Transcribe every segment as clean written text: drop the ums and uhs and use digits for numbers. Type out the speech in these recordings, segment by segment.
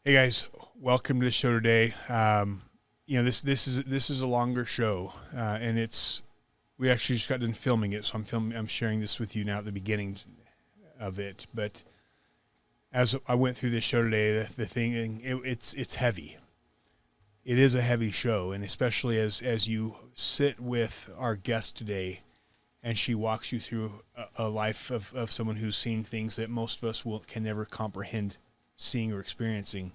Hey guys, welcome to the show today. This is a longer show, and we actually just got done filming it, so I'm sharing this with you now at the beginning of it. But as I went through this show today, it's heavy. It is a heavy show, and especially as you sit with our guest today, and she walks you through a life of someone who's seen things that most of us can never comprehend seeing or experiencing.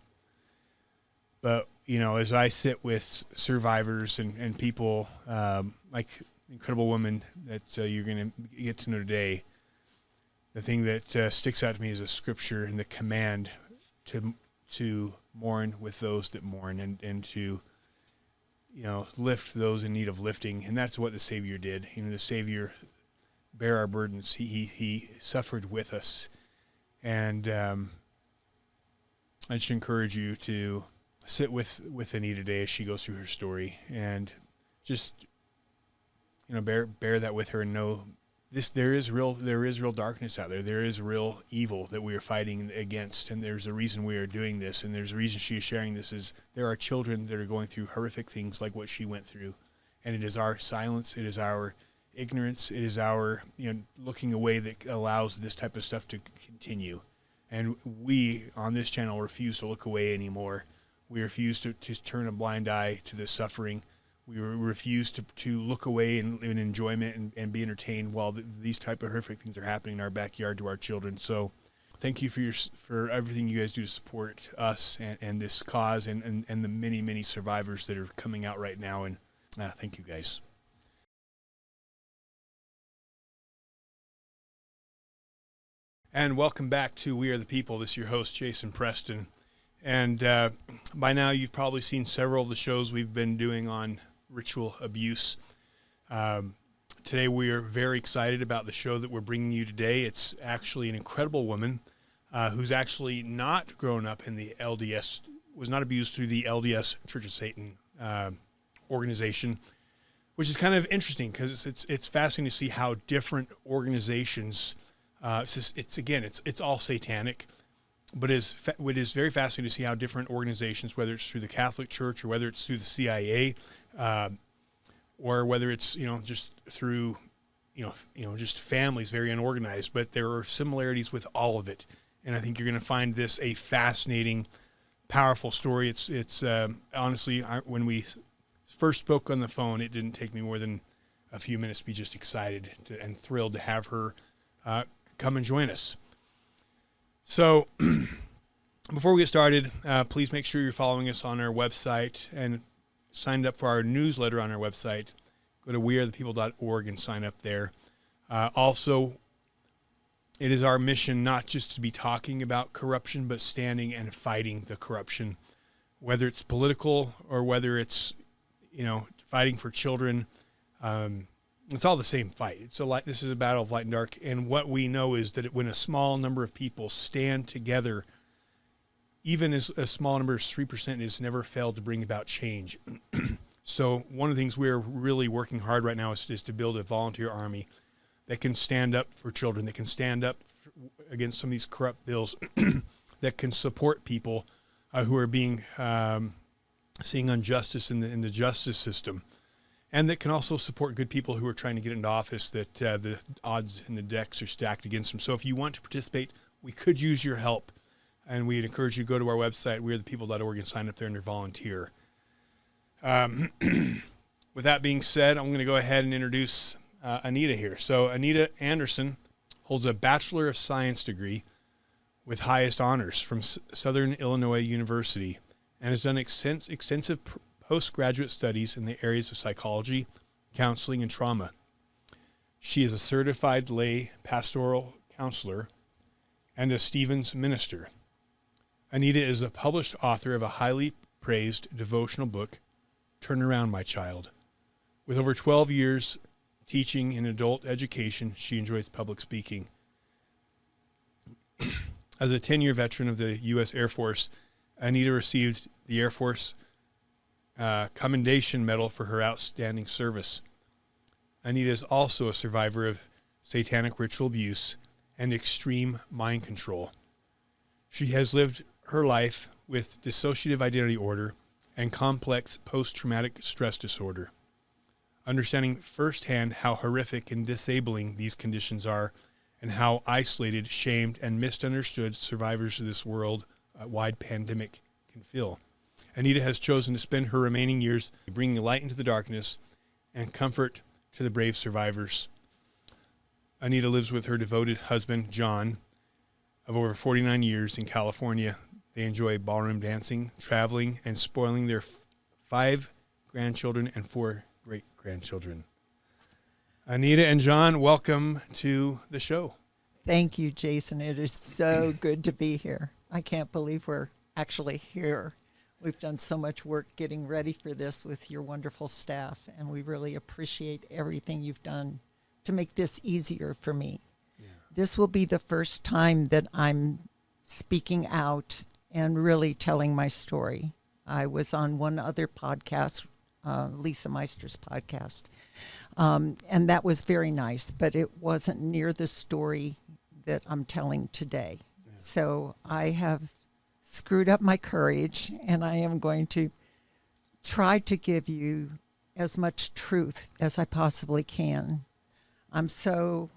But, as I sit with survivors and people like incredible women that you're going to get to know today, the thing that sticks out to me is a scripture and the command to mourn with those that mourn and to, lift those in need of lifting. And that's what the Savior did. The Savior bare our burdens. He suffered with us. And I just encourage you to sit with Anita today as she goes through her story, and just bear that with her and know there is real darkness out there. There is real evil that we are fighting against, and there's a reason we are doing this, and there's a reason she is sharing this. Is there are children that are going through horrific things like what she went through, and it is our silence, it is our ignorance, it is our looking away that allows this type of stuff to continue. And we, on this channel, refuse to look away anymore. We refuse to turn a blind eye to the suffering. We refuse to look away in enjoyment and be entertained while these type of horrific things are happening in our backyard to our children. So thank you for everything you guys do to support us and this cause and the many, many survivors that are coming out right now. And thank you guys. And welcome back to We Are the People. This is your host, Jason Preston. And by now you've probably seen several of the shows we've been doing on ritual abuse. Today we are very excited about the show that we're bringing you today. It's actually an incredible woman who's actually not grown up in the LDS, was not abused through the LDS Church of Satan organization, which is kind of interesting because it's fascinating to see how different organizations it's all satanic, but it is very fascinating to see how different organizations, whether it's through the Catholic Church or whether it's through the CIA, or whether it's just through just families, very unorganized, but there are similarities with all of it. And I think you're going to find this a fascinating, powerful story. It's honestly, when we first spoke on the phone, it didn't take me more than a few minutes to be just excited and thrilled to have her come and join us. So before we get started, please make sure you're following us on our website and signed up for our newsletter on our website. Go to wearethepeople.org and sign up there. Also, it is our mission not just to be talking about corruption, but standing and fighting the corruption, whether it's political or whether it's, fighting for children. It's all the same fight. This is a battle of light and dark. And what we know is that when a small number of people stand together, even as a small number as 3% has never failed to bring about change. So one of the things we're really working hard right now is to build a volunteer army that can stand up for children, that can stand up against some of these corrupt bills, that can support people who are seeing injustice in the justice system. And that can also support good people who are trying to get into office that the odds and the decks are stacked against them. So if you want to participate, we could use your help. And we'd encourage you to go to our website, wearethepeople.org, and sign up there under volunteer. With that being said, I'm going to go ahead and introduce Anita here. So Anita Anderson holds a Bachelor of Science degree with highest honors from Southern Illinois University and has done extensive postgraduate studies in the areas of psychology, counseling, and trauma. She is a certified lay pastoral counselor and a Stevens minister. Anita is a published author of a highly praised devotional book, Turn Around, My Child. With over 12 years teaching in adult education, she enjoys public speaking. As a 10-year veteran of the U.S. Air Force, Anita received the Air Force Commendation Medal for her outstanding service. Anita is also a survivor of satanic ritual abuse and extreme mind control. She has lived her life with dissociative identity disorder and complex post-traumatic stress disorder. Understanding firsthand how horrific and disabling these conditions are and how isolated, shamed, and misunderstood survivors of this world-wide pandemic can feel. Anita has chosen to spend her remaining years bringing light into the darkness and comfort to the brave survivors. Anita lives with her devoted husband, John, of over 49 years in California. They enjoy ballroom dancing, traveling, and spoiling their 5 grandchildren and 4 great-grandchildren. Anita and John, welcome to the show. Thank you, Jason. It is so good to be here. I can't believe we're actually here. We've done so much work getting ready for this with your wonderful staff, and we really appreciate everything you've done to make this easier for me. Yeah. This will be the first time that I'm speaking out and really telling my story. I was on one other podcast, Lisa Meister's podcast, and that was very nice, but it wasn't near the story that I'm telling today. Yeah. So I have screwed up my courage, and I am going to try to give you as much truth as I possibly can. I'm so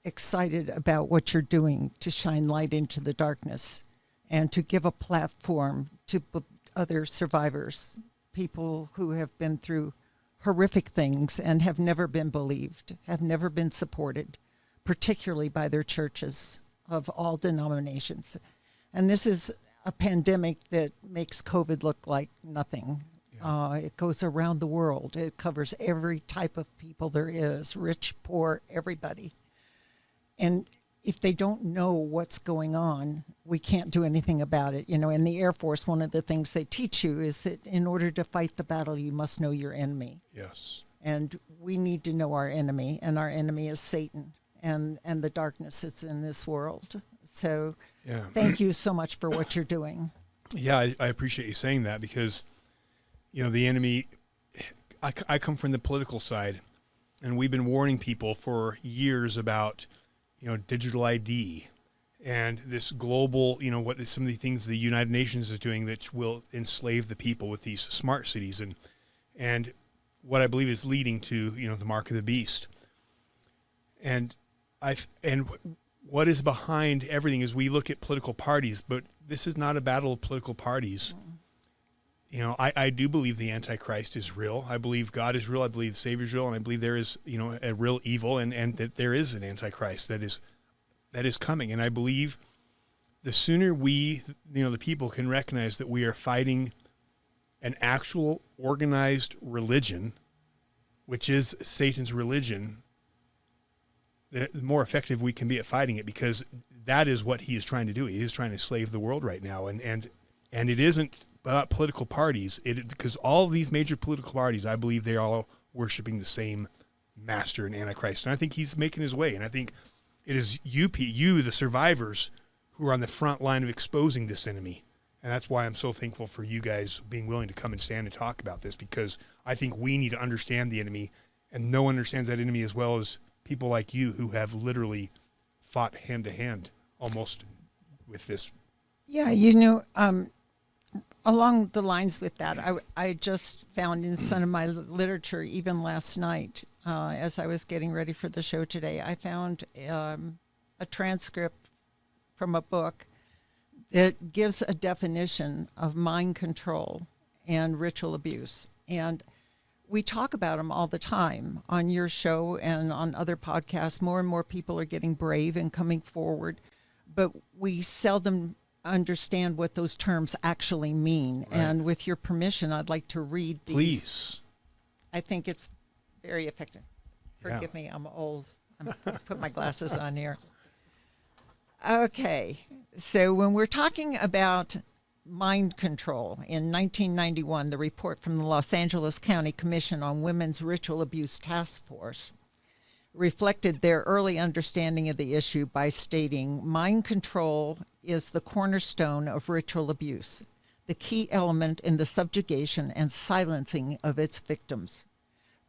excited about what you're doing to shine light into the darkness and to give a platform to other survivors, people who have been through horrific things and have never been believed, have never been supported, particularly by their churches of all denominations. And this is a pandemic that makes COVID look like nothing. Yeah. It goes around the world. It covers every type of people there is, rich, poor, everybody. And if they don't know what's going on, we can't do anything about it. You know, in the Air Force, one of the things they teach you is that in order to fight the battle, you must know your enemy. Yes. And we need to know our enemy, and our enemy is Satan and the darkness that's in this world. So yeah. Thank you so much for what you're doing. Yeah, I appreciate you saying that because, you know, the enemy, I come from the political side, and we've been warning people for years about, you know, digital ID and this global, you know, what some of the things the United Nations is doing that will enslave the people with these smart cities and what I believe is leading to, you know, the mark of the beast. And what is behind everything is we look at political parties, but this is not a battle of political parties. You know, I do believe the Antichrist is real. I believe God is real. I believe the Savior is real. And I believe there is, you know, a real evil and that there is an Antichrist that is coming. And I believe the sooner we, you know, the people can recognize that we are fighting an actual organized religion, which is Satan's religion, the more effective we can be at fighting it, because that is what he is trying to do. He is trying to slave the world right now. And it isn't about political parties, because all of these major political parties, I believe they are all worshiping the same master and Antichrist. And I think he's making his way. And I think it is you, the survivors, who are on the front line of exposing this enemy. And that's why I'm so thankful for you guys being willing to come and stand and talk about this, because I think we need to understand the enemy, and no one understands that enemy as well as people like you who have literally fought hand to hand almost with this. Yeah, you know, along the lines with that, I just found in some of my literature, even last night, as I was getting ready for the show today, I found a transcript from a book that gives a definition of mind control and ritual abuse. And we talk about them all the time on your show and on other podcasts. More and more people are getting brave and coming forward, but we seldom understand what those terms actually mean. Right. And with your permission, I'd like to read these. Please. I think it's very effective. Forgive me, I'm old. I'm put my glasses on here. Okay, so when we're talking about mind control, in 1991, the report from the Los Angeles County Commission on Women's Ritual Abuse Task Force reflected their early understanding of the issue by stating, mind control is the cornerstone of ritual abuse, the key element in the subjugation and silencing of its victims.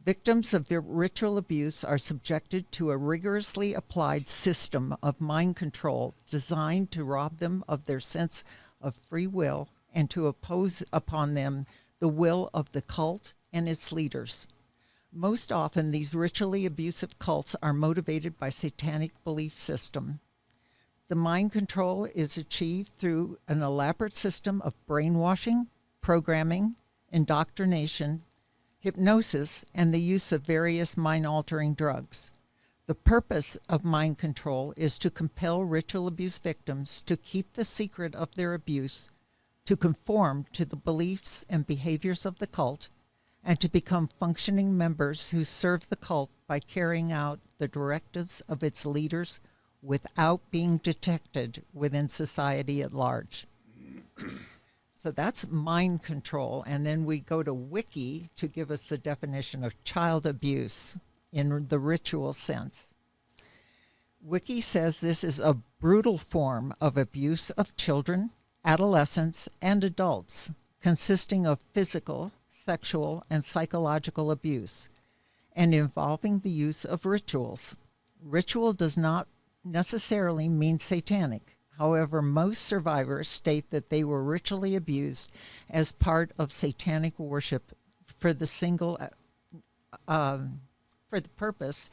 Victims of their ritual abuse are subjected to a rigorously applied system of mind control designed to rob them of their sense of free will and to oppose upon them the will of the cult and its leaders. Most often, these ritually abusive cults are motivated by satanic belief system. The mind control is achieved through an elaborate system of brainwashing, programming, indoctrination, hypnosis, and the use of various mind-altering drugs. The purpose of mind control is to compel ritual abuse victims to keep the secret of their abuse, to conform to the beliefs and behaviors of the cult, and to become functioning members who serve the cult by carrying out the directives of its leaders without being detected within society at large. So that's mind control. And then we go to Wiki to give us the definition of child abuse in the ritual sense. Wiki says this is a brutal form of abuse of children, adolescents, and adults, consisting of physical, sexual, and psychological abuse, and involving the use of rituals. Ritual does not necessarily mean satanic. However, most survivors state that they were ritually abused as part of satanic worship for the purpose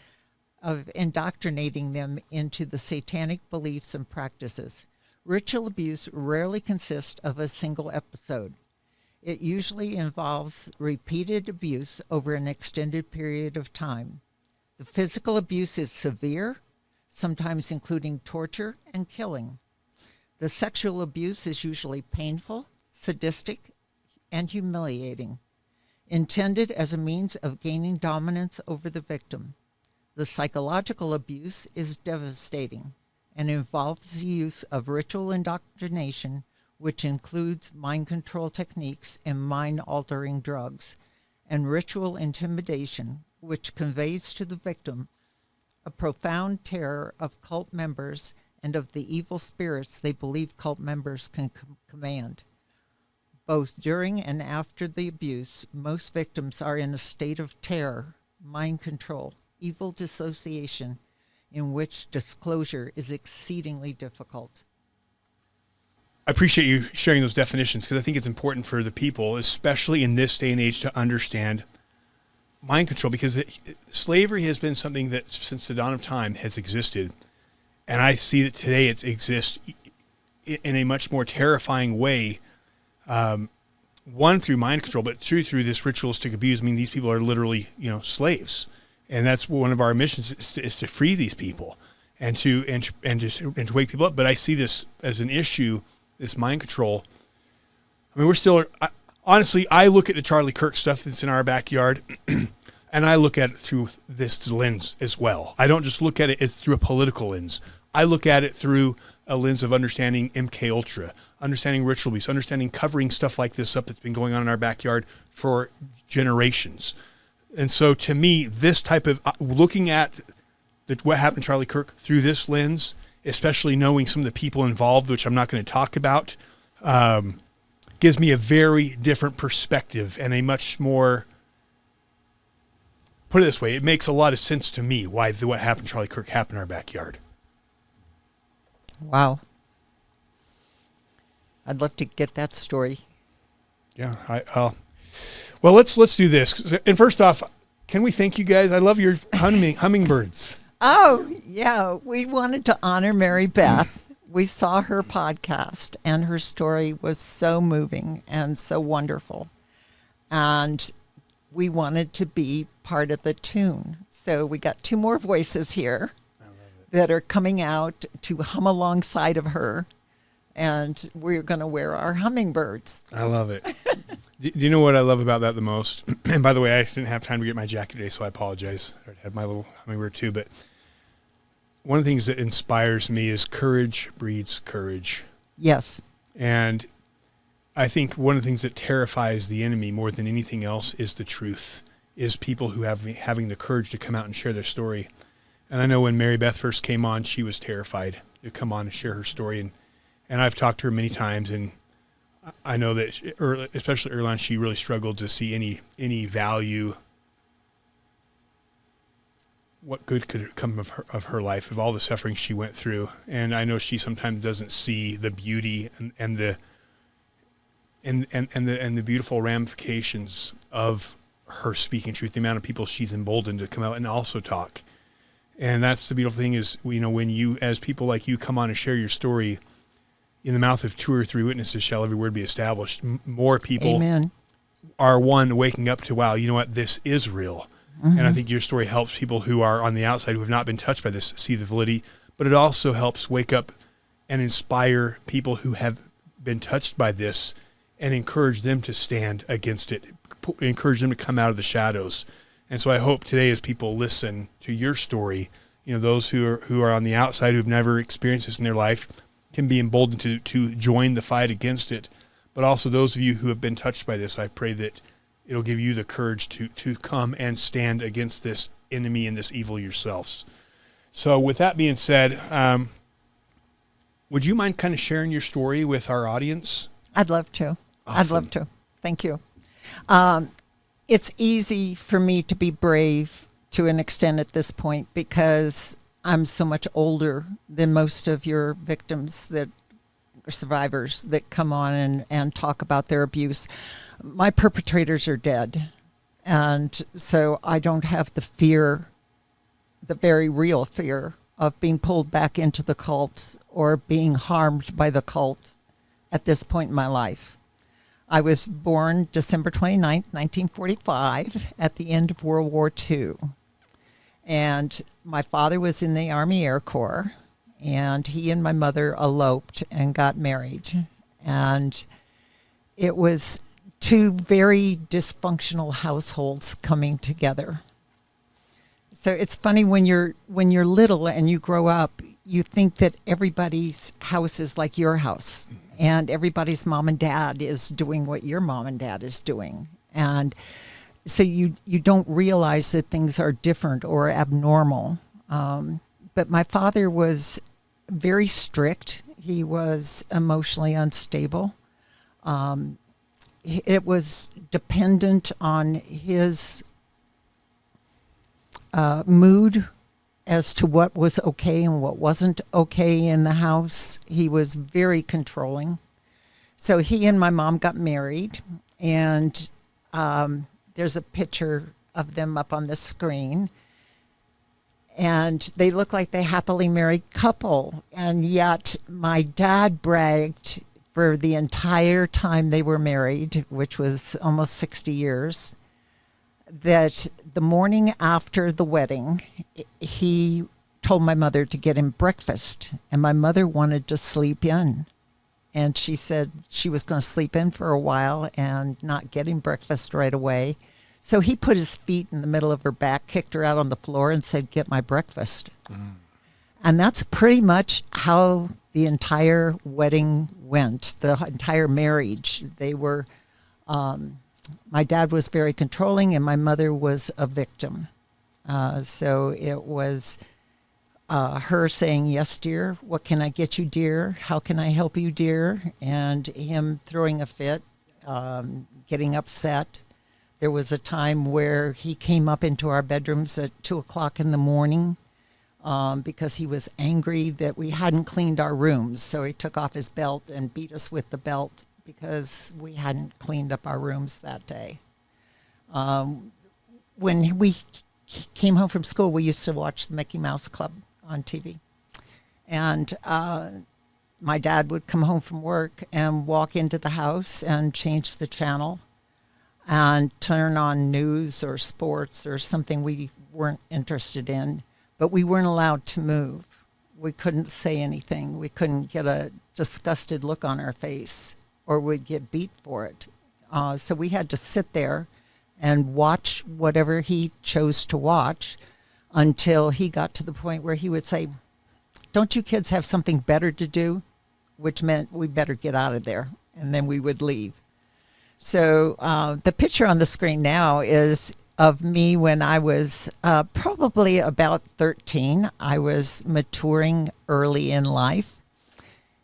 of indoctrinating them into the satanic beliefs and practices. Ritual abuse rarely consists of a single episode. It usually involves repeated abuse over an extended period of time. The physical abuse is severe, sometimes including torture and killing. The sexual abuse is usually painful, sadistic, and humiliating, intended as a means of gaining dominance over the victim. The psychological abuse is devastating and involves the use of ritual indoctrination, which includes mind control techniques and mind-altering drugs, and ritual intimidation, which conveys to the victim a profound terror of cult members and of the evil spirits they believe cult members can command. Both during and after the abuse, most victims are in a state of terror, mind control, evil dissociation, in which disclosure is exceedingly difficult. I appreciate you sharing those definitions because I think it's important for the people, especially in this day and age, to understand mind control, because slavery has been something that since the dawn of time has existed. And I see that today it exists in a much more terrifying way, one, through mind control, but two, through this ritualistic abuse. I mean, these people are literally, slaves. And that's one of our missions is to free these people and to wake people up. But I see this as an issue, this mind control. I mean, honestly, I look at the Charlie Kirk stuff that's in our backyard, and I look at it through this lens as well. I don't just look at it as through a political lens. I look at it through a lens of understanding MK Ultra, understanding ritual abuse, understanding covering stuff like this up that's been going on in our backyard for generations. And so to me, this type of looking at what happened to Charlie Kirk through this lens, especially knowing some of the people involved, which I'm not going to talk about, gives me a very different perspective and a much more, put it this way, it makes a lot of sense to me why what happened to Charlie Kirk happened in our backyard. Wow. I'd love to get that story. Yeah. Well, let's do this. And first off, can we thank you guys? I love your hummingbirds. Oh, yeah. We wanted to honor Mary Beth. We saw her podcast, and her story was so moving and so wonderful. And we wanted to be part of the tune. So we got two more voices here that are coming out to hum alongside of her. And we're going to wear our hummingbirds. I love it. Do you know what I love about that the most? And by the way, I didn't have time to get my jacket today, so I apologize. I had my little hummingbird too. But one of the things that inspires me is courage breeds courage. Yes. And I think one of the things that terrifies the enemy more than anything else is the truth, is people who having the courage to come out and share their story. And I know when Mary Beth first came on, she was terrified to come on and share her story. And I've talked to her many times, and I know that, especially early on, she really struggled to see any value, what good could come of her life, of all the suffering she went through. And I know she sometimes doesn't see the beauty and and the beautiful ramifications of her speaking truth, the amount of people she's emboldened to come out and also talk. And that's the beautiful thing is, you know, when you, as people like you come on and share your story, in the mouth of 2 or 3 witnesses shall every word be established. More people Amen. are waking up to, wow, you know what, this is real. And I think your story helps people who are on the outside who have not been touched by this see the validity, but it also helps wake up and inspire people who have been touched by this and encourage them to stand against it, encourage them to come out of the shadows. And so I hope today, as people listen to your story, you know, those who are on the outside who've never experienced this in their life can be emboldened to join the fight against it. But also those of you who have been touched by this, I pray that it'll give you the courage to come and stand against this enemy and this evil yourselves. So with that being said, would you mind kind of sharing your story with our audience? I'd love to. Awesome. I'd love to. Thank you. It's easy for me to be brave to an extent at this point because I'm so much older than most of your victims that are survivors that come on and talk about their abuse. My perpetrators are dead. And so I don't have the fear, the very real fear of being pulled back into the cult or being harmed by the cult at this point in my life. I was born December 29th, 1945, at the end of World War II. And my father was in the Army Air Corps, and he and my mother eloped and got married. And it was 2 very dysfunctional households coming together. So it's funny when you're little and you grow up, you think that everybody's house is like your house. And everybody's mom and dad is doing what your mom and dad is doing. And so you don't realize that things are different or abnormal. But my father was very strict. He was emotionally unstable. It was dependent on his mood as to what was okay and what wasn't okay in the house. He was very controlling. So he and my mom got married, and there's a picture of them up on the screen. And they look like they happily married couple. And yet my dad bragged for the entire time they were married, which was almost 60 years, that the morning after the wedding, he told my mother to get him breakfast, and my mother wanted to sleep in. And she said she was going to sleep in for a while and not get him breakfast right away. So he put his feet in the middle of her back, kicked her out on the floor, and said, "Get my breakfast." And that's pretty much how the entire wedding went, the entire marriage. They were... my dad was very controlling, and my mother was a victim. So it was her saying, "Yes, dear. What can I get you, dear? How can I help you, dear?" And him throwing a fit, getting upset. There was a time where he came up into our bedrooms at 2 o'clock in the morning because he was angry that we hadn't cleaned our rooms. So he took off his belt and beat us with the belt because we hadn't cleaned up our rooms that day. When we came home from school, we used to watch the Mickey Mouse Club on TV. And my dad would come home from work and walk into the house and change the channel and turn on news or sports or something we weren't interested in, but we weren't allowed to move. We couldn't say anything. We couldn't get a disgusted look on our face, or we'd get beat for it. So we had to sit there and watch whatever he chose to watch until he got to the point where he would say, "Don't you kids have something better to do?" Which meant we better get out of there, and then we would leave. So the picture on the screen now is of me when I was probably about 13. I was maturing early in life.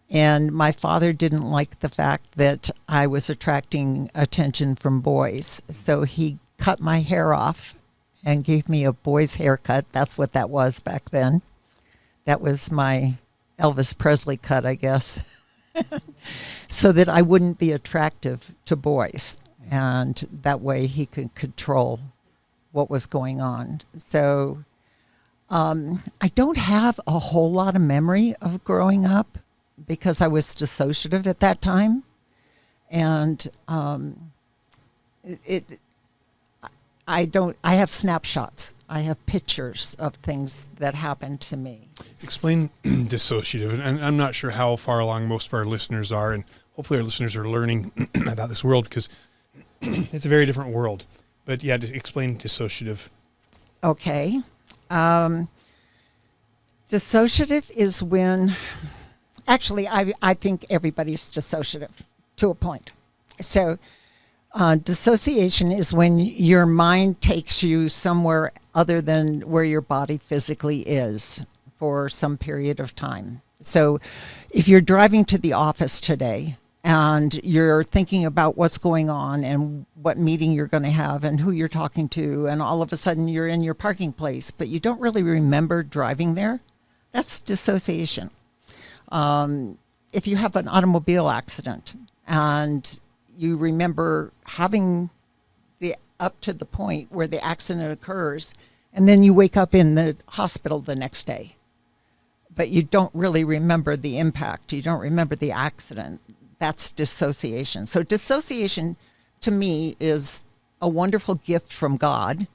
And my father didn't like the fact that I was attracting attention from boys. So he cut my hair off and gave me a boy's haircut. That's what that was back then. That was my Elvis Presley cut, I guess. so that I wouldn't be attractive to boys. And that way he could control what was going on. So I don't have a whole lot of memory of growing up because I was dissociative at that time. And I have snapshots. I have pictures of things that happened to me. Explain dissociative, and I'm not sure how far along most of our listeners are, and hopefully our listeners are learning about this world because it's a very different world. But yeah, to explain dissociative. Okay. Dissociative is when, actually, I think everybody's dissociative to a point. So dissociation is when your mind takes you somewhere other than where your body physically is for some period of time. So if you're driving to the office today and you're thinking about what's going on and what meeting you're going to have and who you're talking to, and all of a sudden you're in your parking place, but you don't really remember driving there, that's dissociation. If you have an automobile accident and you remember having up to the point where the accident occurs, and then you wake up in the hospital the next day, but you don't really remember the impact. You don't remember the accident. That's dissociation. So dissociation, to me, is a wonderful gift from God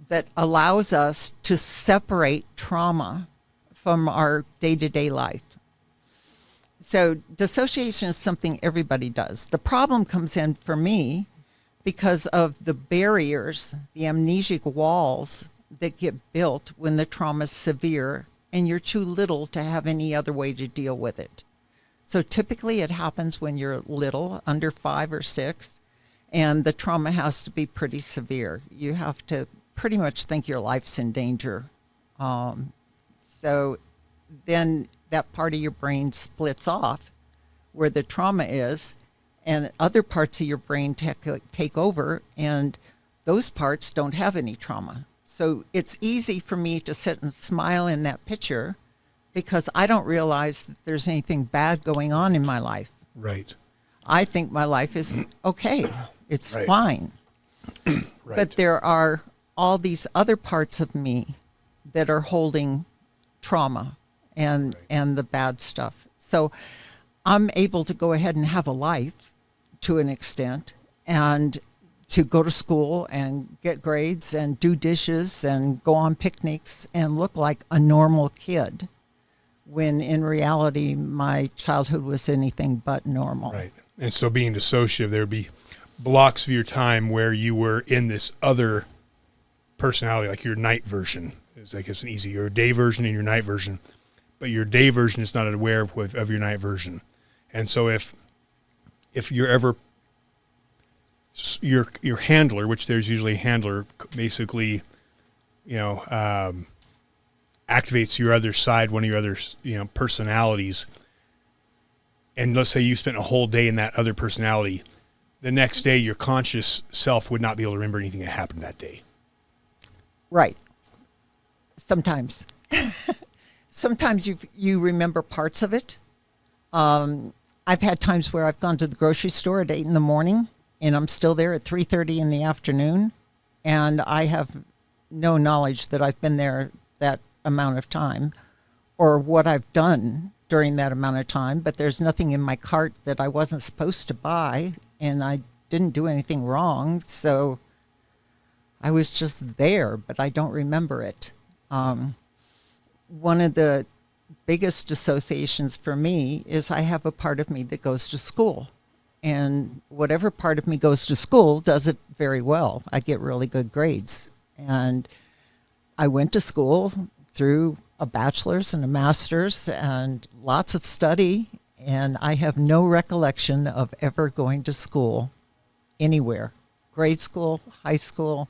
that allows us to separate trauma from our day-to-day life. So dissociation is something everybody does. The problem comes in for me because of the barriers, the amnesic walls that get built when the trauma is severe and you're too little to have any other way to deal with it. So typically it happens when you're little, under 5 or 6, and the trauma has to be pretty severe. You have to pretty much think your life's in danger. So then that part of your brain splits off where the trauma is, and other parts of your brain take over, and those parts don't have any trauma. So it's easy for me to sit and smile in that picture because I don't realize that there's anything bad going on in my life. Right. I think my life is okay. It's Right. fine. Right. But there are all these other parts of me that are holding trauma and the bad stuff. So I'm able to go ahead and have a life to an extent, and to go to school and get grades and do dishes and go on picnics and look like a normal kid, when in reality my childhood was anything but normal. Right. And so being dissociative, there would be blocks of your time where you were in this other personality, like your night version. It's like it's an easy, your day version and your night version, but your day version is not aware of your night version. And so if you're ever, your handler, which there's usually a handler, basically, activates your other side, one of your other, personalities. And let's say you spent a whole day in that other personality. The next day, your conscious self would not be able to remember anything that happened that day. Right. Sometimes. Sometimes you remember parts of it. I've had times where I've gone to the grocery store at 8 a.m. and I'm still there at 3:30 in the afternoon, and I have no knowledge that I've been there that amount of time or what I've done during that amount of time, but there's nothing in my cart that I wasn't supposed to buy, and I didn't do anything wrong, so I was just there, but I don't remember it. One of the biggest dissociations for me is I have a part of me that goes to school, and whatever part of me goes to school does it very well. I get really good grades, and I went to school through a bachelor's and a master's and lots of study, and I have no recollection of ever going to school anywhere. Grade school, high school,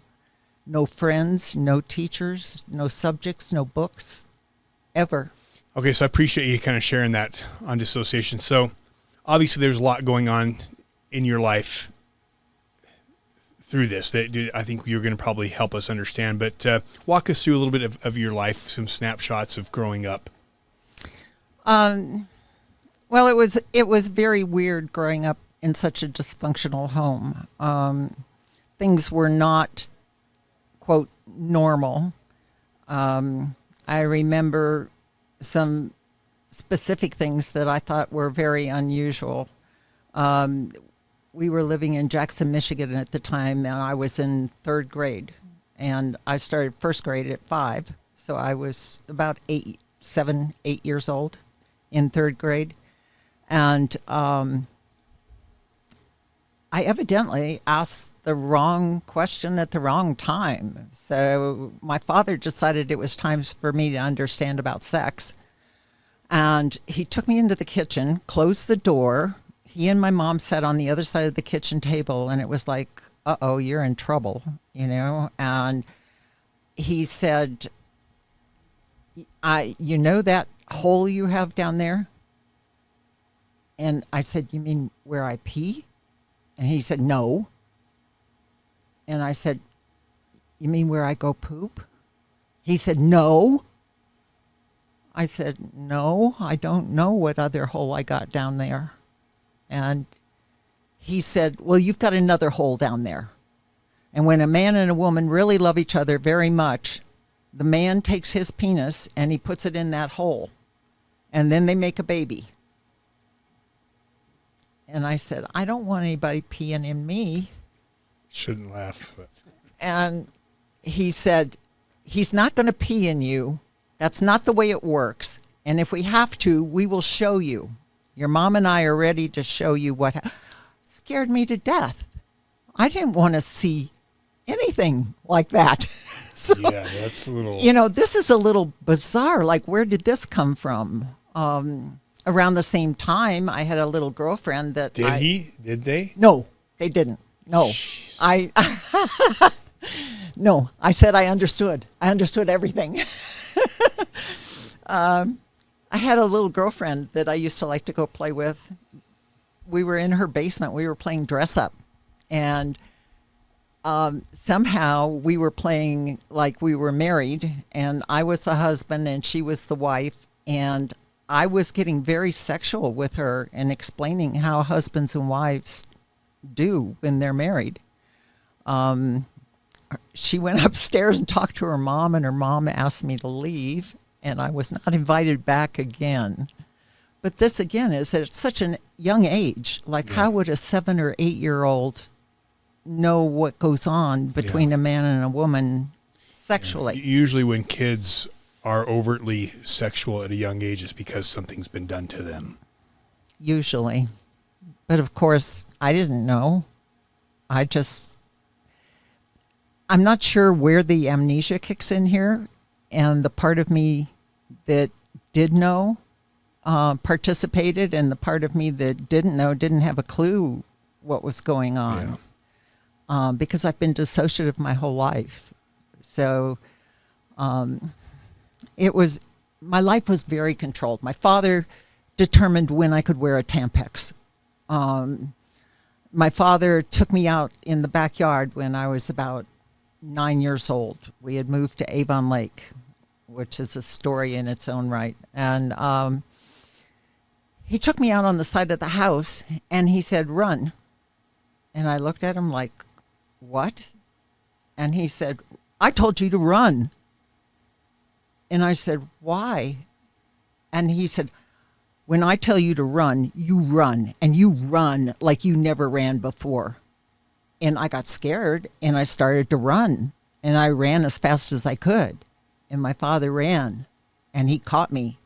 no friends, no teachers, no subjects, no books, ever. Okay, so I appreciate you kind of sharing that on dissociation. So obviously there's a lot going on in your life through this that I think you're going to probably help us understand, but walk us through a little bit of your life, some snapshots of growing up. Well, it was very weird growing up in such a dysfunctional home. Things were not, quote, normal. I remember some specific things that I thought were very unusual. We were living in Jackson, Michigan at the time, and I was in third grade. And I started first grade at 5, so I was about 7, 8 years old in third grade. And I evidently asked the wrong question at the wrong time. So my father decided it was time for me to understand about sex. And he took me into the kitchen, closed the door. He and my mom sat on the other side of the kitchen table, and it was like, uh-oh, you're in trouble, you know? And he said, you know that hole you have down there? And I said, you mean where I pee? And he said, no. And I said, you mean where I go poop? He said, no. I said, no, I don't know what other hole I got down there. And he said, well, you've got another hole down there. And when a man and a woman really love each other very much, the man takes his penis and he puts it in that hole. And then they make a baby. And I said, I don't want anybody peeing in me. Shouldn't laugh. But. And he said, he's not going to pee in you. That's not the way it works. And if we have to, we will show you. Your mom and I are ready to show you what scared me to death. I didn't want to see anything like that. So, yeah, that's a little... You know, this is a little bizarre. Like, where did this come from? Around the same time, I had a little girlfriend that Did they? No, they didn't. No. Jeez. No, I said I understood. I understood everything. I had a little girlfriend that I used to like to go play with. We were in her basement. We were playing dress up. And somehow we were playing like we were married. And I was the husband and she was the wife. And I was getting very sexual with her and explaining how husbands and wives do when they're married. She went upstairs and talked to her mom, and her mom asked me to leave, and I was not invited back again. But this, again, is at such a young age. Like, how would a 7 or 8 year old know what goes on between a man and a woman sexually? Usually when kids are overtly sexual at a young age, it's because something's been done to them. Usually. But of course, I didn't know. I'm not sure where the amnesia kicks in here, and the part of me that did know participated, and the part of me that didn't know didn't have a clue what was going on, because I've been dissociative my whole life. So my life was very controlled. My father determined when I could wear a Tampax. My father took me out in the backyard when I was about 9 years old. We had moved to Avon Lake, which is a story in its own right. And he took me out on the side of the house and he said, run. And I looked at him like, what? And he said, I told you to run. And I said, why? And he said, when I tell you to run, and you run like you never ran before. And I got scared, and I started to run, and I ran as fast as I could. And my father ran, and he caught me,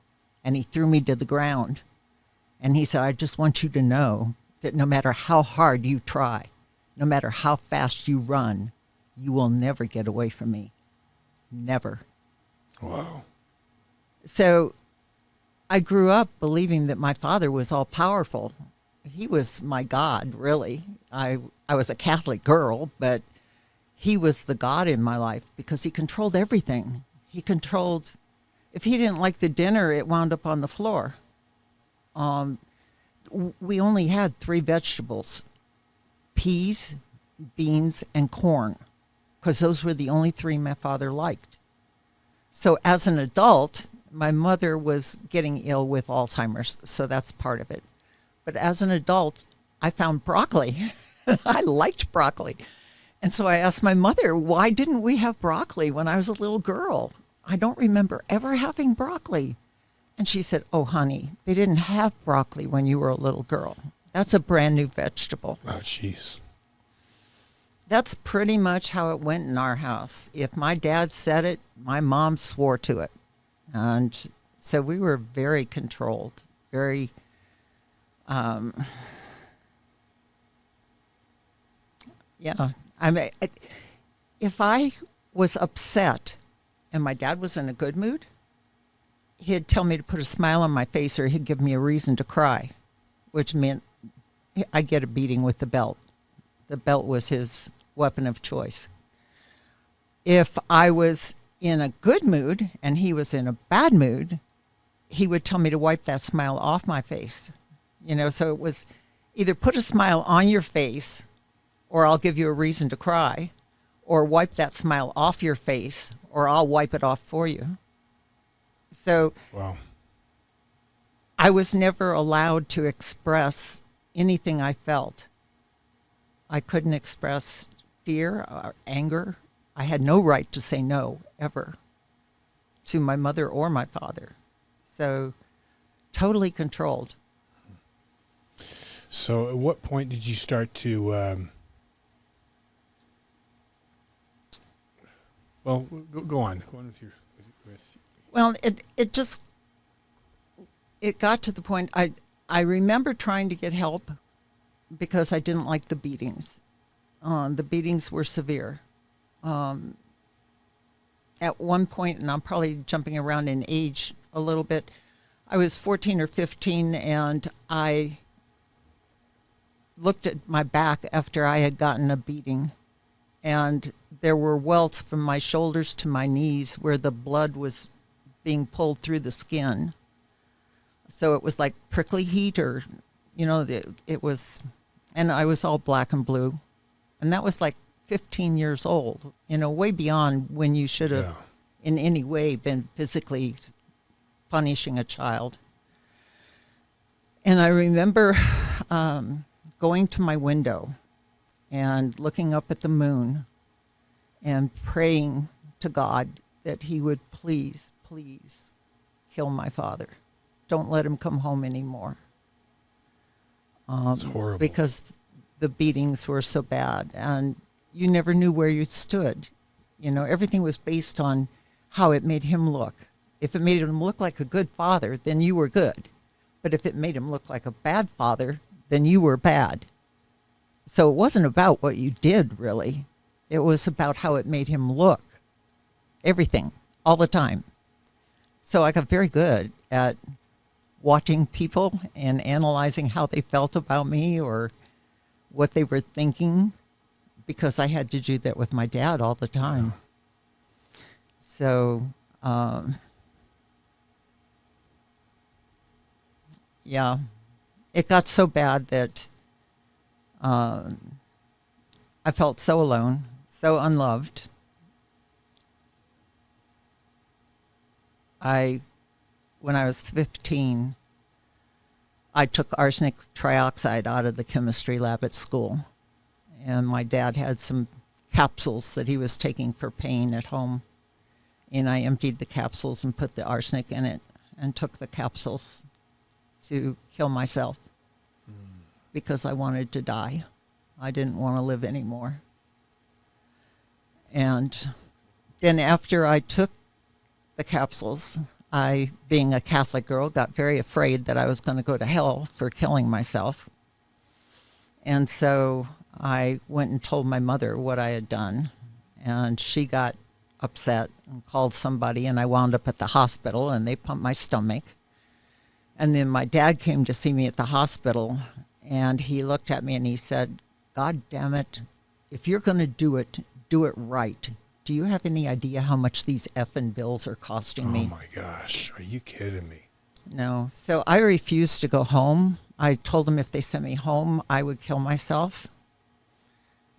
and he threw me to the ground. And he said, I just want you to know that no matter how hard you try, no matter how fast you run, you will never get away from me. Never. Wow. So I grew up believing that my father was all powerful. He was my God, really. I was a Catholic girl, but he was the God in my life because he controlled everything. He controlled, if he didn't like the dinner, it wound up on the floor. We only had 3 vegetables, peas, beans, and corn, because those were the only 3 my father liked. So as an adult, My mother was getting ill with Alzheimer's, so that's part of it. But as an adult, I found broccoli. I liked broccoli. And so I asked my mother, why didn't we have broccoli when I was a little girl? I don't remember ever having broccoli. And she said, oh, honey, they didn't have broccoli when you were a little girl. That's a brand new vegetable. Oh, jeez. That's pretty much how it went in our house. If my dad said it, my mom swore to it. And so we were very controlled, very, yeah. I mean, if I was upset and my dad was in a good mood, he'd tell me to put a smile on my face or he'd give me a reason to cry, which meant I'd get a beating with the belt. The belt was his weapon of choice. If I was in a good mood and he was in a bad mood, he would tell me to wipe that smile off my face. You know, so it was either put a smile on your face or I'll give you a reason to cry, or wipe that smile off your face or I'll wipe it off for you. So wow. I was never allowed to express anything I felt. I couldn't express fear or anger. I had no right to say no, ever, to my mother or my father. So totally controlled. So at what point did you start to, well, go on. Go on with your... Well, it got to the point, I remember trying to get help because I didn't like the beatings. The beatings were severe. At one point, and I'm probably jumping around in age a little bit, I was 14 or 15 and I looked at my back after I had gotten a beating, and there were welts from my shoulders to my knees where the blood was being pulled through the skin. So it was like prickly heat, or, you know, it was, and I was all black and blue. And that was like 15 years old, you know, way beyond when you should have in any way been physically punishing a child. And I remember going to my window and looking up at the moon and praying to God that he would please, please kill my father. Don't let him come home anymore. It's horrible. Because the beatings were so bad, and you never knew where you stood. You know, everything was based on how it made him look. If it made him look like a good father, then you were good. But if it made him look like a bad father, then you were bad. So it wasn't about what you did, really. It was about how it made him look. Everything, all the time. So I got very good at watching people and analyzing how they felt about me or what they were thinking, because I had to do that with my dad all the time. So, yeah, it got so bad that I felt so alone, so unloved. When I was 15, I took arsenic trioxide out of the chemistry lab at school. And my dad had some capsules that he was taking for pain at home. And I emptied the capsules and put the arsenic in it and took the capsules to kill myself because I wanted to die. I didn't want to live anymore. And then after I took the capsules, I, being a Catholic girl, got very afraid that I was going to go to hell for killing myself. And so I went and told my mother what I had done, and she got upset and called somebody, and I wound up at the hospital, and they pumped my stomach. And then my dad came to see me at the hospital, and he looked at me and he said, God damn it, if you're going to do it right. Do you have any idea how much these effing bills are costing me? Oh my gosh, are you kidding me? No. So I refused to go home. I told them if they sent me home, I would kill myself.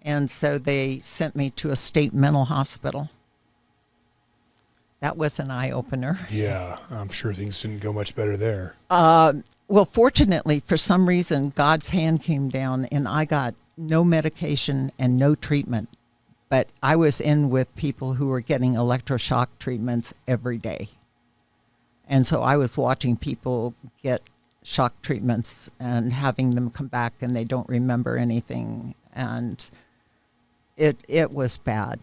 And so they sent me to a state mental hospital. that was an eye-opener. Yeah, I'm sure things didn't go much better there. Well, fortunately, for some reason, God's hand came down and I got no medication and no treatment. But I was in with people who were getting electroshock treatments every day. And so I was watching people get shock treatments and having them come back and they don't remember anything. And it was bad.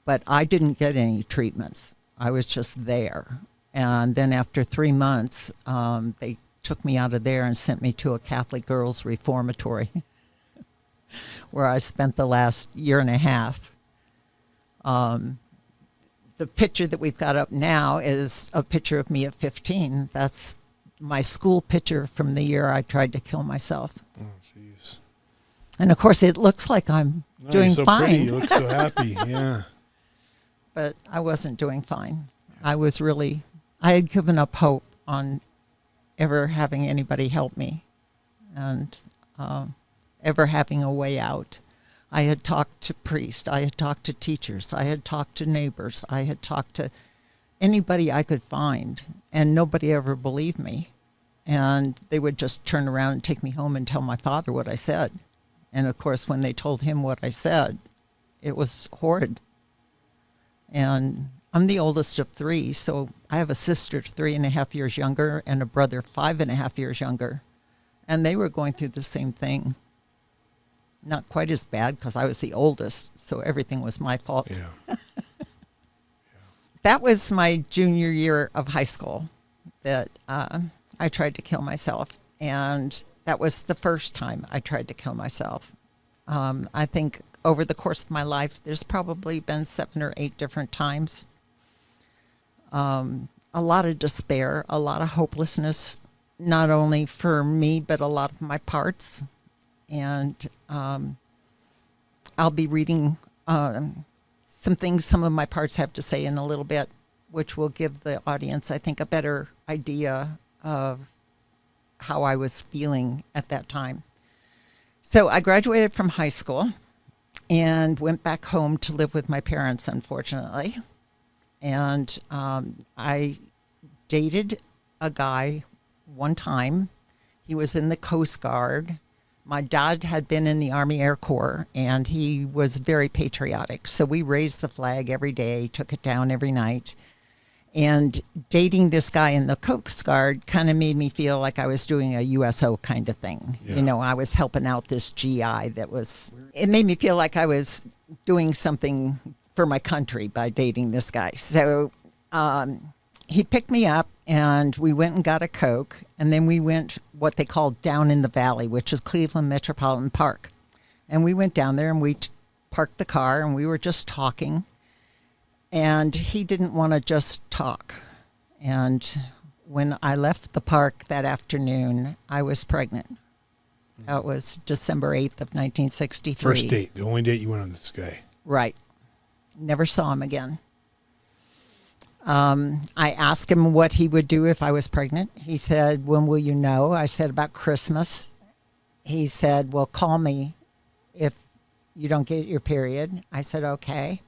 But I didn't get any treatments. I was just there. And then after 3 months, they took me out of there and sent me to a Catholic girls' reformatory where I spent the last year and a half. The picture that we've got up now is a picture of me at 15. That's my school picture from the year I tried to kill myself. Oh, jeez. And of course, it looks like I'm doing you're so fine. Pretty. You look so happy. Yeah. But I wasn't doing fine. I had given up hope on ever having anybody help me and ever having a way out. I had talked to priests, I had talked to teachers, I had talked to neighbors, I had talked to anybody I could find, and nobody ever believed me. And they would just turn around and take me home and tell my father what I said. And of course, when they told him what I said, it was horrid. And I'm the oldest of 3, so I have a sister 3.5 years younger and a brother 5.5 years younger. And they were going through the same thing. Not quite as bad because I was the oldest, so everything was my fault. Yeah. That was my junior year of high school that I tried to kill myself. And that was the first time I tried to kill myself. I think over the course of my life, there's probably been 7 or 8 different times. A lot of despair, a lot of hopelessness, not only for me, but a lot of my parts. And I'll be reading some things some of my parts have to say in a little bit, which will give the audience, I think, a better idea of how I was feeling at that time. So I graduated from high school and went back home to live with my parents, unfortunately. And I dated a guy one time. He was in the Coast Guard. My dad had been in the Army Air Corps, and he was very patriotic. So we raised the flag every day, took it down every night. And dating this guy in the Coast Guard kind of made me feel like I was doing a USO kind of thing. Yeah. You know, I was helping out this GI it made me feel like I was doing something for my country by dating this guy. So he picked me up, and we went and got a Coke, and then we went what they call down in the valley, which is Cleveland Metropolitan Park. And we went down there, and we parked the car, and we were just talking. And he didn't want to just talk. And when I left the park that afternoon, I was pregnant. That was December 8th of 1963. First date, the only date you went on with this guy. Right. Never saw him again. I asked him what he would do if I was pregnant. He said, "When will you know?" I said, "About Christmas." He said, "Well, call me if you don't get your period." I said, "Okay."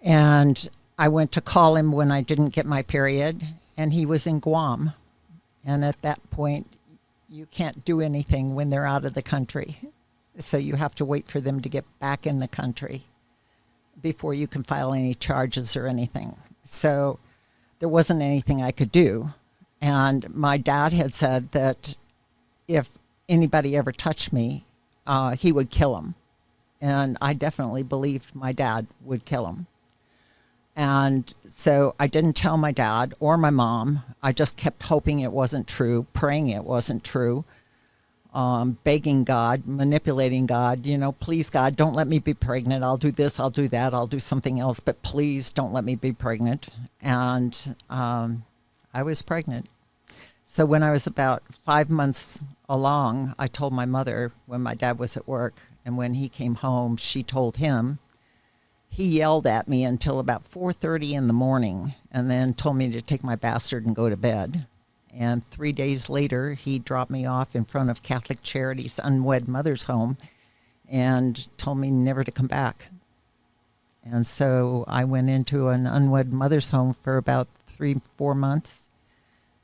And I went to call him when I didn't get my period, and he was in Guam. And at that point, you can't do anything when they're out of the country. So you have to wait for them to get back in the country before you can file any charges or anything. So there wasn't anything I could do. And my dad had said that if anybody ever touched me, he would kill him. And I definitely believed my dad would kill him. And so I didn't tell my dad or my mom. I just kept hoping it wasn't true, praying it wasn't true, begging God, manipulating God, please, God, don't let me be pregnant. I'll do this, I'll do that, I'll do something else, but please don't let me be pregnant. And I was pregnant. So when I was about 5 months along, I told my mother when my dad was at work, and when he came home, she told him. He yelled at me until about 4:30 in the morning and then told me to take my bastard and go to bed. And 3 days later, he dropped me off in front of Catholic Charity's Unwed Mother's Home and told me never to come back. And so I went into an unwed mother's home for about 3-4 months.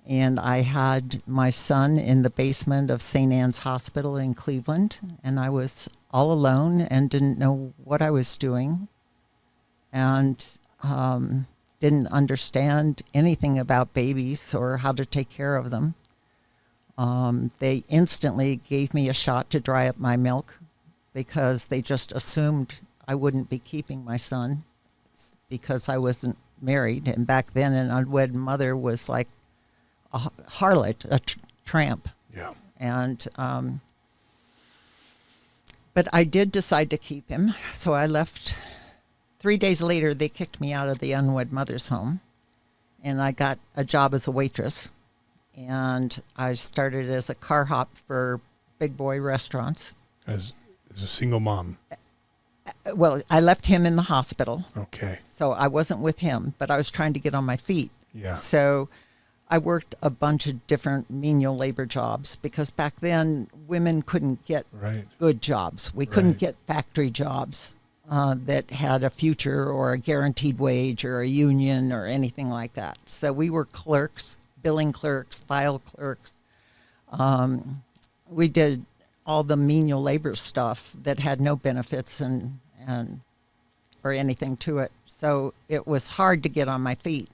And I had my son in the basement of St. Anne's Hospital in Cleveland. And I was all alone and didn't know what I was doing. And didn't understand anything about babies or how to take care of them. They instantly gave me a shot to dry up my milk because they just assumed I wouldn't be keeping my son because I wasn't married. And back then, an unwed mother was like a harlot, a tramp. Yeah. And but I did decide to keep him, so I left. 3 days later, they kicked me out of the unwed mother's home, and I got a job as a waitress. And I started as a car hop for big boy restaurants. As a single mom. Well, I left him in the hospital. Okay. So I wasn't with him, but I was trying to get on my feet. Yeah. So I worked a bunch of different menial labor jobs because back then women couldn't get good jobs. We couldn't get factory jobs that had a future or a guaranteed wage or a union or anything like that. So we were clerks, billing clerks, file clerks. We did all the menial labor stuff that had no benefits and or anything to it. So it was hard to get on my feet.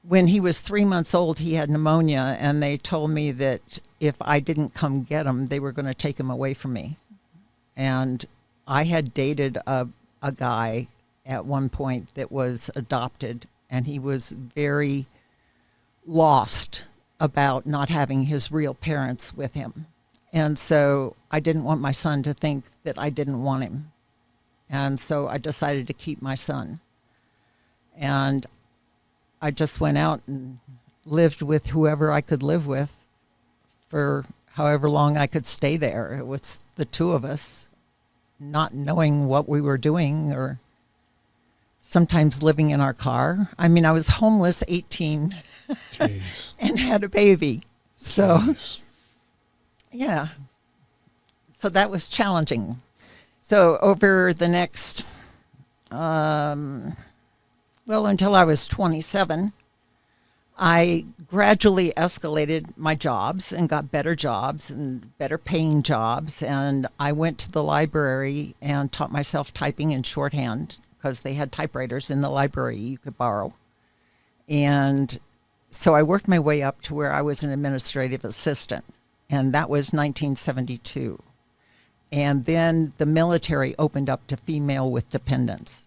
When he was 3 months old, he had pneumonia, and they told me that if I didn't come get him, they were going to take him away from me. And I had dated a guy at one point that was adopted, and he was very lost about not having his real parents with him. And so I didn't want my son to think that I didn't want him. And so I decided to keep my son. And I just went out and lived with whoever I could live with for however long I could stay there. It was the two of us, not knowing what we were doing, or sometimes living in our car. I mean, I was homeless 18 and had a baby. So, yeah. So that was challenging. So over the next, until I was 27, I gradually escalated my jobs and got better jobs and better paying jobs. And I went to the library and taught myself typing in shorthand because they had typewriters in the library you could borrow. And so I worked my way up to where I was an administrative assistant. And that was 1972. And then the military opened up to female with dependents.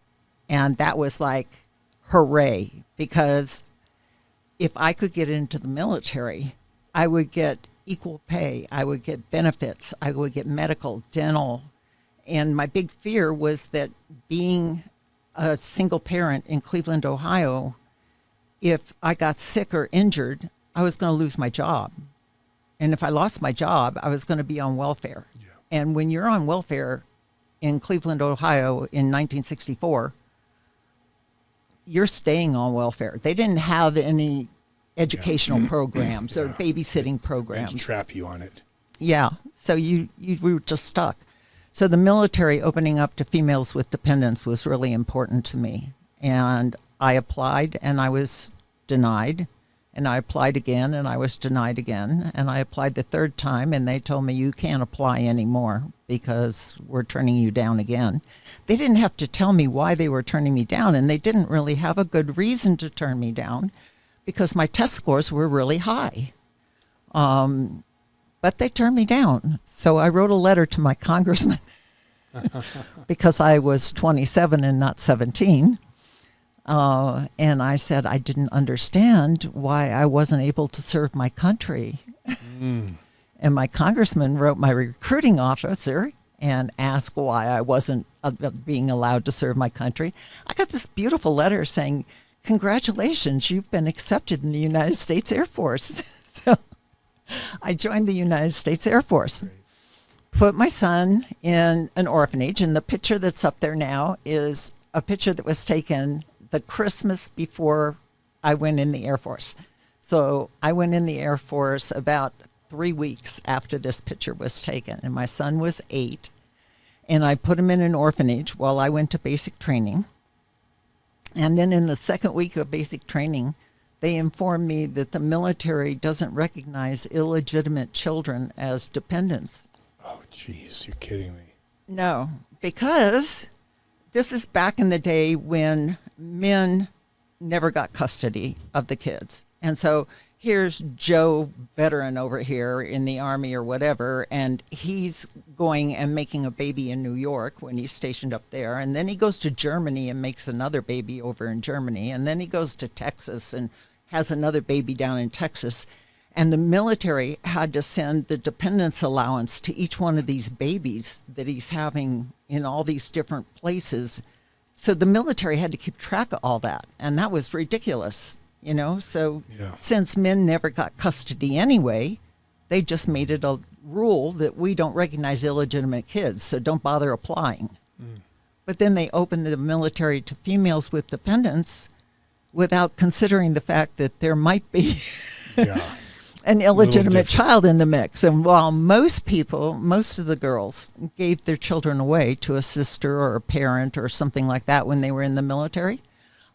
And that was like, hooray, because if I could get into the military, I would get equal pay, I would get benefits, I would get medical, dental. And my big fear was that being a single parent in Cleveland, Ohio, if I got sick or injured, I was going to lose my job. And if I lost my job, I was going to be on welfare. Yeah. And when you're on welfare in Cleveland, Ohio in 1964, you're staying on welfare. They didn't have any educational programs or babysitting programs. They trap you on it. Yeah. So you were just stuck. So the military opening up to females with dependents was really important to me. And I applied and I was denied. And I applied again, and I was denied again. And I applied the third time, and they told me, you can't apply anymore because we're turning you down again. They didn't have to tell me why they were turning me down, and they didn't really have a good reason to turn me down because my test scores were really high. But they turned me down. So I wrote a letter to my congressman because I was 27 and not 17. And I said I didn't understand why I wasn't able to serve my country. And my congressman wrote my recruiting officer and asked why I wasn't being allowed to serve my country. I got this beautiful letter saying, congratulations, you've been accepted in the United States Air Force. So I joined the United States Air Force, put my son in an orphanage. And the picture that's up there now is a picture that was taken the Christmas before I went in the Air Force. So I went in the Air Force about 3 weeks after this picture was taken, and my son was 8. And I put him in an orphanage while I went to basic training. And then in the second week of basic training, they informed me that the military doesn't recognize illegitimate children as dependents. Oh, jeez, you're kidding me. No, because this is back in the day when men never got custody of the kids. And so here's Joe, veteran over here in the Army or whatever, and he's going and making a baby in New York when he's stationed up there. And then he goes to Germany and makes another baby over in Germany. And then he goes to Texas and has another baby down in Texas. And the military had to send the dependence allowance to each one of these babies that he's having in all these different places. So the military had to keep track of all that. And that was ridiculous, you know. So since men never got custody anyway, they just made it a rule that we don't recognize illegitimate kids, so don't bother applying. But then they opened the military to females with dependents without considering the fact that there might be an illegitimate child in the mix. And while most of the girls gave their children away to a sister or a parent or something like that when they were in the military,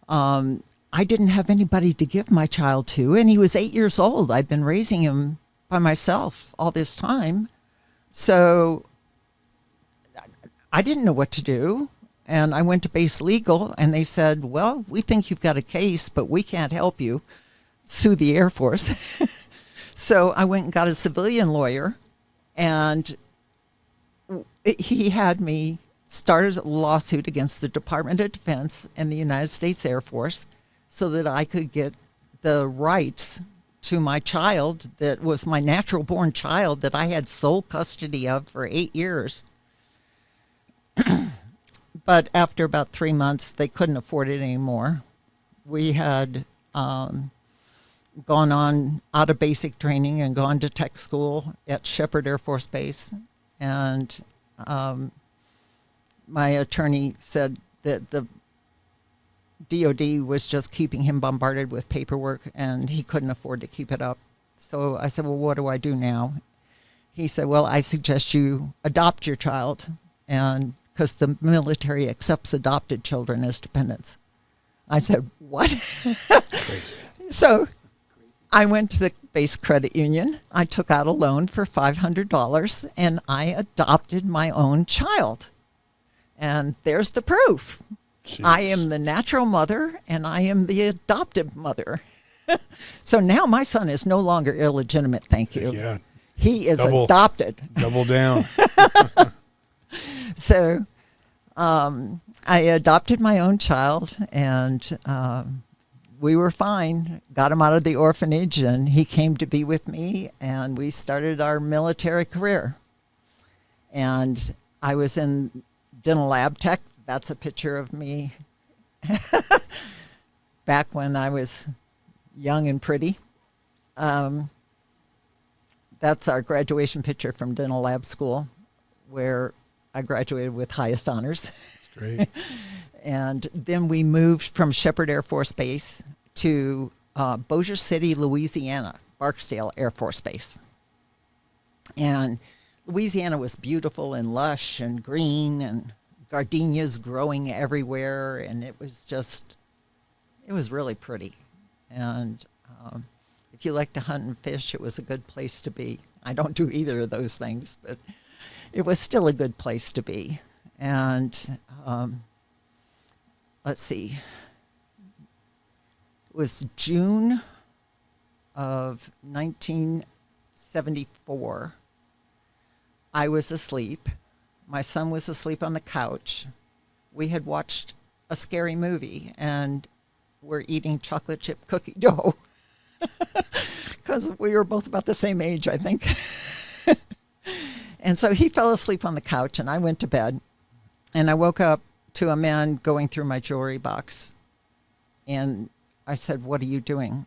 I didn't have anybody to give my child to. And he was 8 years old. I'd been raising him by myself all this time. So I didn't know what to do. And I went to base legal, and they said, well, we think you've got a case, but we can't help you. Sue the Air Force. So I went and got a civilian lawyer, and he had me start a lawsuit against the Department of Defense and the United States Air Force so that I could get the rights to my child that was my natural born child that I had sole custody of for 8 years. But after about 3 months, they couldn't afford it anymore. We had gone on out of basic training and gone to tech school at Shepherd Air Force Base. And my attorney said that the DOD was just keeping him bombarded with paperwork and he couldn't afford to keep it up. So I said, well, what do I do now? He said, well, I suggest you adopt your child, and because the military accepts adopted children as dependents. I said, what? So I went to the base credit union. I took out a loan for $500 and I adopted my own child. And there's the proof. Jeez. I am the natural mother and I am the adoptive mother. So now my son is no longer illegitimate, thank you. Yeah. He is adopted. Double down. So I adopted my own child, and we were fine. Got him out of the orphanage, and he came to be with me, and we started our military career. And I was in dental lab tech. That's a picture of me back when I was young and pretty. That's our graduation picture from dental lab school, where I graduated with highest honors. That's great. And then we moved from Shepherd Air Force Base to Bossier City, Louisiana, Barksdale Air Force Base. And Louisiana was beautiful and lush and green and gardenias growing everywhere. And it was really pretty. And if you like to hunt and fish, it was a good place to be. I don't do either of those things, but it was still a good place to be. And let's see, it was June of 1974. I was asleep. My son was asleep on the couch. We had watched a scary movie and we're eating chocolate chip cookie dough because we were both about the same age, I think. And so he fell asleep on the couch and I went to bed, and I woke up to a man going through my jewelry box. And I said, what are you doing?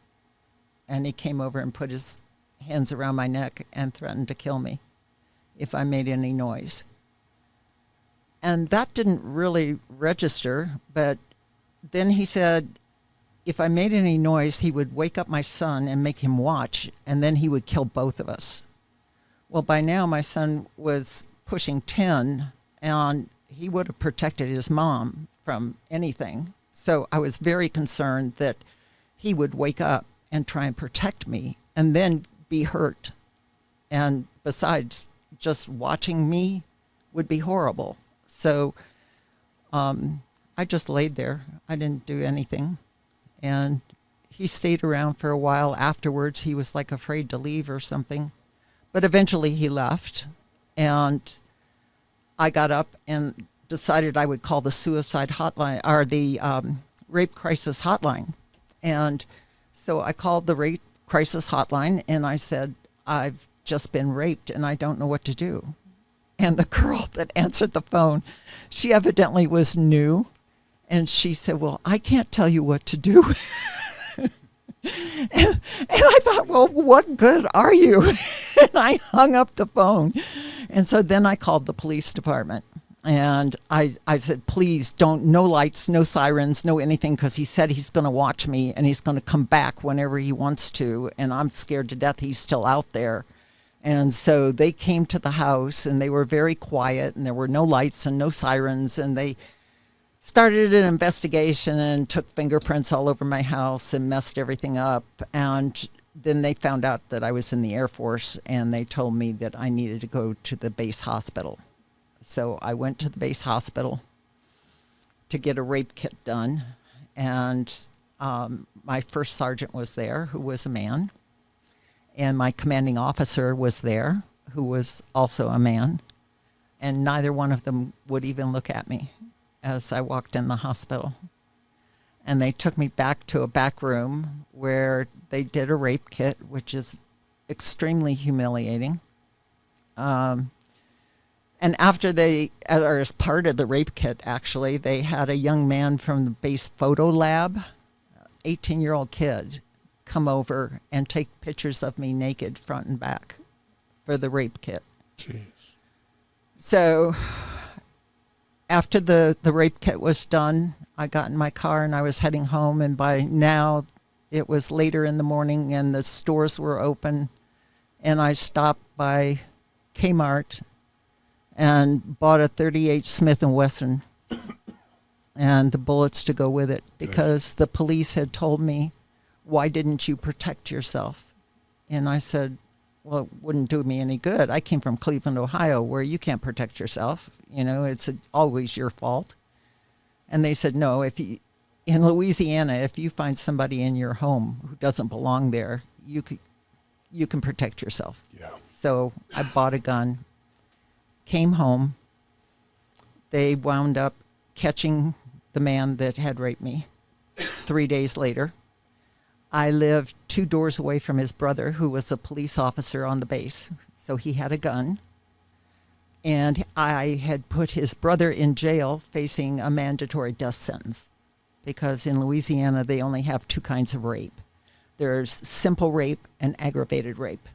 And he came over and put his hands around my neck and threatened to kill me if I made any noise. And that didn't really register, but then he said if I made any noise, he would wake up my son and make him watch, and then he would kill both of us. Well, by now my son was pushing 10, and he would have protected his mom from anything. So I was very concerned that he would wake up and try and protect me and then be hurt. And besides, just watching me would be horrible. So I just laid there. I didn't do anything. And he stayed around for a while afterwards. He was like afraid to leave or something. But eventually he left. And I got up and decided I would call the suicide hotline, or the rape crisis hotline. And so I called the rape crisis hotline and I said, I've just been raped and I don't know what to do. And the girl that answered the phone, she evidently was new. And she said, well, I can't tell you what to do. and I thought, well, what good are you? And I hung up the phone. And so then I called the police department. And I said, please don't, no lights, no sirens, no anything, because he said he's going to watch me and he's going to come back whenever he wants to. And I'm scared to death he's still out there. And so they came to the house and they were very quiet and there were no lights and no sirens. And they started an investigation and took fingerprints all over my house and messed everything up. And then they found out that I was in the Air Force and they told me that I needed to go to the base hospital. So I went to the base hospital to get a rape kit done. And my first sergeant was there, who was a man. And my commanding officer was there, who was also a man. And neither one of them would even look at me as I walked in the hospital. And they took me back to a back room where they did a rape kit, which is extremely humiliating. And after or as part of the rape kit, actually, they had a young man from the base photo lab, 18-year-old kid, come over and take pictures of me naked front and back for the rape kit. Jeez. So after the rape kit was done, I got in my car and I was heading home. And by now it was later in the morning and the stores were open. And I stopped by Kmart and bought a .38 Smith & Wesson and the bullets to go with it, because the police had told me, why didn't you protect yourself? And I said, well, it wouldn't do me any good. I came from Cleveland, Ohio, where you can't protect yourself. You know, it's always your fault. And they said, no, in Louisiana, if you find somebody in your home who doesn't belong there, you can protect yourself. Yeah. So I bought a gun, came home. They wound up catching the man that had raped me 3 days later. I lived 2 doors away from his brother, who was a police officer on the base. So he had a gun. And I had put his brother in jail facing a mandatory death sentence, because in Louisiana, they only have 2 kinds of rape. There's simple rape and aggravated rape.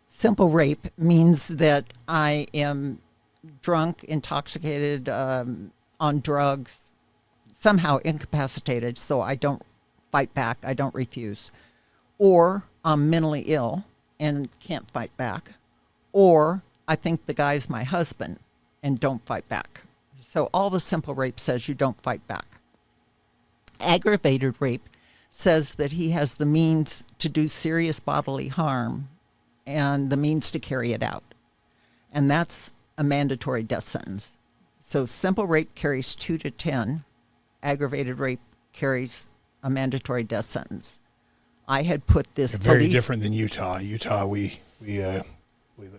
Simple rape means that I am drunk, intoxicated, on drugs, somehow incapacitated, so I don't fight back, I don't refuse. Or I'm mentally ill and can't fight back. Or I think the guy's my husband and don't fight back. So all the simple rape says you don't fight back. Aggravated rape says that he has the means to do serious bodily harm and the means to carry it out. And that's a mandatory death sentence. So simple rape carries 2 to 10. Aggravated rape carries a mandatory death sentence. I had put this very different than Utah. Utah, we let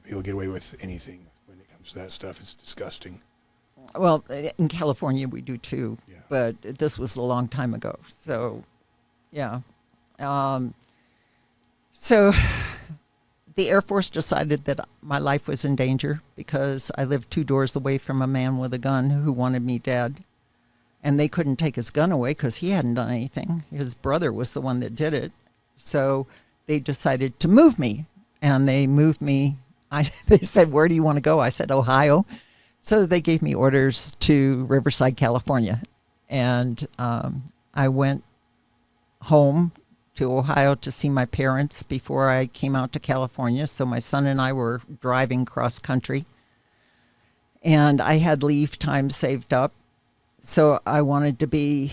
people get away with anything when it comes to that stuff. It's disgusting. Well, in California we do too, Yeah. but this was a long time ago. So, yeah. So the Air Force decided that my life was in danger because I lived 2 doors away from a man with a gun who wanted me dead. And they couldn't take his gun away because he hadn't done anything. His brother was the one that did it. So they decided to move me. And they moved me. They said, where do you want to go? I said, Ohio. So they gave me orders to Riverside, California. And I went home to Ohio to see my parents before I came out to California. So my son and I were driving cross country. And I had leave time saved up. So I wanted to be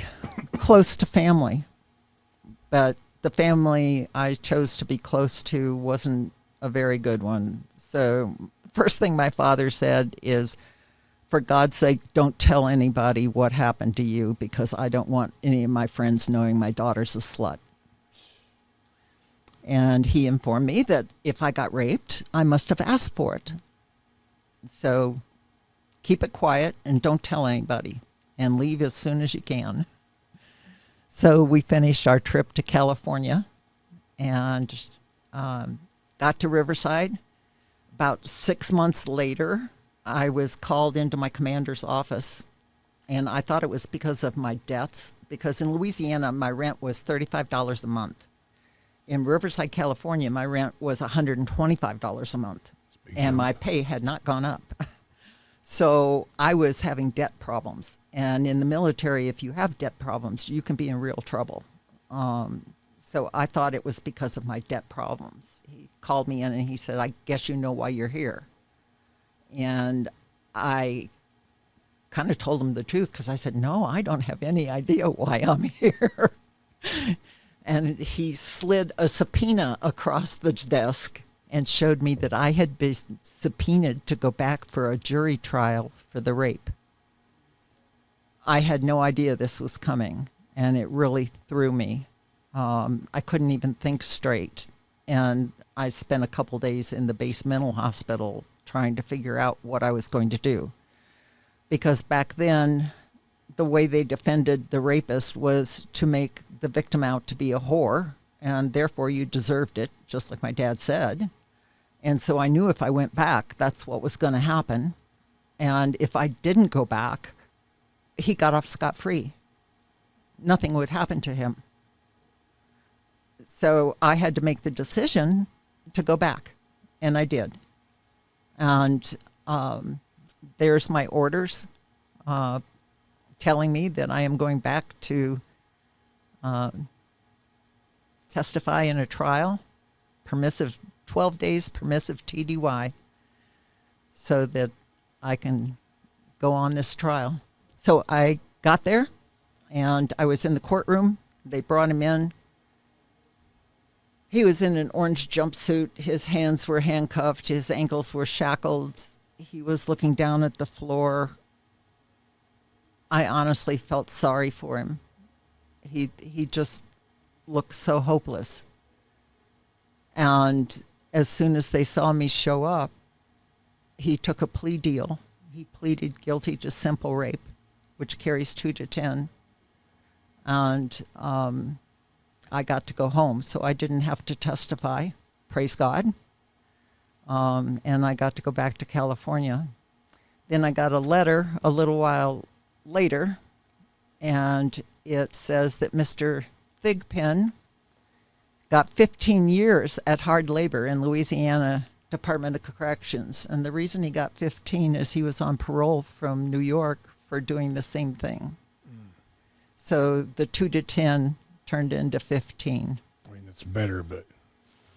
close to family, but the family I chose to be close to wasn't a very good one. So first thing my father said is, for God's sake, don't tell anybody what happened to you, because I don't want any of my friends knowing my daughter's a slut. And he informed me that if I got raped, I must have asked for it. So keep it quiet and don't tell anybody, and leave as soon as you can. So we finished our trip to California and got to Riverside. About 6 months later, I was called into my commander's office, and I thought it was because of my debts, because in Louisiana, my rent was $35 a month. In Riverside, California, my rent was $125 a month, and my pay had not gone up. So I was having debt problems. And in the military, if you have debt problems, you can be in real trouble. So I thought it was because of my debt problems. He called me in and he said, I guess you know why you're here. And I kind of told him the truth, because I said, no, I don't have any idea why I'm here. And he slid a subpoena across the desk and showed me that I had been subpoenaed to go back for a jury trial for the rape. I had no idea this was coming, and it really threw me. I couldn't even think straight. And I spent a couple days in the base mental hospital trying to figure out what I was going to do. Because back then, the way they defended the rapist was to make the victim out to be a whore, and therefore you deserved it, just like my dad said. And so I knew if I went back, that's what was going to happen. And if I didn't go back, he got off scot-free. Nothing would happen to him. So I had to make the decision to go back, and I did. And there's my orders telling me that I am going back to testify in a trial, 12 days permissive TDY, so that I can go on this trial. So I got there, and I was in the courtroom. They brought him in. He was in an orange jumpsuit. His hands were handcuffed. His ankles were shackled. He was looking down at the floor. I honestly felt sorry for him. He just looked so hopeless. And as soon as they saw me show up, he took a plea deal. He pleaded guilty to simple rape, which carries 2 to 10. And I got to go home, so I didn't have to testify. Praise God. And I got to go back to California. Then I got a letter a little while later, and it says that Mr. Thigpen got 15 years at hard labor in Louisiana Department of Corrections. And the reason he got 15 is he was on parole from New York for doing the same thing. So the 2 to 10 turned into 15. I mean, that's better, but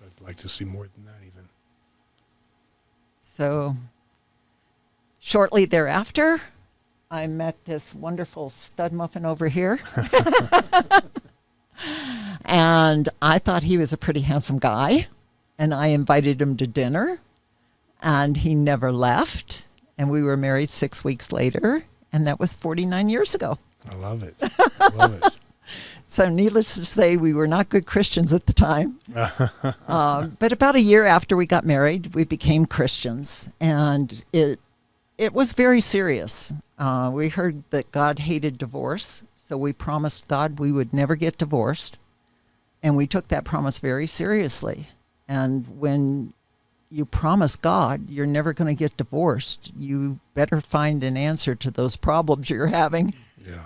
I'd like to see more than that even. So shortly thereafter, I met this wonderful stud muffin over here. And I thought he was a pretty handsome guy. And I invited him to dinner. And he never left. And we were married 6 weeks later. And that was 49 years ago. I love it. I love it. So needless to say, we were not good Christians at the time. But about a year after we got married, we became Christians. And it was very serious. We heard that God hated divorce. So we promised God we would never get divorced. And we took that promise very seriously. And when you promise God you're never going to get divorced, you better find an answer to those problems you're having. Yeah.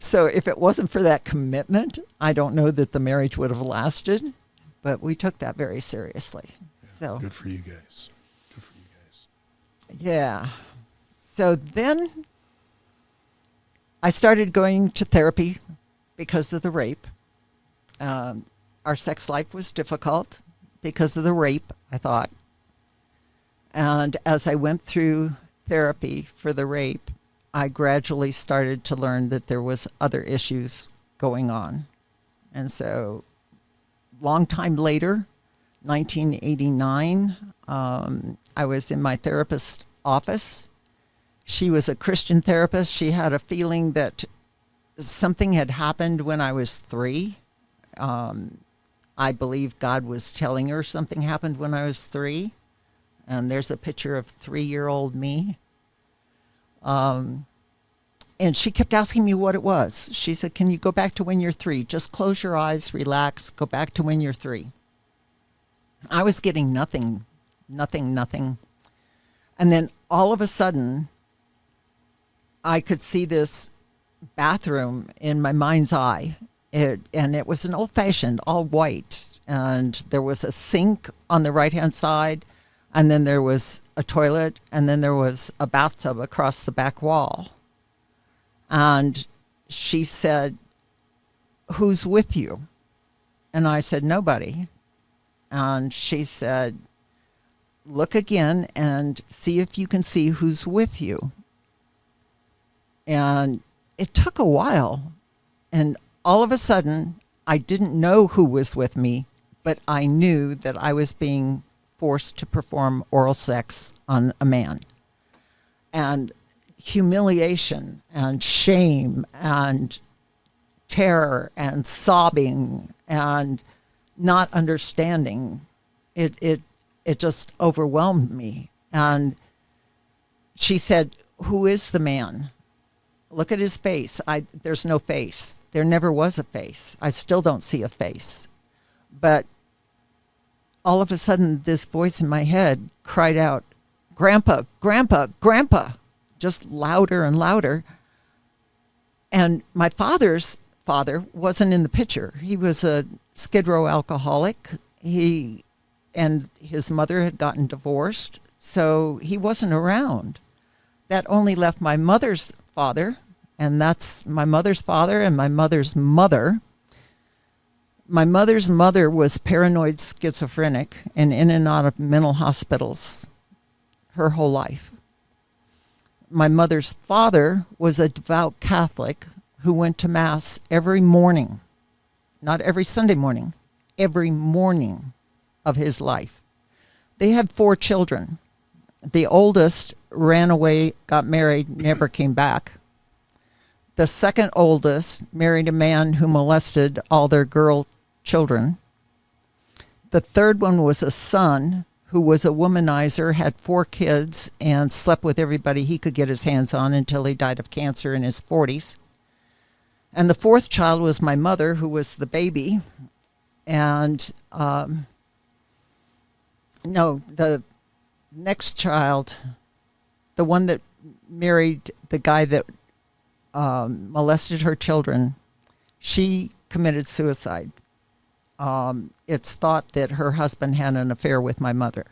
So if it wasn't for that commitment, I don't know that the marriage would have lasted, but we took that very seriously. Yeah, so good for you guys. Good for you guys. Yeah. So then I started going to therapy because of the rape. Our sex life was difficult because of the rape, I thought. And as I went through therapy for the rape, I gradually started to learn that there was other issues going on. And so, long time later, 1989, I was in my therapist's office. She was a Christian therapist. She had a feeling that something had happened when I was 3. I believe God was telling her something happened when I was 3. And there's a picture of 3-year-old me. And she kept asking me what it was. She said, can you go back to when you're 3? Just close your eyes, relax, go back to when you're 3. I was getting nothing. And then all of a sudden, I could see this bathroom in my mind's eye. And it was an old-fashioned, all white. And there was a sink on the right-hand side. And then there was a toilet. And then there was a bathtub across the back wall. And she said, who's with you? And I said, nobody. And she said, look again and see if you can see who's with you. And it took a while. And all of a sudden, I didn't know who was with me, but I knew that I was being forced to perform oral sex on a man. And humiliation and shame and terror and sobbing and not understanding, it just overwhelmed me. And she said, who is the man? Look at his face. There's no face. There never was a face. I still don't see a face. But all of a sudden, this voice in my head cried out, Grandpa, Grandpa, Grandpa, just louder and louder. And my father's father wasn't in the picture. He was a Skid Row alcoholic. He and his mother had gotten divorced, so he wasn't around. That only left my mother's father, and that's my mother's father and my mother's mother. My mother's mother was paranoid schizophrenic and in and out of mental hospitals her whole life. My mother's father was a devout Catholic who went to Mass every morning, not every Sunday morning, every morning of his life. They had 4 children. The oldest ran away, got married, never came back. The second oldest married a man who molested all their girl children. The third one was a son who was a womanizer, had 4 kids, and slept with everybody he could get his hands on until he died of cancer in his 40s. And the 4th child was my mother, who was the baby. And the next child, the one that married the guy that molested her children, she committed suicide. It's thought that her husband had an affair with my mother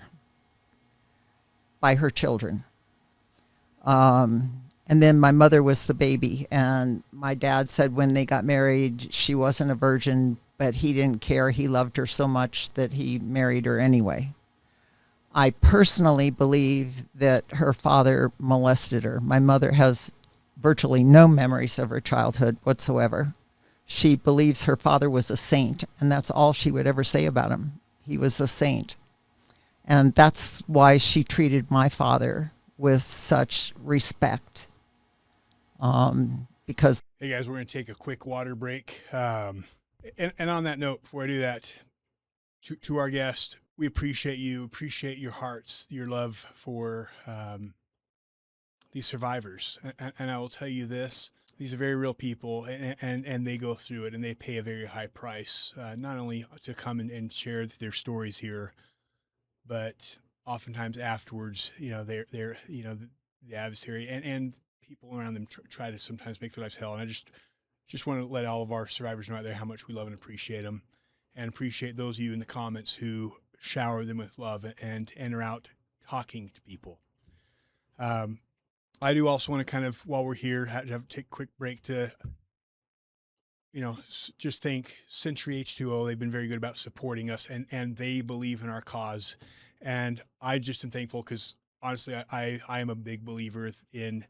by her children. And then my mother was the baby. And my dad said when they got married, she wasn't a virgin, but he didn't care. He loved her so much that he married her anyway. I personally believe that her father molested her. My mother has virtually no memories of her childhood whatsoever. She believes her father was a saint, and that's all she would ever say about him. He was a saint. And that's why she treated my father with such respect. Because... Hey guys, we're going to take a quick water break. And on that note, before I do that, to our guest, we appreciate you, appreciate your hearts, your love for these survivors. And I will tell you this, these are very real people, and they go through it, and they pay a very high price, not only to come and share their stories here, but oftentimes afterwards, they're the adversary and people around them try to sometimes make their lives hell. And I just want to let all of our survivors know out there how much we love and appreciate them, and appreciate those of you in the comments who shower them with love and are out talking to people. I do also want to kind of, while we're here, take a quick break to, just thank Century H2O. They've been very good about supporting us, and they believe in our cause. And I just am thankful because honestly, I am a big believer in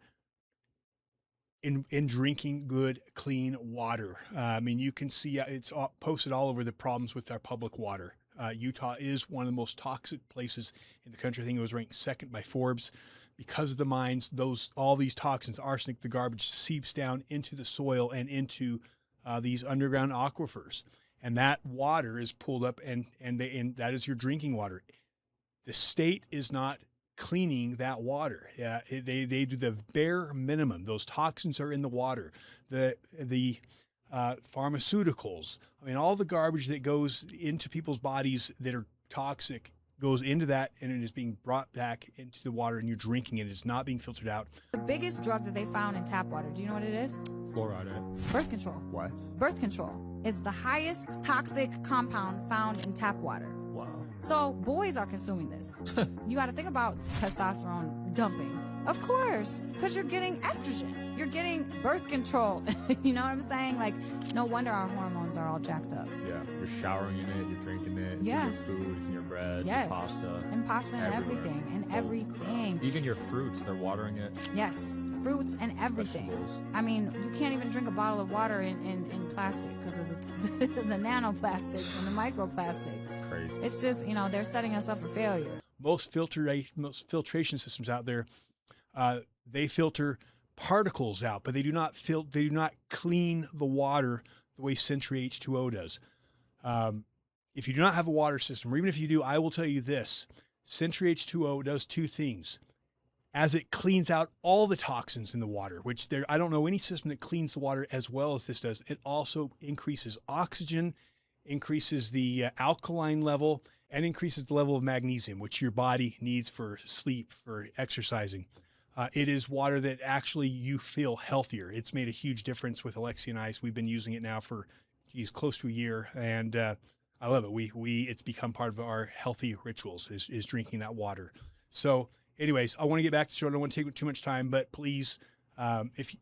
in drinking good, clean water. I mean, you can see it's posted all over the problems with our public water. Utah is one of the most toxic places in the country. I think it was ranked second by Forbes because of the mines. All these toxins, arsenic, the garbage seeps down into the soil and into these underground aquifers. And that water is pulled up and that is your drinking water. The state is not cleaning that water. They do the bare minimum. Those toxins are in the water. The pharmaceuticals, I mean, all the garbage that goes into people's bodies that are toxic goes into that, and it is being brought back into the water, and you're drinking it. It's not being filtered out. The biggest drug that they found in tap water, do you know what it is? Fluoride. Birth control. What? Birth control is the highest toxic compound found in tap water. Wow. So boys are consuming this. You got to think about testosterone dumping. Of course, because you're getting estrogen. You're getting birth control. You know what I'm saying? Like, no wonder our hormones are all jacked up. Yeah, you're showering in it, you're drinking it, it's in your food, it's in your bread, yes. your pasta. And pasta and everything, and everything. Even your fruits, they're watering it. Yes, fruits and everything. Vegetables. I mean, you can't even drink a bottle of water in plastic because of the nanoplastics and the microplastics. Crazy. It's just, you know, they're setting us up for failure. Most filtration systems out there, they filter particles out, but they do not clean the water the way Century H2O does. If you do not have a water system, or even if you do, I will tell you this: Century H2O does two things. As it cleans out all the toxins in the water, which I don't know any system that cleans the water as well as this does. It also increases oxygen, increases the alkaline level, and increases the level of magnesium, which your body needs for sleep, for exercising. It is water that actually you feel healthier. It's made a huge difference with Alexi and I. We've been using it now for, close to a year, and I love it. It's become part of our healthy rituals is drinking that water. So, anyways, I want to get back to the show. I don't want to take too much time, but please, if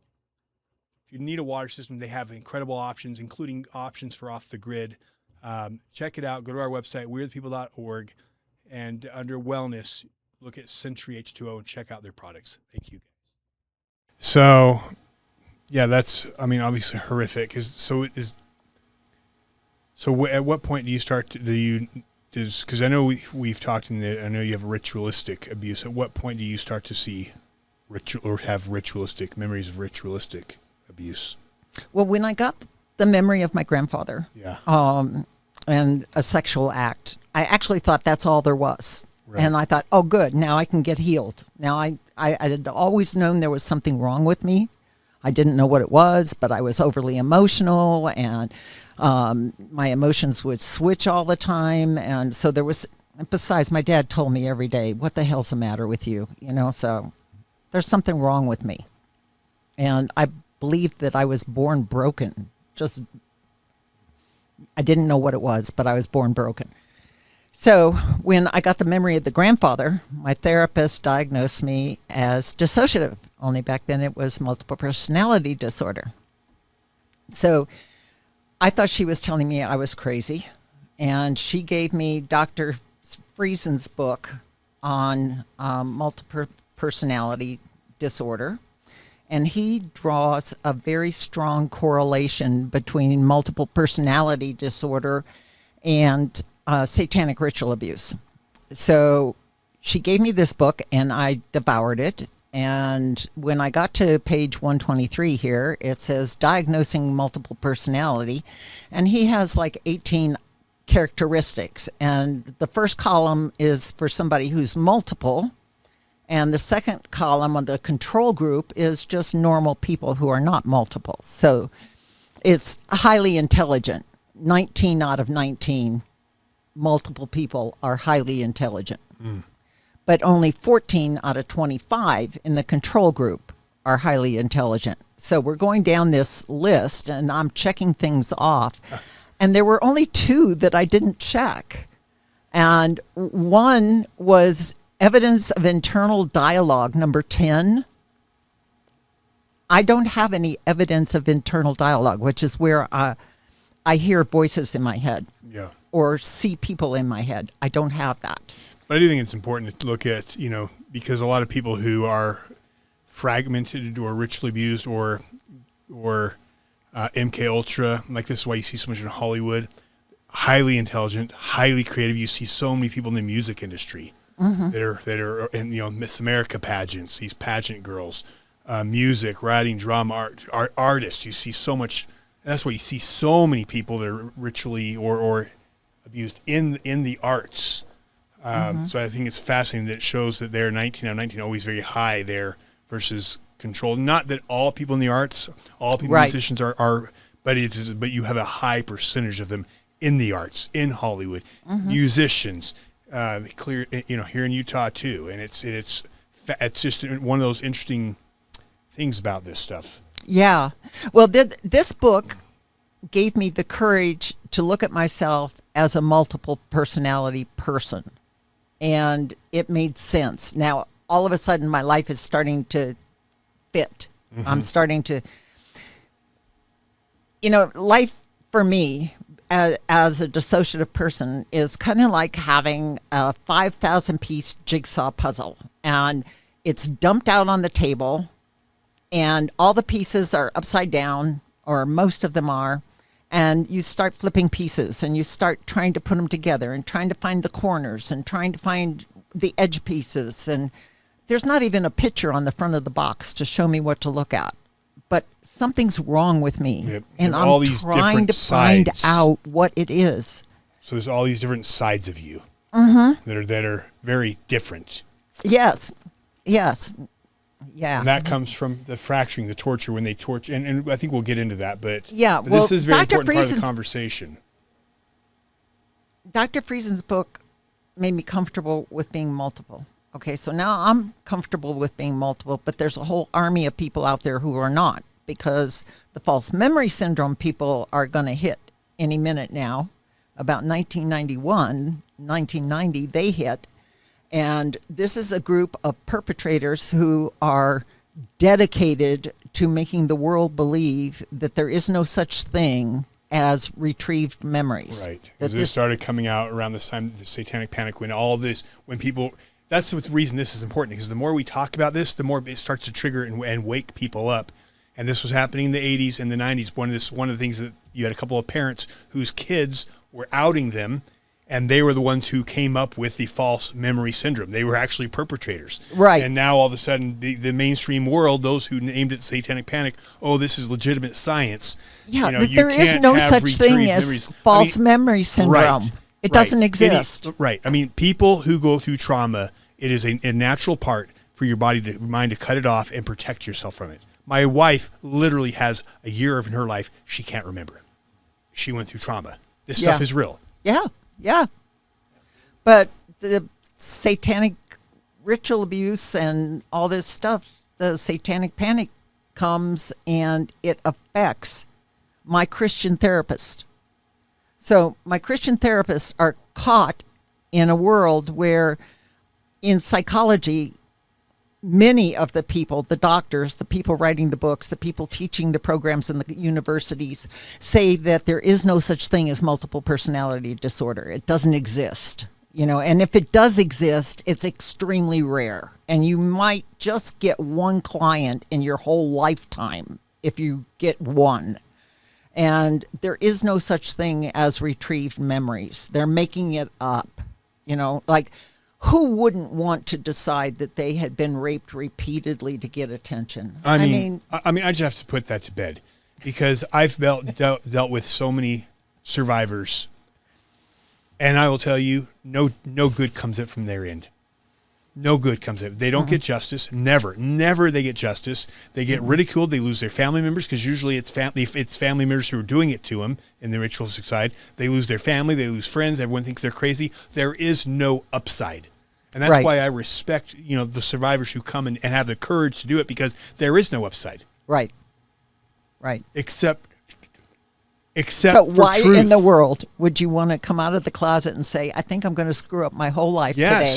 you need a water system, they have incredible options, including options for off the grid. Check it out. Go to our website, wearethepeople.org, and under wellness, look at Century H2O and check out their products. Thank you, guys. So, yeah, that's, I mean, obviously horrific. At what point do you start to, because I know we've talked I know you have ritualistic abuse. At what point do you start to see ritualistic memories of ritualistic abuse? Well, when I got the memory of my grandfather, and a sexual act, I actually thought that's all there was. Right. And I thought, oh, good, now I can get healed. Now I had always known there was something wrong with me. I didn't know what it was, but I was overly emotional, and my emotions would switch all the time. And so besides, my dad told me every day, what the hell's the matter with you? So there's something wrong with me. And I believed that I was born broken. I didn't know what it was, but I was born broken. So when I got the memory of the grandfather, my therapist diagnosed me as dissociative. Only back then it was multiple personality disorder. So I thought she was telling me I was crazy. And she gave me Dr. Friesen's book on multiple personality disorder. And he draws a very strong correlation between multiple personality disorder and satanic ritual abuse. So she gave me this book and I devoured it. And when I got to page 123 here, it says diagnosing multiple personality. And he has like 18 characteristics. And the first column is for somebody who's multiple. And the second column on the control group is just normal people who are not multiple. So it's highly intelligent. 19 out of 19 multiple people are highly intelligent. But only 14 out of 25 in the control group are highly intelligent. So we're going down this list and I'm checking things off. And there were only 2 that I didn't check. And one was evidence of internal dialogue, number 10. I don't have any evidence of internal dialogue, which is where I hear voices in my head. Yeah. Or see people in my head. I don't have that. But I do think it's important to look at, because a lot of people who are fragmented or ritually abused or MK Ultra. Like, this is why you see so much in Hollywood. Highly intelligent, highly creative. You see so many people in the music industry that are in, you know, Miss America pageants, these pageant girls, music, writing, drama, artists. You see so much. That's why you see so many people that are ritually or abused in the arts. So I think it's fascinating that it shows that they're 19 out of 19, always very high there versus controlled. Not that all people in the arts, all people musicians are, but you have a high percentage of them in the arts, in Hollywood, musicians, clear, you know, here in Utah too. And it's just one of those interesting things about this stuff. Yeah. Well, this book gave me the courage to look at myself as a multiple personality person. And it made sense. Now, all of a sudden, my life is starting to fit. I'm starting to, you know, life for me as a dissociative person is kind of like having a 5,000-piece jigsaw puzzle. And it's dumped out on the table, and all the pieces are upside down, or most of them are. And you start flipping pieces, and you start trying to put them together and trying to find the corners and trying to find the edge pieces. And there's not even a picture on the front of the box to show me what to look at. But something's wrong with me, and I'm all these trying to find out what it is. So there's all these different sides of you that are very different. Yes. Yeah. And that comes from the fracturing, the torture, when they torture. And I think we'll get into that. But, well, this is a very Dr. important part of the conversation. Dr. Friesen's book made me comfortable with being multiple. Okay, so now I'm comfortable with being multiple, but there's a whole army of people out there who are not, because the false memory syndrome people are going to hit any minute now. About 1991, 1990, they hit. And this is a group of perpetrators who are dedicated to making the world believe that there is no such thing as retrieved memories. Right. Because this started coming out around this time, the Satanic Panic, when people... That's the reason this is important, because the more we talk about this, the more it starts to trigger and wake people up. And this was happening in the 80s and the 90s. One of the things that you had a couple of parents whose kids were outing them, and they were the ones who came up with the false memory syndrome. They were actually perpetrators. Right. And now all of a sudden, the mainstream world, those who named it Satanic Panic, oh, this is legitimate science. Yeah, you know, there is no such thing as false memory syndrome. Right. It doesn't exist. I mean, people who go through trauma, it is a natural part for your mind to cut it off and protect yourself from it. My wife literally has a year of in her life she can't remember. She went through trauma. This stuff is real. Yeah. But the satanic ritual abuse and all this stuff, the satanic panic comes and it affects my Christian therapist. So my Christian therapists are caught in a world where in psychology, many of the people, the doctors, the people writing the books, the people teaching the programs in the universities say that there is no such thing as multiple personality disorder. It doesn't exist, you know, and if it does exist, it's extremely rare. And you might just get one client in your whole lifetime if you get one. And there is no such thing as retrieved memories. They're making it up, you know, like... Who wouldn't want to decide that they had been raped repeatedly to get attention? I mean, I just have to put that to bed, because I've dealt with so many survivors, and I will tell you, no good comes it from their end. No good comes it. They don't get justice. Never they get justice. They get ridiculed. They lose their family members, because usually it's family members who are doing it to them in the ritualistic side. They lose their family. They lose friends. Everyone thinks they're crazy. There is no upside. And that's why I respect, you know, the survivors who come and have the courage to do it, because there is no upside. Right. Except so for why truth. In the world would you want to come out of the closet and say, I think I'm going to screw up my whole life today.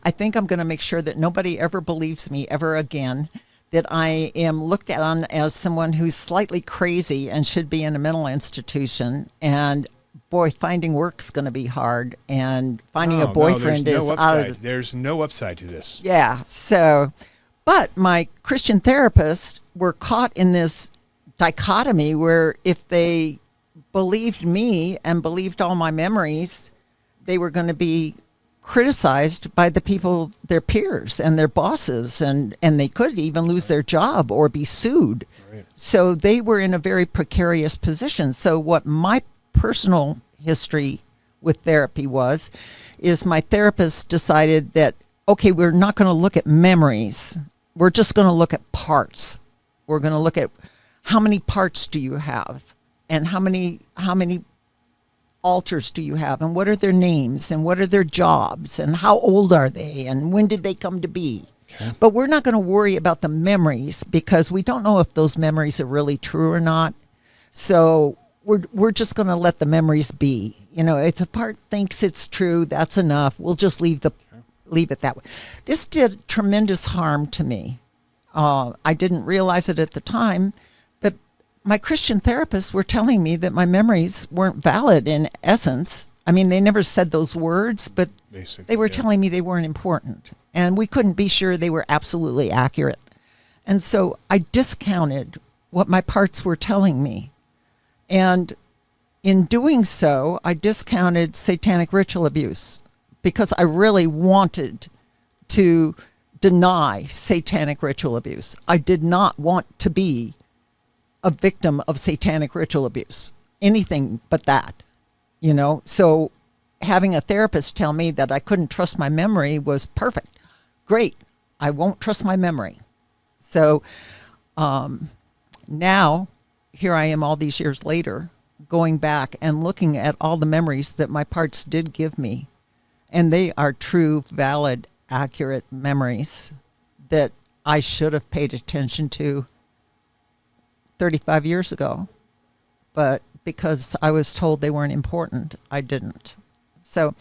I think I'm going to make sure that nobody ever believes me ever again, that I am looked on as someone who's slightly crazy and should be in a mental institution. And boy, finding work's going to be hard, and finding a boyfriend is out of... There's no upside to this. Yeah. So, But my Christian therapists were caught in this dichotomy where if they believed me and believed all my memories, they were going to be criticized by the people, their peers and their bosses, and they could even lose their job or be sued. Right. So they were in a very precarious position. So what my personal history with therapy is my therapist decided that, okay, we're not going to look at memories. We're just going to look at parts. We're going to look at how many parts do you have, and how many alters do you have, and what are their names, and what are their jobs, and how old are they, and when did they come to be. Okay. But we're not going to worry about the memories because we don't know if those memories are really true or not. So we're just going to let the memories be. You know, if the part thinks it's true, that's enough. We'll just leave it that way. This did tremendous harm to me. I didn't realize it at the time, but my Christian therapists were telling me that my memories weren't valid in essence. I mean, they never said those words, but they were telling me they weren't important. And we couldn't be sure they were absolutely accurate. And so I discounted what my parts were telling me. And in doing so, I discounted satanic ritual abuse because I really wanted to deny satanic ritual abuse. I did not want to be a victim of satanic ritual abuse, anything but that, you know. So having a therapist tell me that I couldn't trust my memory was perfect. Great. I won't trust my memory. So now here I am all these years later, going back and looking at all the memories that my parts did give me. And they are true, valid, accurate memories that I should have paid attention to 35 years ago. But because I was told they weren't important, I didn't. So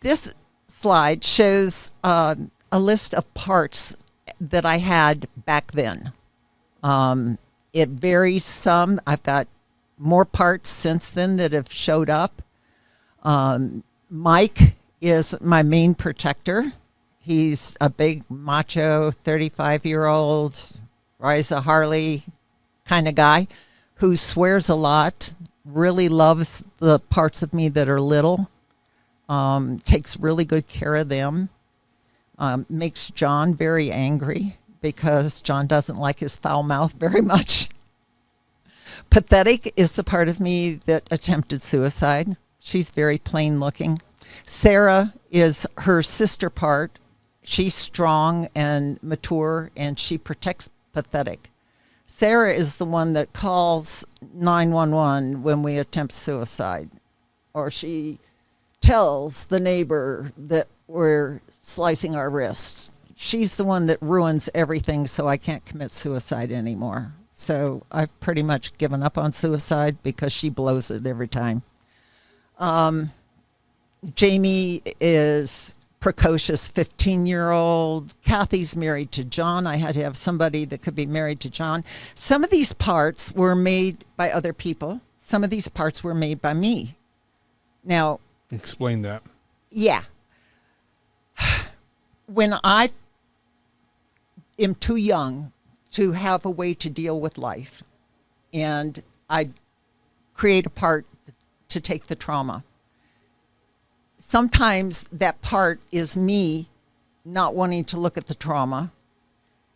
this slide shows a list of parts that I had back then. It varies some. I've got more parts since then that have showed up. Mike is my main protector. He's a big macho 35-year-old, rides a Harley kind of guy who swears a lot, really loves the parts of me that are little, takes really good care of them, makes John very angry because John doesn't like his foul mouth very much. Pathetic is the part of me that attempted suicide. She's very plain looking. Sarah is her sister part. She's strong and mature, and she protects Pathetic. Sarah is the one that calls 911 when we attempt suicide, or she tells the neighbor that we're slicing our wrists. She's the one that ruins everything, so I can't commit suicide anymore. So I've pretty much given up on suicide because she blows it every time. Jamie is precocious 15-year-old. Kathy's married to John. I had to have somebody that could be married to John. Some of these parts were made by other people. Some of these parts were made by me. Now, explain that. Yeah. When I am too young to have a way to deal with life, and I create a part to take the trauma. Sometimes that part is me not wanting to look at the trauma,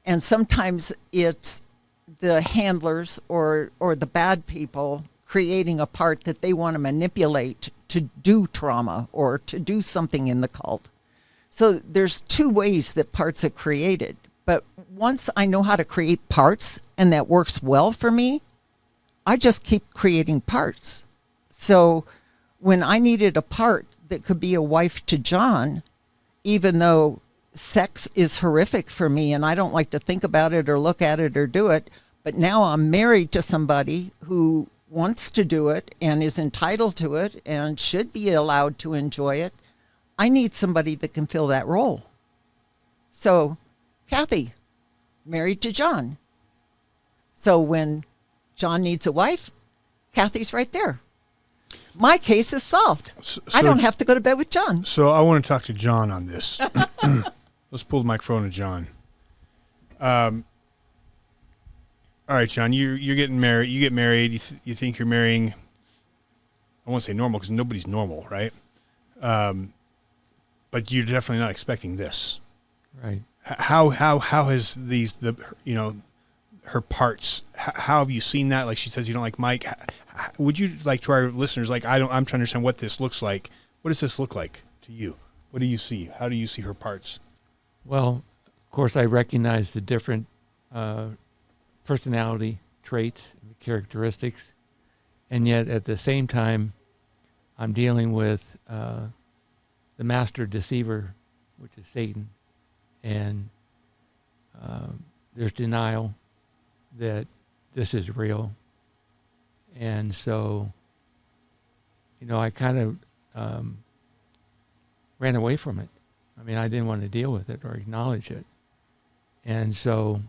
and sometimes it's the handlers or the bad people creating a part that they want to manipulate to do trauma or to do something in the cult. So there's two ways that parts are created. But once I know how to create parts and that works well for me, I just keep creating parts. So when I needed a part that could be a wife to John, even though sex is horrific for me and I don't like to think about it or look at it or do it, but now I'm married to somebody who wants to do it and is entitled to it and should be allowed to enjoy it, I need somebody that can fill that role. So Kathy, married to John. So when John needs a wife, Kathy's right there. My case is solved. So I don't have to go to bed with John. So I want to talk to John on this. Let's pull the microphone to John. All right, John, you're getting married. You get married. You think you're marrying. I won't say normal because nobody's normal, right? But you're definitely not expecting this. Right. How has her parts? How have you seen that? Like she says, you don't like Mike. Would you like to our listeners? Like I'm trying to understand what this looks like. What does this look like to you? What do you see? How do you see her parts? Well, of course, I recognize the different personality traits, the characteristics, and yet at the same time, I'm dealing with the master deceiver, which is Satan, and there's denial that this is real, and so, I kind of ran away from it. I mean, I didn't want to deal with it or acknowledge it, and so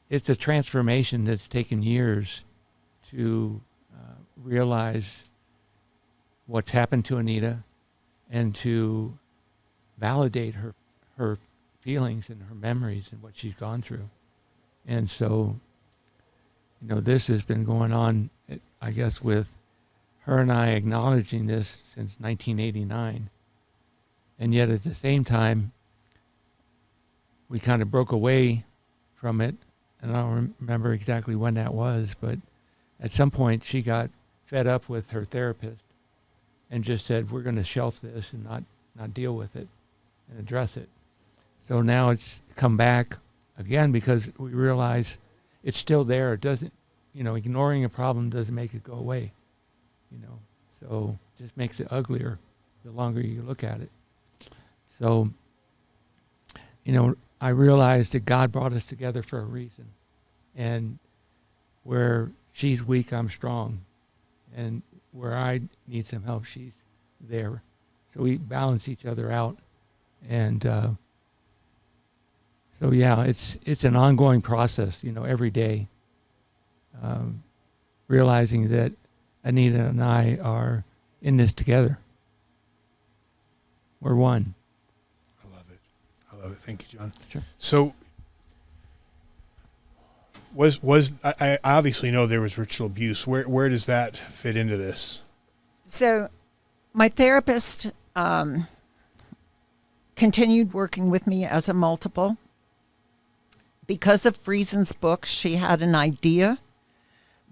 it's a transformation that's taken years to realize what's happened to Anita and to validate her feelings and her memories and what she's gone through. And so, this has been going on, I guess, with her and I acknowledging this since 1989. And yet at the same time, we kind of broke away from it. And I don't remember exactly when that was, but at some point she got fed up with her therapist and just said, we're going to shelf this and not deal with it and address it. So now it's come back again because we realize it's still there. It doesn't, ignoring a problem doesn't make it go away, so it just makes it uglier the longer you look at it. So, I realized that God brought us together for a reason. And where she's weak, I'm strong. And where I need some help, she's there. So we balance each other out. And so, yeah, it's an ongoing process, every day. Realizing that Anita and I are in this together. We're one. I love it. Thank you, John. Sure. So I obviously know there was ritual abuse. Where does that fit into this? So my therapist continued working with me as a multiple. Because of Friesen's book, she had an idea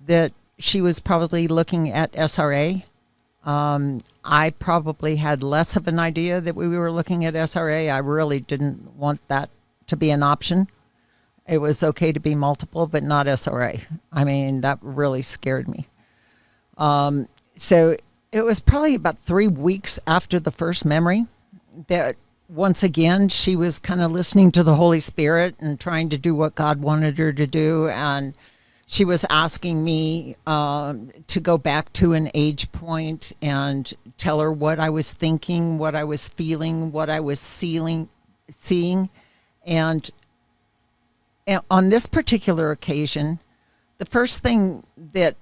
that she was probably looking at SRA. I probably had less of an idea that we were looking at SRA. I really didn't want that to be an option. It was okay to be multiple, but not SRA. I mean, that really scared me. So it was probably about 3 weeks after the first memory that once again, she was kind of listening to the Holy Spirit and trying to do what God wanted her to do. And she was asking me to go back to an age point and tell her what I was thinking, what I was feeling, what I was seeing. And on this particular occasion, the first thing that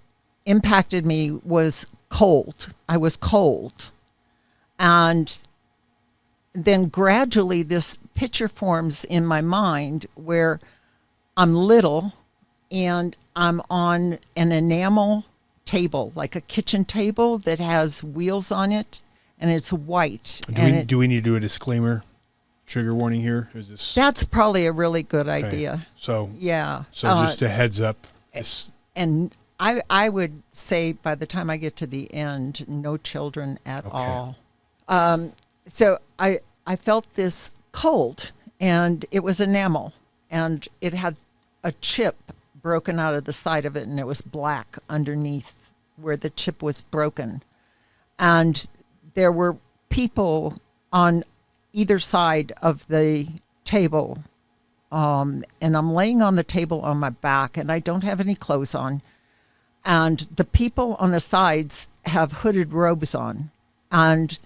impacted me was cold. I was cold. And then gradually this picture forms in my mind where I'm little and I'm on an enamel table, like a kitchen table that has wheels on it, and it's white. Do we need to do a disclaimer, trigger warning here? Is this? That's probably a really good Okay. idea. So Yeah. So just a heads up. And I would say by the time I get to the end, no children at Okay. all. So I felt this cold, and it was enamel, and it had a chip broken out of the side of it, and it was black underneath where the chip was broken. And there were people on either side of the table, and I'm laying on the table on my back, and I don't have any clothes on. And the people on the sides have hooded robes on, and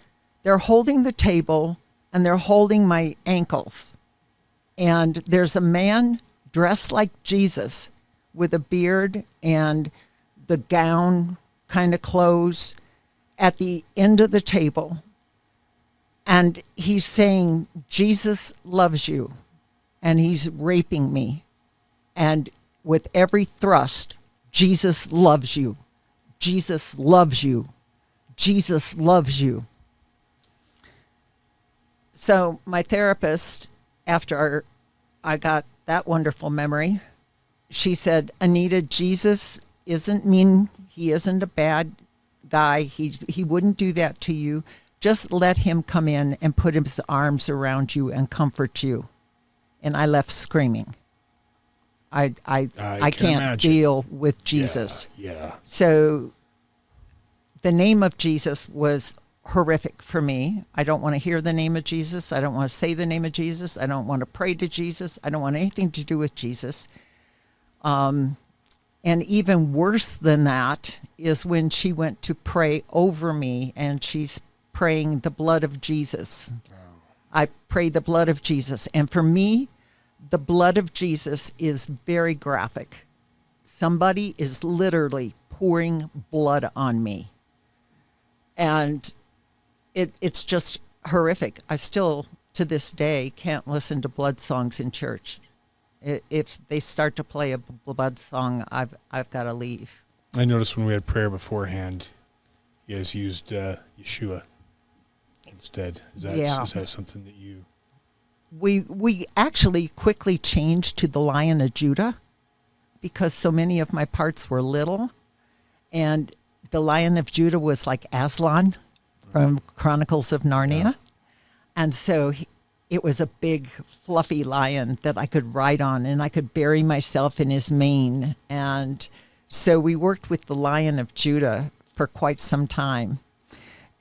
they're holding the table, and they're holding my ankles. And there's a man dressed like Jesus with a beard and the gown kind of clothes at the end of the table. And he's saying, Jesus loves you. And he's raping me. And with every thrust, Jesus loves you. Jesus loves you. Jesus loves you. So my therapist, after I got that wonderful memory, she said, Anita, Jesus isn't mean. He isn't a bad guy. He wouldn't do that to you. Just let him come in and put his arms around you and comfort you. And I left screaming. I can't imagine. deal with Jesus. Yeah. So the name of Jesus was horrific for me. I don't want to hear the name of Jesus. I don't want to say the name of Jesus. I don't want to pray to Jesus. I don't want anything to do with Jesus. And even worse than that is when she went to pray over me, and she's praying the blood of Jesus. I pray the blood of Jesus. And for me, the blood of Jesus is very graphic. Somebody is literally pouring blood on me. And it's just horrific. I still, to this day, can't listen to blood songs in church. If they start to play a blood song, I've got to leave. I noticed when we had prayer beforehand, you guys used Yeshua instead. Is that something that you... We actually quickly changed to the Lion of Judah because so many of my parts were little. And the Lion of Judah was like Aslan from Chronicles of Narnia. Yeah. And so it was a big, fluffy lion that I could ride on, and I could bury myself in his mane. And so we worked with the Lion of Judah for quite some time.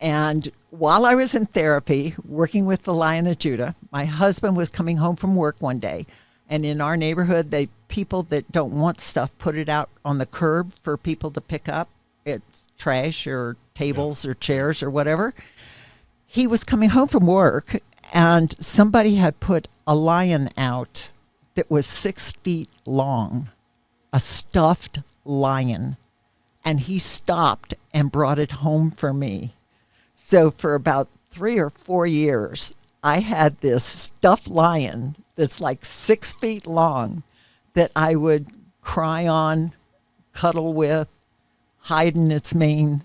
And while I was in therapy, working with the Lion of Judah, my husband was coming home from work one day. And in our neighborhood, people that don't want stuff put it out on the curb for people to pick up. It's trash or tables or chairs or whatever. He was coming home from work, and somebody had put a lion out that was 6 feet long, a stuffed lion. And he stopped and brought it home for me. So for about 3 or 4 years, I had this stuffed lion that's like 6 feet long that I would cry on, cuddle with, hide in its mane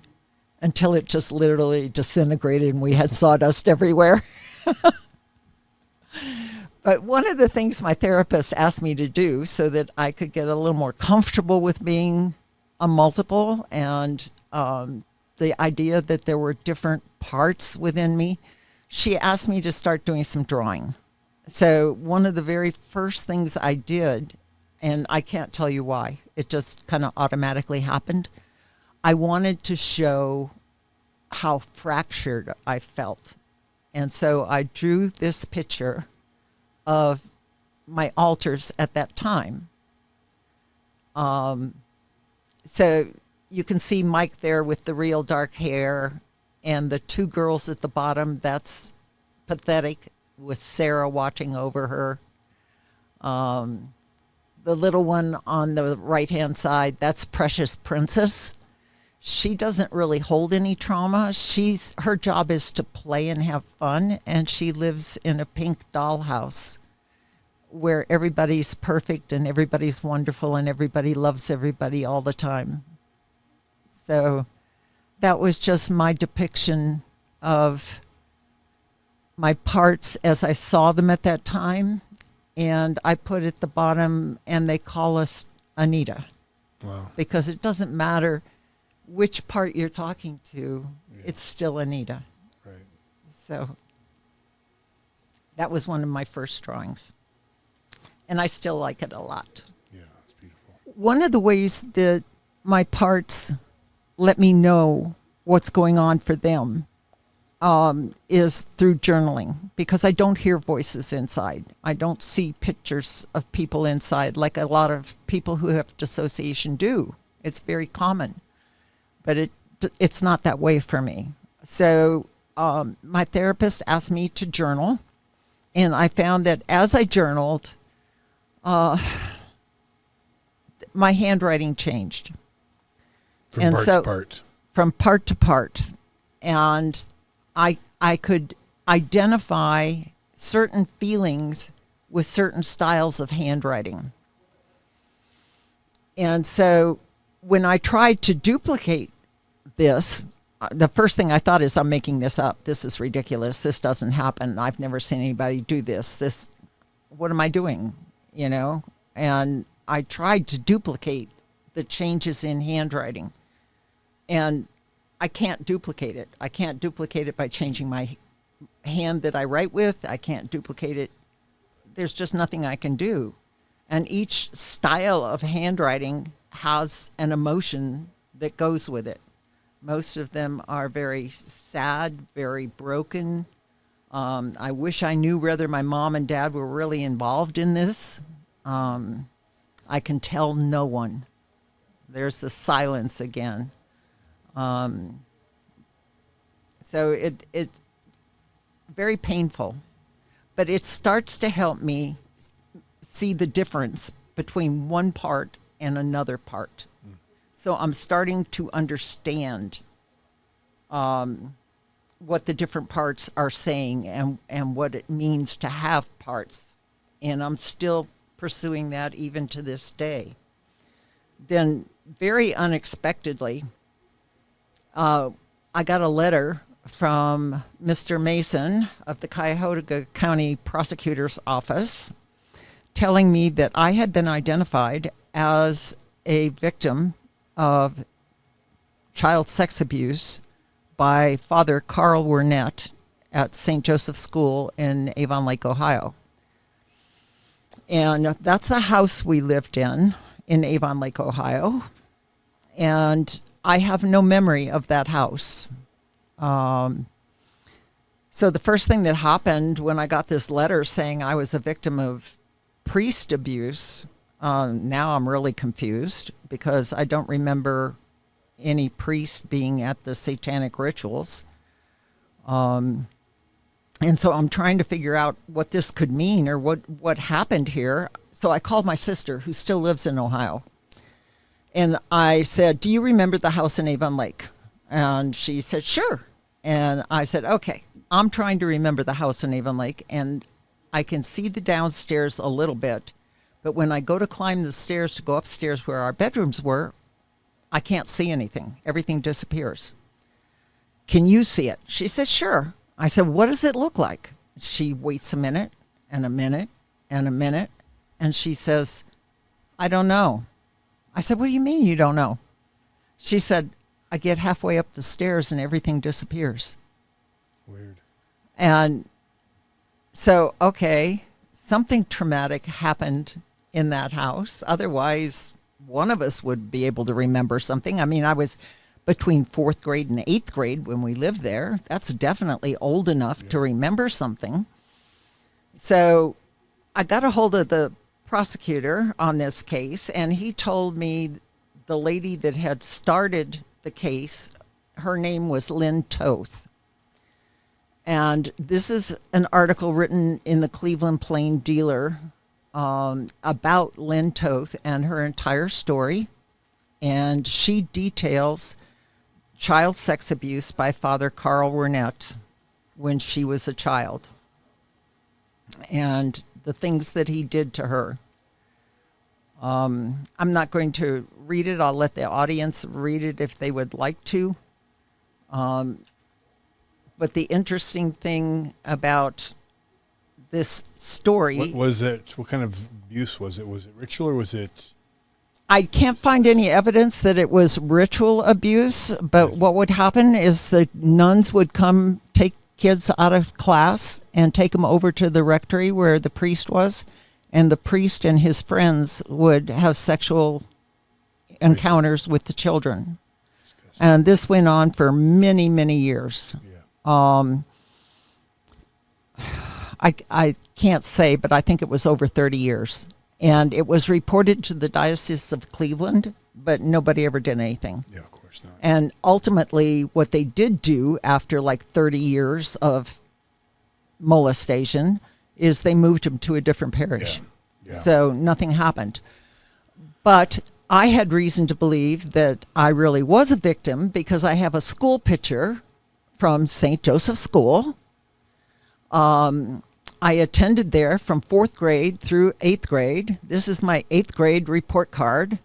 until it just literally disintegrated and we had sawdust everywhere. But one of the things my therapist asked me to do so that I could get a little more comfortable with being a multiple and the idea that there were different parts within me, she asked me to start doing some drawing. So one of the very first things I did, and I can't tell you why, it just kind of automatically happened. I wanted to show how fractured I felt. And so I drew this picture of my altars at that time. So you can see Mike there with the real dark hair, and the 2 girls at the bottom, that's pathetic, with Sarah watching over her. The little one on the right-hand side, that's Precious Princess. She doesn't really hold any trauma. Her job is to play and have fun, and she lives in a pink dollhouse where everybody's perfect and everybody's wonderful and everybody loves everybody all the time. So that was just my depiction of my parts as I saw them at that time. And I put at the bottom, and they call us Anita. Wow. Because it doesn't matter which part you're talking to, it's still Anita. Right. So that was one of my first drawings. And I still like it a lot. Yeah, it's beautiful. One of the ways that my parts let me know what's going on for them is through journaling, because I don't hear voices inside. I don't see pictures of people inside like a lot of people who have dissociation do. It's very common, but it's not that way for me. So my therapist asked me to journal, and I found that as I journaled, my handwriting changed. From part to part. From part to part. And I could identify certain feelings with certain styles of handwriting. And so when I tried to duplicate this, the first thing I thought is, I'm making this up. This is ridiculous. This doesn't happen. I've never seen anybody do this. What am I doing? You know? And I tried to duplicate the changes in handwriting. And I can't duplicate it. I can't duplicate it by changing my hand that I write with. I can't duplicate it. There's just nothing I can do. And each style of handwriting has an emotion that goes with it. Most of them are very sad, very broken. I wish I knew whether my mom and dad were really involved in this. I can tell no one. There's the silence again. So it very painful, but it starts to help me see the difference between one part and another part. So I'm starting to understand what the different parts are saying and what it means to have parts. And I'm still pursuing that even to this day. Then very unexpectedly, I got a letter from Mr. Mason of the Cuyahoga County Prosecutor's Office telling me that I had been identified as a victim of child sex abuse by Father Carl Wernett at St. Joseph's School in Avon Lake, Ohio. And that's the house we lived in Avon Lake, Ohio. And I have no memory of that house. So the first thing that happened when I got this letter saying I was a victim of priest abuse, now I'm really confused because I don't remember any priest being at the satanic rituals. And so I'm trying to figure out what this could mean or what happened here. So I called my sister, who still lives in Ohio. And I said, do you remember the house in Avon Lake? And she said, sure. And I said, okay, I'm trying to remember the house in Avon Lake, and I can see the downstairs a little bit. But when I go to climb the stairs to go upstairs where our bedrooms were, I can't see anything. Everything disappears. Can you see it? She said, sure. I said, what does it look like? She waits a minute and a minute and a minute. And she says, I don't know. I said, what do you mean you don't know? She said, I get halfway up the stairs and everything disappears. Weird. And so, okay, something traumatic happened in that house. Otherwise, one of us would be able to remember something. I mean, I was between 4th grade and 8th grade when we lived there. That's definitely old enough to remember something. So I got a hold of the prosecutor on this case, and he told me the lady that had started the case, her name was Lynn Toth. And this is an article written in the Cleveland Plain Dealer about Lynn Toth and her entire story. And she details child sex abuse by Father Carl Wernett when she was a child, and the things that he did to her. I'm not going to read it. I'll let the audience read it if they would like to. But the interesting thing about this story... What was it? What kind of abuse was it? Was it ritual or was it... I can't find any evidence that it was ritual abuse, but what would happen is the nuns would come take kids out of class and take them over to the rectory where the priest was, and the priest and his friends would have sexual encounters with the children. And this went on for many, many years. Yeah. I can't say, but I think it was over 30 years. And it was reported to the Diocese of Cleveland, but nobody ever did anything. Yeah, of course not. And ultimately, what they did do after like 30 years of molestation is they moved him to a different parish. Yeah. Yeah. So nothing happened. But I had reason to believe that I really was a victim because I have a school picture from St. Joseph's School. I attended there from 4th grade through 8th grade. This is my 8th grade report card.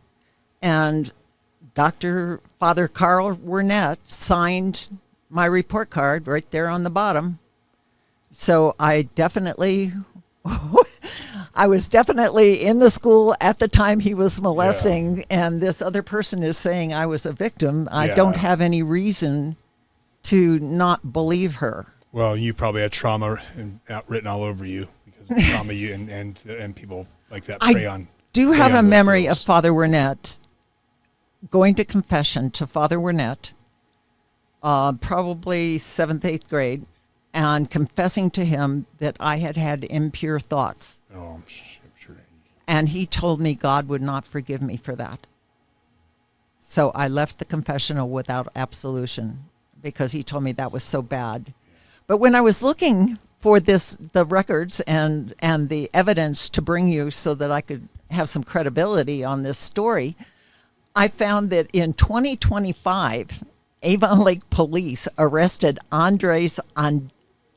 And Father Carl Wernett signed my report card right there on the bottom. So I was definitely in the school at the time he was molesting, and this other person is saying I was a victim. I don't have any reason to not believe her. Well, you probably had trauma written all over you because of trauma you and people like that prey on. Do have a memory girls. of Father Wernett going to confession to Father Wernett, probably 7th, 8th grade, and confessing to him that I had impure thoughts. Oh, I'm sure. And he told me God would not forgive me for that. So I left the confessional without absolution because he told me that was so bad. But when I was looking for the records and the evidence to bring you so that I could have some credibility on this story, I found that in 2025, Avon Lake police arrested Andres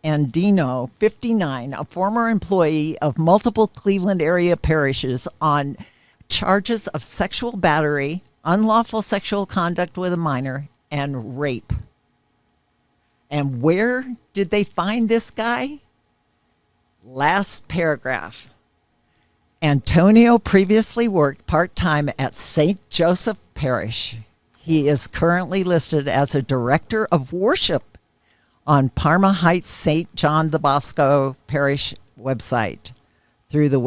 Andino, 59, a former employee of multiple Cleveland area parishes, on charges of sexual battery, unlawful sexual conduct with a minor, and rape. And where did they find this guy? Last paragraph. Antonio previously worked part-time at St. Joseph Parish. He is currently listed as a director of worship on Parma Heights St. John the Bosco Parish website. Though the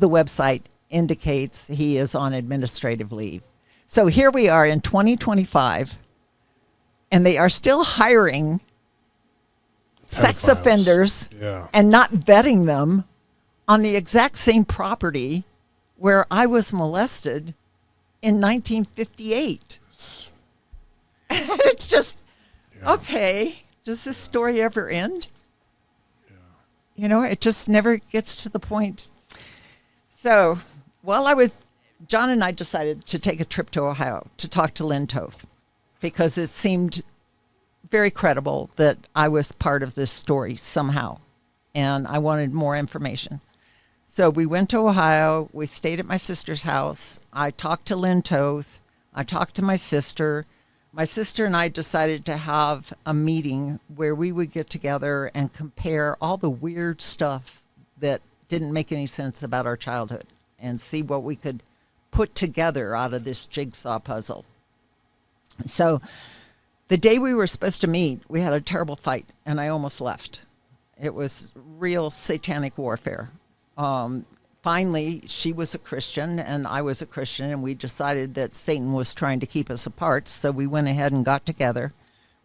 website indicates he is on administrative leave. So here we are in 2025, and they are still hiring sex Pedophiles. offenders and not vetting them on the exact same property where I was molested in 1958. It's just, okay, does this story ever end? You know, it just never gets to the point. So John and I decided to take a trip to Ohio to talk to Lynn Toth because it seemed very credible that I was part of this story somehow, and I wanted more information. So we went to Ohio. We stayed at my sister's house. I talked to Lynn Toth. I talked to my sister. My sister and I decided to have a meeting where we would get together and compare all the weird stuff that didn't make any sense about our childhood and see what we could put together out of this jigsaw puzzle. So the day we were supposed to meet, we had a terrible fight, and I almost left. It was real satanic warfare. Finally, she was a Christian and I was a Christian, and we decided that Satan was trying to keep us apart. So we went ahead and got together.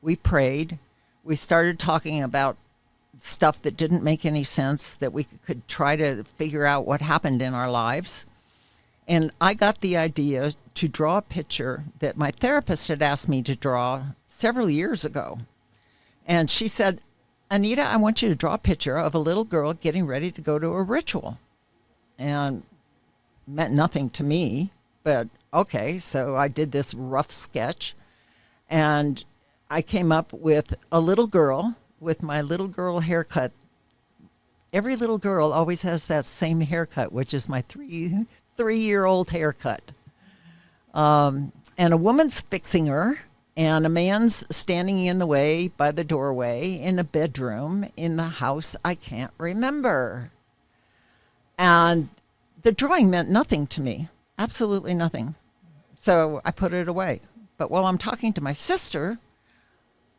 We prayed. We started talking about stuff that didn't make any sense, that we could try to figure out what happened in our lives. And I got the idea to draw a picture that my therapist had asked me to draw several years ago. And she said, Anita, I want you to draw a picture of a little girl getting ready to go to a ritual. And it meant nothing to me, but okay, so I did this rough sketch, and I came up with a little girl with my little girl haircut. Every little girl always has that same haircut, which is my three-year-old haircut. And a woman's fixing her, and a man's standing in the way by the doorway in a bedroom in the house I can't remember. And the drawing meant nothing to me, absolutely nothing. So I put it away. But while I'm talking to my sister,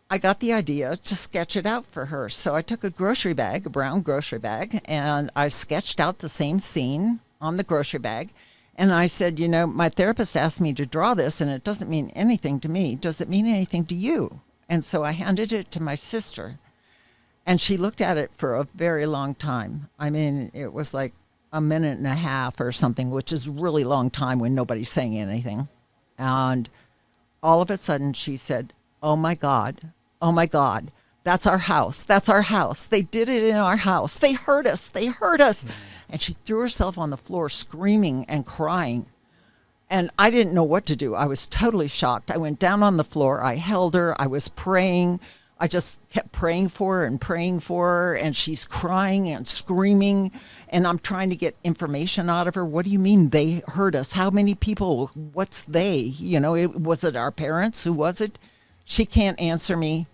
I got the idea to sketch it out for her. So I took a brown grocery bag, and I sketched out the same scene on the grocery bag. And I said, you know, my therapist asked me to draw this, and it doesn't mean anything to me. Does it mean anything to you? And so I handed it to my sister, and she looked at it for a very long time. I mean, it was like a minute and a half or something, which is a really long time when nobody's saying anything. And all of a sudden she said, oh my God, that's our house. That's our house. They did it in our house. They hurt us. And she threw herself on the floor screaming and crying. And I didn't know what to do. I was totally shocked. I went down on the floor. I held her. I was praying. I just kept praying for her, and she's crying and screaming, and I'm trying to get information out of her. What do you mean they hurt us? How many people? What's they? You know, was it our parents? Who was it? She can't answer me.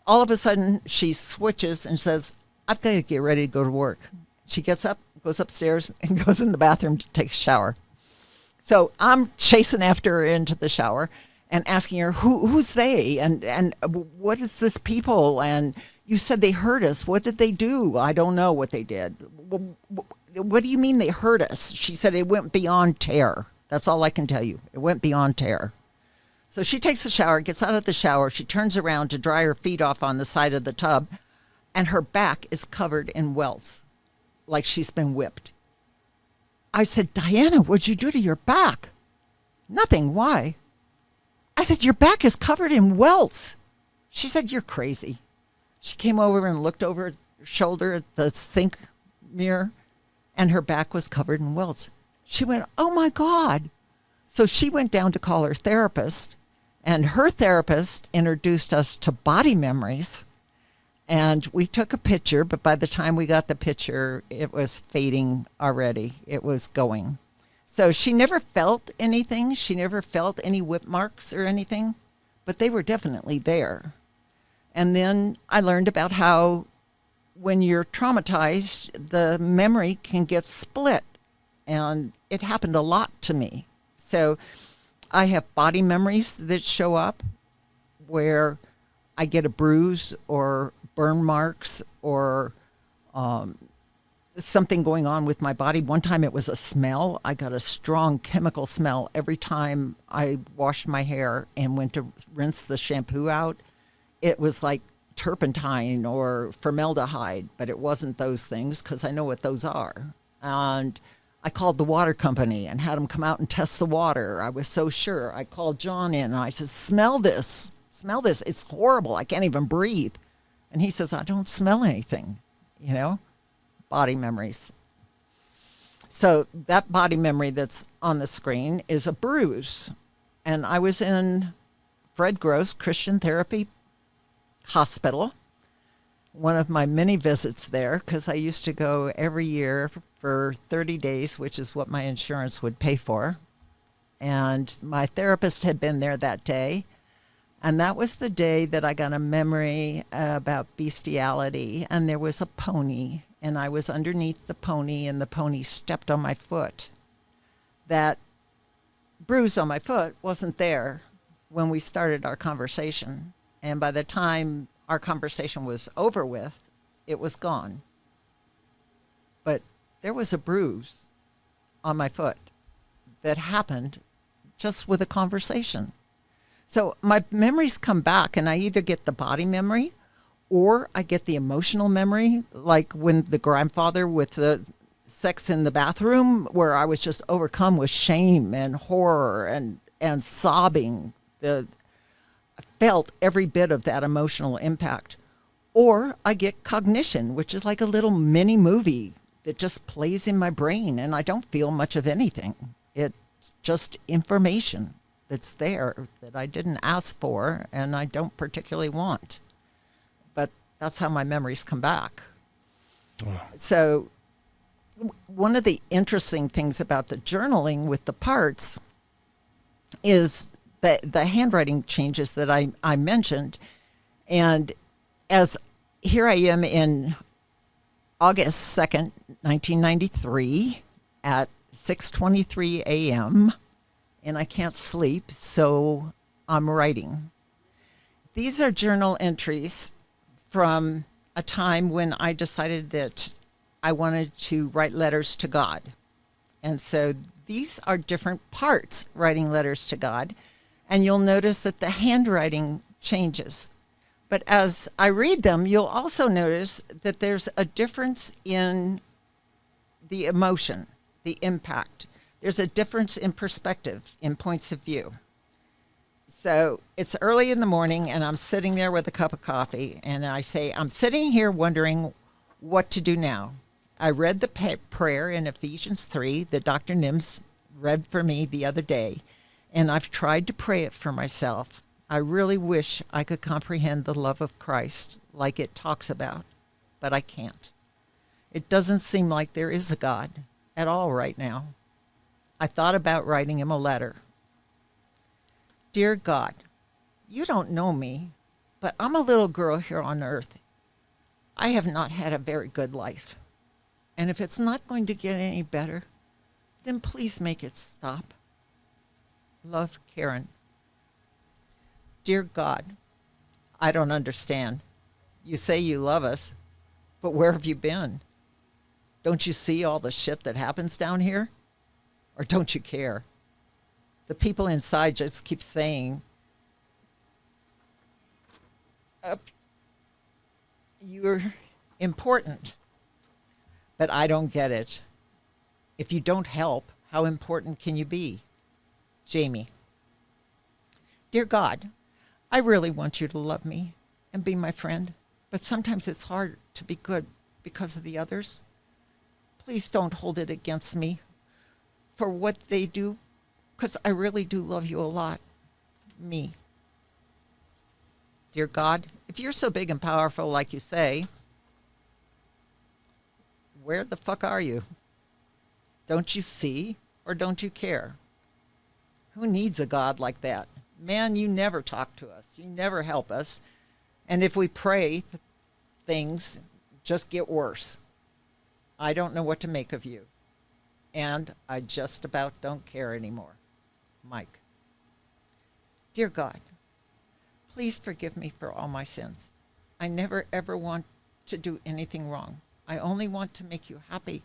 All of a sudden, she switches and says, I've got to get ready to go to work. She gets up, goes upstairs, and goes in the bathroom to take a shower. So I'm chasing after her into the shower and asking her, who's they? And what is this people? And you said they hurt us. What did they do? I don't know what they did. What do you mean they hurt us? She said it went beyond tear. That's all I can tell you. It went beyond tear. So she takes a shower, gets out of the shower. She turns around to dry her feet off on the side of the tub, and her back is covered in welts, like she's been whipped. I said, Diana, what'd you do to your back? Nothing. Why? I said, your back is covered in welts. She said, you're crazy. She came over and looked over her shoulder at the sink mirror, and her back was covered in welts. She went, oh my God. So she went down to call her therapist, and her therapist introduced us to body memories. And we took a picture, but by the time we got the picture, it was fading already. It was going. So she never felt anything. She never felt any whip marks or anything, but they were definitely there. And then I learned about how when you're traumatized, the memory can get split. And it happened a lot to me. So I have body memories that show up where I get a bruise or burn marks or something going on with my body. One time it was a smell. I got a strong chemical smell every time I washed my hair and went to rinse the shampoo out. It was like turpentine or formaldehyde, but it wasn't those things because I know what those are. And I called the water company and had them come out and test the water. I was so sure. I called John in and I said, smell this. Smell this. It's horrible. I can't even breathe. And he says, I don't smell anything, you know, body memories. So that body memory that's on the screen is a bruise. And I was in Fred Gross Christian Therapy Hospital, one of my many visits there, because I used to go every year for 30 days, which is what my insurance would pay for. And my therapist had been there that day. And that was the day that I got a memory about bestiality. And there was a pony, and I was underneath the pony, and the pony stepped on my foot. That bruise on my foot wasn't there when we started our conversation. And by the time our conversation was over with, it was gone. But there was a bruise on my foot that happened just with a conversation. So my memories come back, and I either get the body memory or I get the emotional memory, like when the grandfather with the sex in the bathroom, where I was just overcome with shame and horror and sobbing. I felt every bit of that emotional impact. Or I get cognition, which is like a little mini movie that just plays in my brain, and I don't feel much of anything. It's just information that's there that I didn't ask for and I don't particularly want. But that's how my memories come back. Wow. So one of the interesting things about the journaling with the parts is the handwriting changes that I mentioned. And as here I am in August 2nd, 1993 at 6:23 a.m., and I can't sleep, so I'm writing. These are journal entries from a time when I decided that I wanted to write letters to God. And so these are different parts writing letters to God. And you'll notice that the handwriting changes. But as I read them, you'll also notice that there's a difference in the emotion, the impact. There's a difference in perspective, in points of view. So it's early in the morning, and I'm sitting there with a cup of coffee, and I say, I'm sitting here wondering what to do now. I read the prayer in Ephesians 3 that Dr. Nims read for me the other day, and I've tried to pray it for myself. I really wish I could comprehend the love of Christ like it talks about, but I can't. It doesn't seem like there is a God at all right now. I thought about writing him a letter. Dear God, you don't know me, but I'm a little girl here on earth. I have not had a very good life. And if it's not going to get any better, then please make it stop. Love, Karen. Dear God, I don't understand. You say you love us, but where have you been? Don't you see all the shit that happens down here? Or don't you care? The people inside just keep saying, you're important, but I don't get it. If you don't help, how important can you be? Jamie. Dear God, I really want you to love me and be my friend, but sometimes it's hard to be good because of the others. Please don't hold it against me for what they do, because I really do love you a lot. Me. Dear God, if you're so big and powerful like you say, where the fuck are you? Don't you see or don't you care? Who needs a God like that? Man, you never talk to us. You never help us. And if we pray, things just get worse. I don't know what to make of you. And I just about don't care anymore. Mike. Dear God, please forgive me for all my sins. I never ever want to do anything wrong. I only want to make you happy,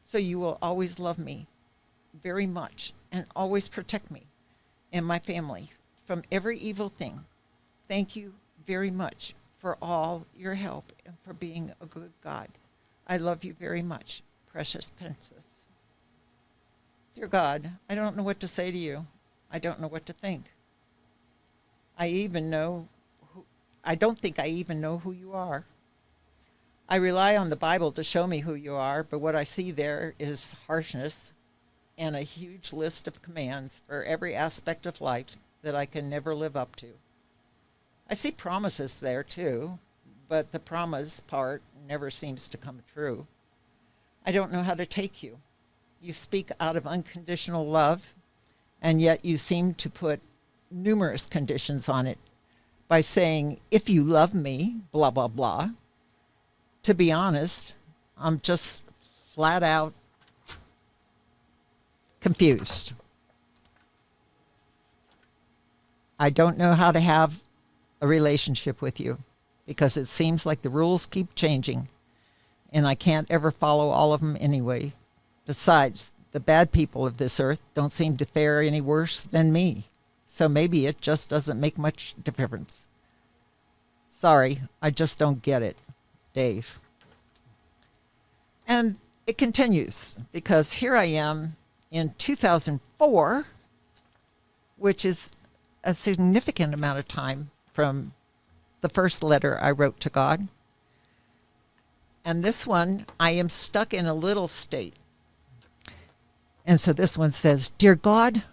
so you will always love me very much and always protect me and my family from every evil thing. Thank you very much for all your help and for being a good God. I love you very much, precious princess. Dear God, I don't know what to say to you. I don't know what to think. I don't think I even know who you are. I rely on the Bible to show me who you are, but what I see there is harshness and a huge list of commands for every aspect of life that I can never live up to. I see promises there too, but the promise part never seems to come true. I don't know how to take you. You speak out of unconditional love, and yet you seem to put numerous conditions on it by saying, if you love me, blah, blah, blah. To be honest, I'm just flat out confused. I don't know how to have a relationship with you because it seems like the rules keep changing and I can't ever follow all of them anyway. Besides, the bad people of this earth don't seem to fare any worse than me. So maybe it just doesn't make much difference. Sorry, I just don't get it. Dave. And it continues because here I am in 2004, which is a significant amount of time from the first letter I wrote to God. And this one, I am stuck in a little state. And so this one says, Dear God,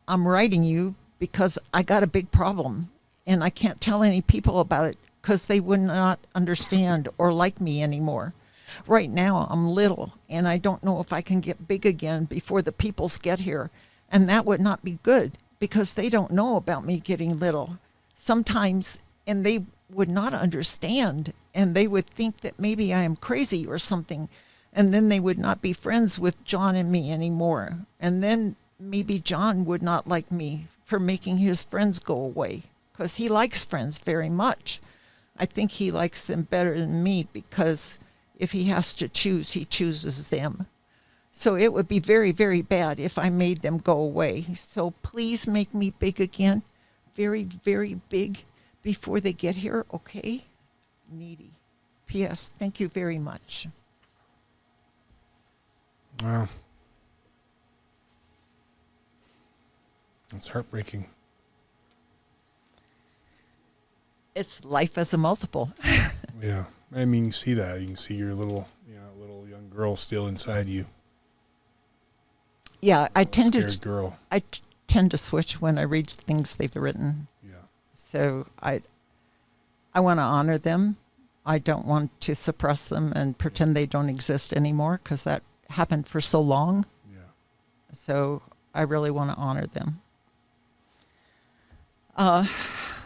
I'm writing you because I got a big problem and I can't tell any people about it because they would not understand or like me anymore. Right now, I'm little, and I don't know if I can get big again before the peoples get here. And that would not be good, because they don't know about me getting little. Sometimes, and they would not understand, and they would think that maybe I am crazy or something, and then they would not be friends with John and me anymore. And then maybe John would not like me for making his friends go away, because he likes friends very much. I think he likes them better than me because if he has to choose, he chooses them. So it would be very, very bad if I made them go away. So please make me big again, very, very big before they get here, okay? Needy. P.S. Thank you very much. Wow. That's heartbreaking. It's life as a multiple. Yeah. I mean, you see that. You can see your little young girl still inside you. Yeah, I tend Scared girl. I tend to switch when I read things they've written. Yeah. So I want to honor them. I don't want to suppress them and pretend they don't exist anymore, because that happened for so long. Yeah. So I really want to honor them.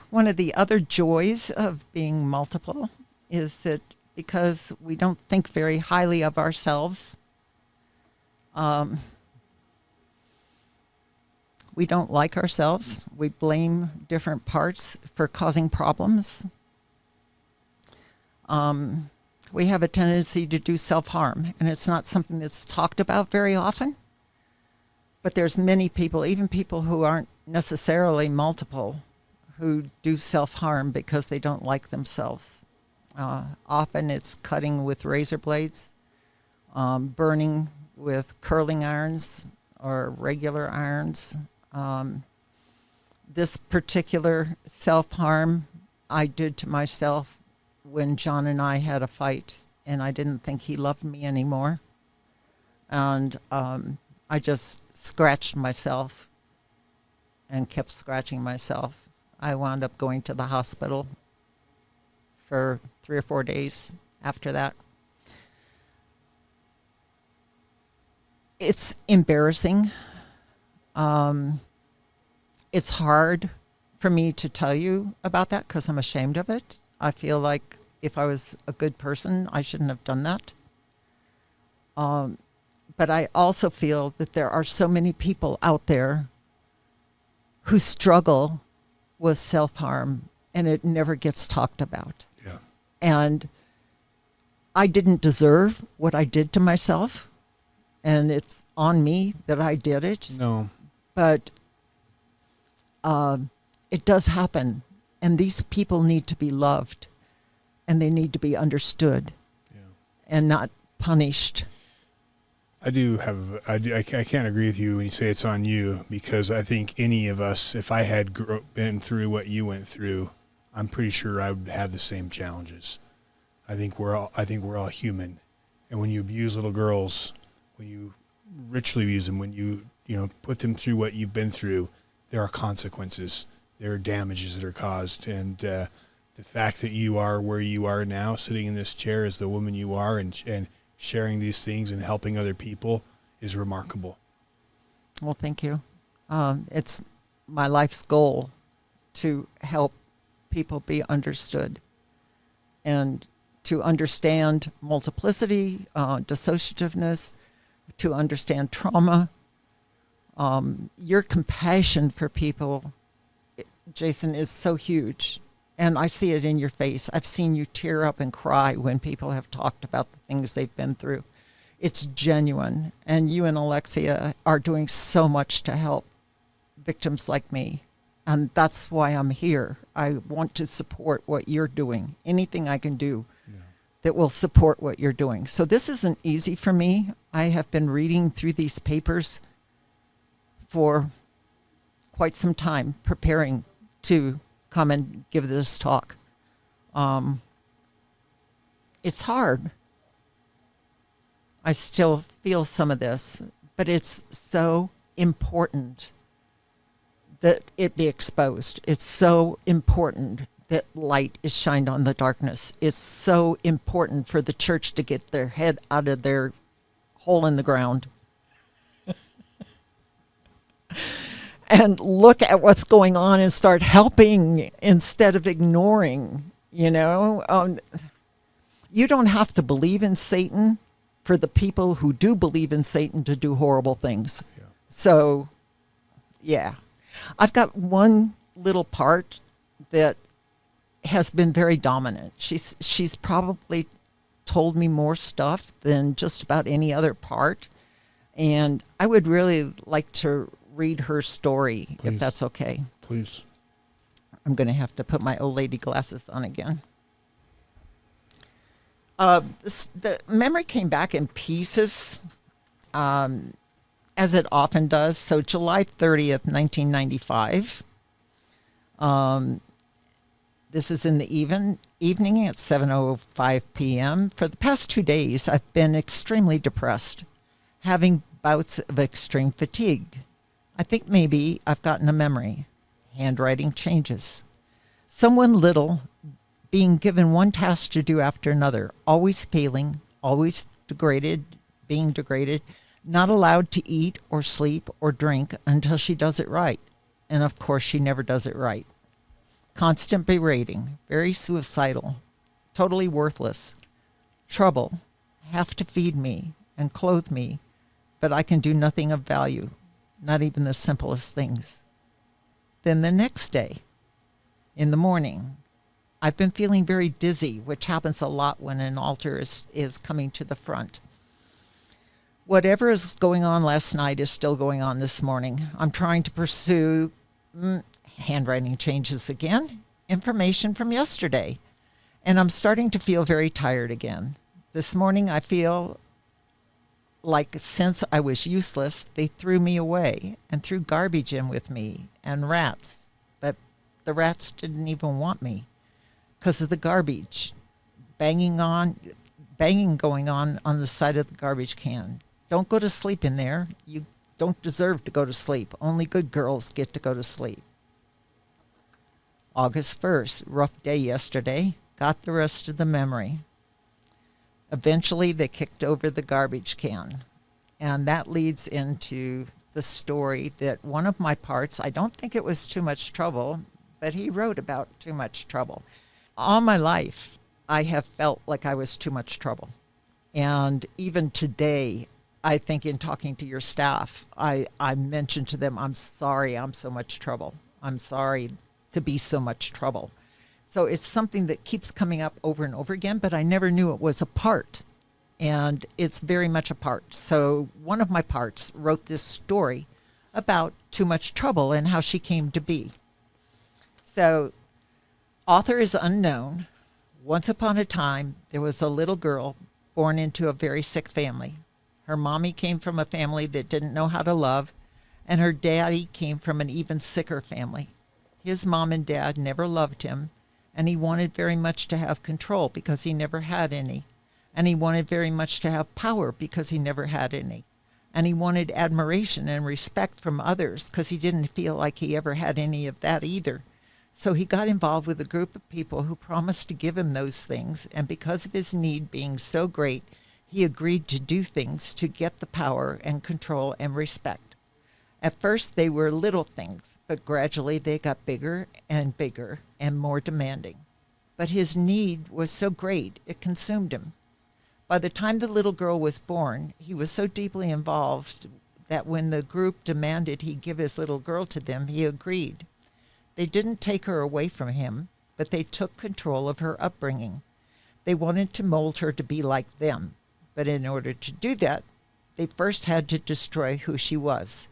One of the other joys of being multiple is that because we don't think very highly of ourselves, we don't like ourselves. We blame different parts for causing problems. We have a tendency to do self-harm, and it's not something that's talked about very often. But there's many people, even people who aren't necessarily multiple, who do self-harm because they don't like themselves. Often it's cutting with razor blades, burning with curling irons or regular irons. This particular self-harm I did to myself when John and I had a fight, and I didn't think he loved me anymore. And I just scratched myself and kept scratching myself. I wound up going to the hospital for 3 or 4 days after that. It's embarrassing. It's hard for me to tell you about that because I'm ashamed of it. I feel like if I was a good person, I shouldn't have done that. But I also feel that there are so many people out there who struggle with self-harm, and it never gets talked about. Yeah. And I didn't deserve what I did to myself, and it's on me that I did it. No. But it does happen, and these people need to be loved, and they need to be understood, and not punished. I can't agree with you when you say it's on you, because I think any of us, if I had been through what you went through, I'm pretty sure I would have the same challenges. I think we're all human. And when you abuse little girls, when you ritually abuse them, when you put them through what you've been through, there are consequences. There are damages that are caused. And the fact that you are where you are now, sitting in this chair as the woman you are, and sharing these things and helping other people is remarkable. Well, thank you. It's my life's goal to help people be understood and to understand multiplicity, dissociativeness, to understand trauma. Your compassion for people, Jason, is so huge. And I see it in your face. I've seen you tear up and cry when people have talked about the things they've been through. It's genuine. And you and Alexia are doing so much to help victims like me. And that's why I'm here. I want to support what you're doing. Anything I can do that will support what you're doing. So this isn't easy for me. I have been reading through these papers for quite some time, preparing to come and give this talk. It's hard. I still feel some of this, but it's so important that it be exposed. It's so important that light is shined on the darkness. It's so important for the church to get their head out of their hole in the ground and look at what's going on and start helping instead of ignoring, you don't have to believe in Satan for the people who do believe in Satan to do horrible things. Yeah. So, yeah. I've got one little part that has been very dominant. She's probably told me more stuff than just about any other part. And I would really like to read her story, Please. if that's okay. Please. I'm going to have to put my old lady glasses on again. The memory came back in pieces, as it often does. So July 30th, 1995. This is in the evening at 7:05 p.m. For the past 2 days, I've been extremely depressed, having bouts of extreme fatigue. I think maybe I've gotten a memory. Handwriting changes. Someone little being given one task to do after another, always failing, always being degraded, not allowed to eat or sleep or drink until she does it right. And of course, she never does it right. Constant berating, very suicidal, totally worthless. Trouble, have to feed me and clothe me, but I can do nothing of value, not even the simplest things. Then the next day, in the morning, I've been feeling very dizzy, which happens a lot when an altar is coming to the front. Whatever is going on last night is still going on this morning. I'm trying to pursue handwriting changes again, information from yesterday, and I'm starting to feel very tired again. This morning I feel like since I was useless, they threw me away and threw garbage in with me and rats, but the rats didn't even want me because of the garbage banging going on the side of the garbage can. Don't go to sleep in there. You don't deserve to go to sleep. Only good girls get to go to sleep. August 1st, rough day yesterday. Got the rest of the memory. Eventually, they kicked over the garbage can. And that leads into the story that one of my parts, I don't think it was too much trouble, but he wrote about too much trouble. All my life, I have felt like I was too much trouble. And even today, I think in talking to your staff, I mentioned to them, I'm sorry I'm so much trouble. I'm sorry to be so much trouble. So it's something that keeps coming up over and over again, but I never knew it was a part. And it's very much a part. So one of my parts wrote this story about too much trouble and how she came to be. So author is unknown. Once upon a time, there was a little girl born into a very sick family. Her mommy came from a family that didn't know how to love, and her daddy came from an even sicker family. His mom and dad never loved him, and he wanted very much to have control because he never had any. And he wanted very much to have power because he never had any. And he wanted admiration and respect from others because he didn't feel like he ever had any of that either. So he got involved with a group of people who promised to give him those things, and because of his need being so great, he agreed to do things to get the power and control and respect. At first, they were little things, but gradually they got bigger and more demanding. But his need was so great, it consumed him. By the time the little girl was born, he was so deeply involved that when the group demanded he give his little girl to them, he agreed. They didn't take her away from him, but they took control of her upbringing. They wanted to mold her to be like them, but in order to do that, they first had to destroy who she was.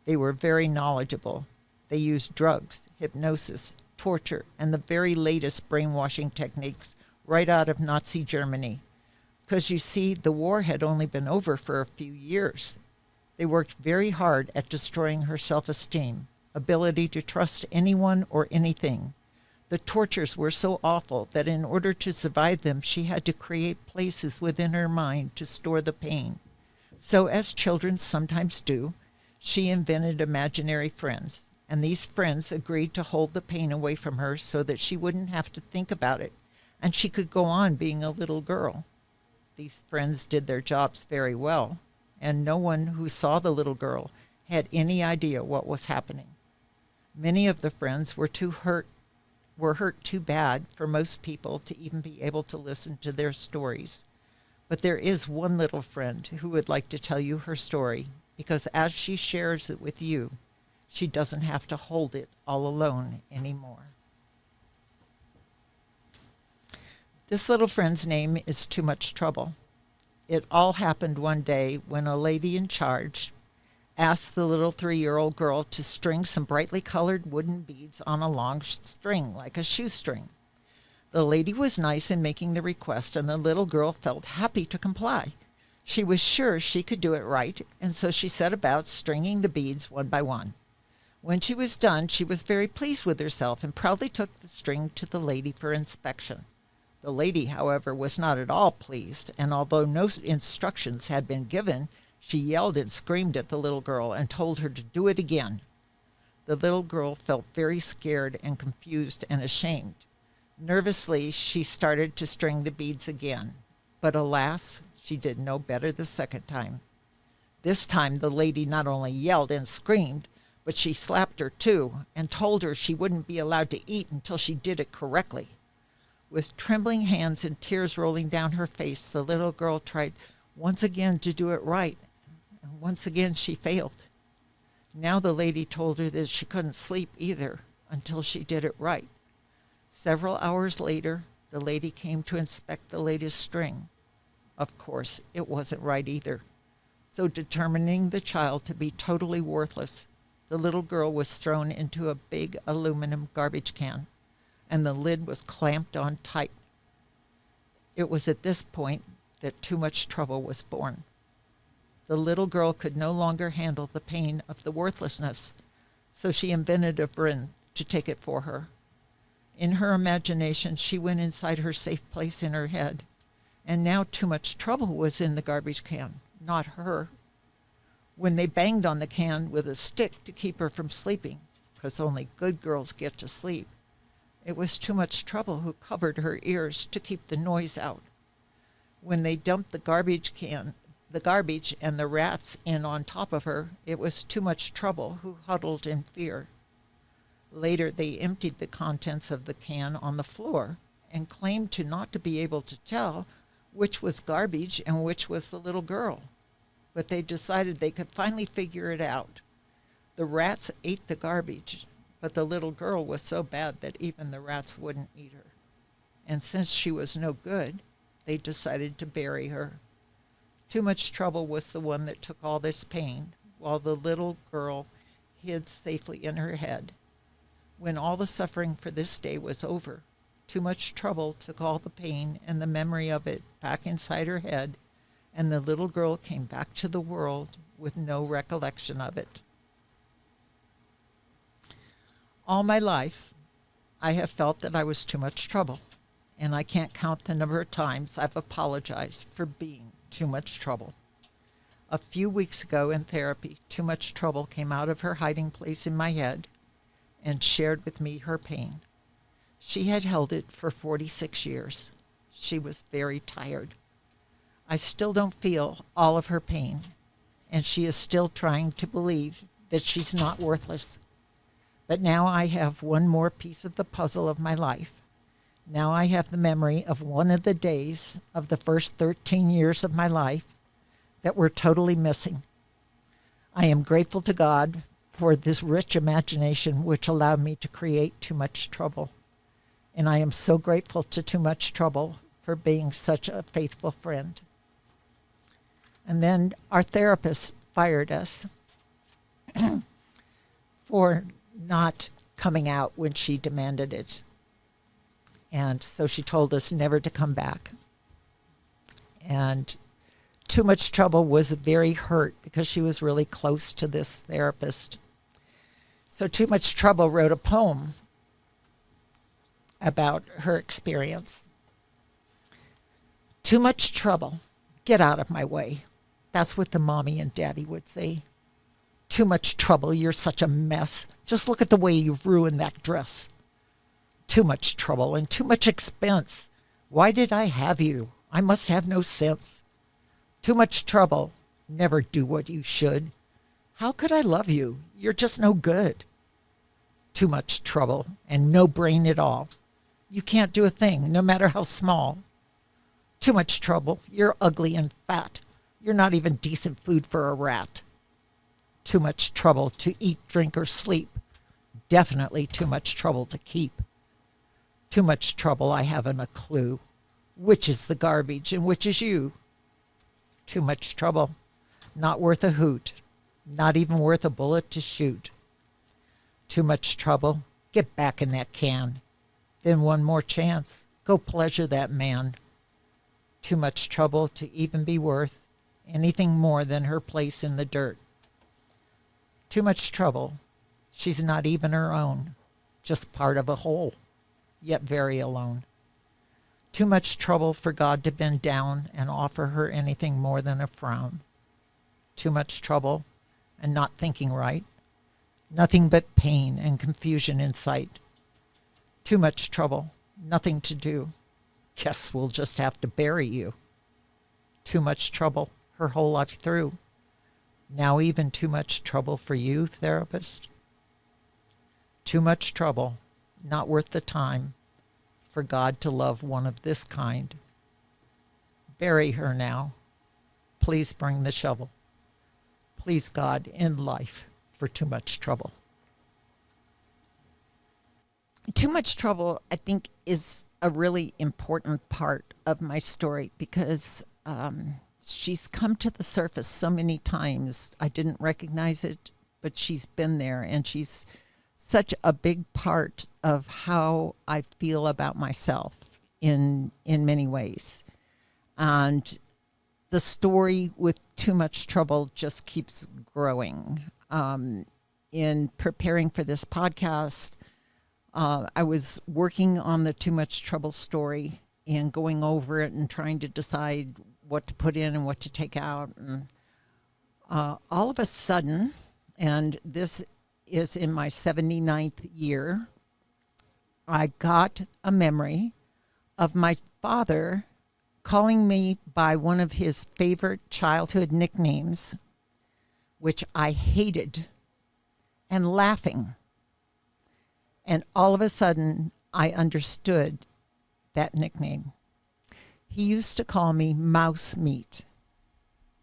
They were very knowledgeable. They used drugs, hypnosis, torture, and the very latest brainwashing techniques right out of Nazi Germany. Because you see, the war had only been over for a few years. They worked very hard at destroying her self-esteem, ability to trust anyone or anything. The tortures were so awful that in order to survive them, she had to create places within her mind to store the pain. So, as children sometimes do, she invented imaginary friends, and these friends agreed to hold the pain away from her so that she wouldn't have to think about it, and she could go on being a little girl. These friends did their jobs very well, and no one who saw the little girl had any idea what was happening. Many of the friends were hurt too bad for most people to even be able to listen to their stories. But there is one little friend who would like to tell you her story, because as she shares it with you, she doesn't have to hold it all alone anymore. This little friend's name is Too Much Trouble. It all happened one day when a lady in charge asked the little 3-year-old girl to string some brightly colored wooden beads on a long string, like a shoestring. The lady was nice in making the request, and the little girl felt happy to comply. She was sure she could do it right, and so she set about stringing the beads one by one. When she was done, she was very pleased with herself and proudly took the string to the lady for inspection. The lady, however, was not at all pleased, and although no instructions had been given, she yelled and screamed at the little girl and told her to do it again. The little girl felt very scared and confused and ashamed. Nervously, she started to string the beads again. But alas, she did no better the second time. This time the lady not only yelled and screamed, but she slapped her too and told her she wouldn't be allowed to eat until she did it correctly. With trembling hands and tears rolling down her face, the little girl tried once again to do it right, and once again she failed. Now the lady told her that she couldn't sleep either until she did it right. Several hours later, the lady came to inspect the latest string. Of course, it wasn't right either. So determining the child to be totally worthless, the little girl was thrown into a big aluminum garbage can, and the lid was clamped on tight. It was at this point that too much trouble was born. The little girl could no longer handle the pain of the worthlessness, so she invented a friend to take it for her. In her imagination, she went inside her safe place in her head, and now too much trouble was in the garbage can, not her. When they banged on the can with a stick to keep her from sleeping, because only good girls get to sleep, it was too much trouble who covered her ears to keep the noise out. When they dumped the garbage and the rats in on top of her, it was too much trouble who huddled in fear. Later, they emptied the contents of the can on the floor and claimed to not to be able to tell which was garbage and which was the little girl. But they decided they could finally figure it out. The rats ate the garbage, but the little girl was so bad that even the rats wouldn't eat her. And since she was no good, they decided to bury her. Too much trouble was the one that took all this pain, while the little girl hid safely in her head. When all the suffering for this day was over, too much trouble took all the pain and the memory of it back inside her head, and the little girl came back to the world with no recollection of it. All my life, I have felt that I was too much trouble, and I can't count the number of times I've apologized for being too much trouble. A few weeks ago in therapy, too much trouble came out of her hiding place in my head and shared with me her pain. She had held it for 46 years. She was very tired. I still don't feel all of her pain, and she is still trying to believe that she's not worthless. But now I have one more piece of the puzzle of my life. Now I have the memory of one of the days of the first 13 years of my life that were totally missing. I am grateful to God for this rich imagination which allowed me to create Too Much Trouble. And I am so grateful to Too Much Trouble for being such a faithful friend. And then our therapist fired us for not coming out when she demanded it. And so she told us never to come back. And Too Much Trouble was very hurt because she was really close to this therapist. So Too Much Trouble wrote a poem about her experience. Too much trouble, get out of my way. That's what the mommy and daddy would say. Too much trouble, you're such a mess. Just look at the way you've ruined that dress. Too much trouble and too much expense. Why did I have you? I must have no sense. Too much trouble, never do what you should. How could I love you? You're just no good. Too much trouble and no brain at all. You can't do a thing, no matter how small. Too much trouble, you're ugly and fat. You're not even decent food for a rat. Too much trouble to eat, drink, or sleep. Definitely too much trouble to keep. Too much trouble, I haven't a clue. Which is the garbage and which is you? Too much trouble, not worth a hoot. Not even worth a bullet to shoot. Too much trouble, get back in that can. Then one more chance, go pleasure that man. Too much trouble to even be worth anything more than her place in the dirt. Too much trouble, she's not even her own, just part of a whole, yet very alone. Too much trouble for God to bend down and offer her anything more than a frown. Too much trouble and not thinking right. Nothing but pain and confusion in sight. Too much trouble, nothing to do. Guess we'll just have to bury you. Too much trouble her whole life through. Now even too much trouble for you, therapist? Too much trouble, not worth the time for God to love one of this kind. Bury her now. Please bring the shovel. Please, God, end life for too much trouble. Too much trouble, I think, is a really important part of my story because she's come to the surface so many times. I didn't recognize it, but she's been there, and she's such a big part of how I feel about myself in many ways. And the story with too much trouble just keeps growing. In preparing for this podcast, I was working on the too much trouble story and going over it and trying to decide what to put in and what to take out. And all of a sudden, and this is in my 79th year, I got a memory of my father calling me by one of his favorite childhood nicknames, which I hated, and laughing. And all of a sudden, I understood that nickname. He used to call me mouse meat.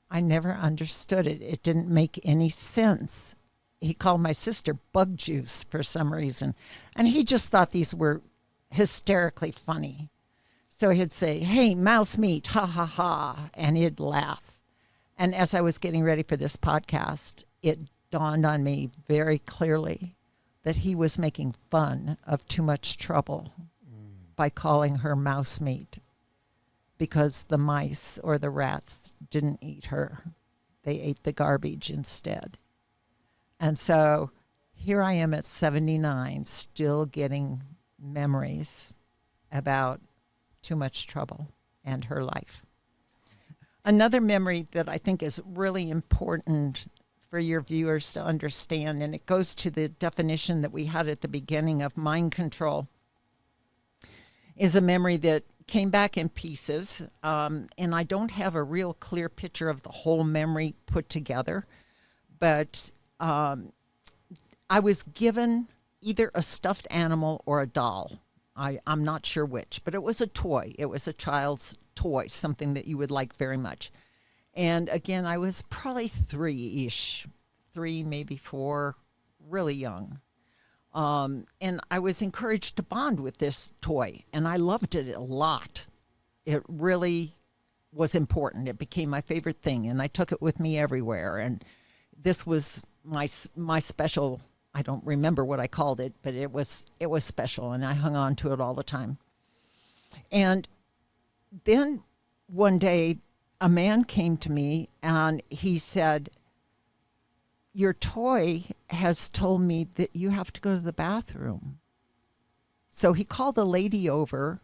I never understood it. It didn't make any sense. He called my sister bug juice for some reason. And he just thought these were hysterically funny. So he'd say, hey, mouse meat, ha, ha, ha, and he'd laugh. And as I was getting ready for this podcast, it dawned on me very clearly that he was making fun of too much trouble by calling her mouse meat because the mice or the rats didn't eat her. They ate the garbage instead. And so here I am at 79, still getting memories about too much trouble and her life. Another memory that I think is really important for your viewers to understand, and it goes to the definition that we had at the beginning of mind control, is a memory that came back in pieces, and I don't have a real clear picture of the whole memory put together, but I was given either a stuffed animal or a doll. I'm not sure which, but it was a toy. It was a child's toy, something that you would like very much. And again, I was probably 3-ish, 3, maybe 4, really young. And I was encouraged to bond with this toy, and I loved it a lot. It really was important. It became my favorite thing, and I took it with me everywhere. And this was my special, I don't remember what I called it, but it was special, and I hung on to it all the time. And then one day, a man came to me and he said, your toy has told me that you have to go to the bathroom. So he called a lady over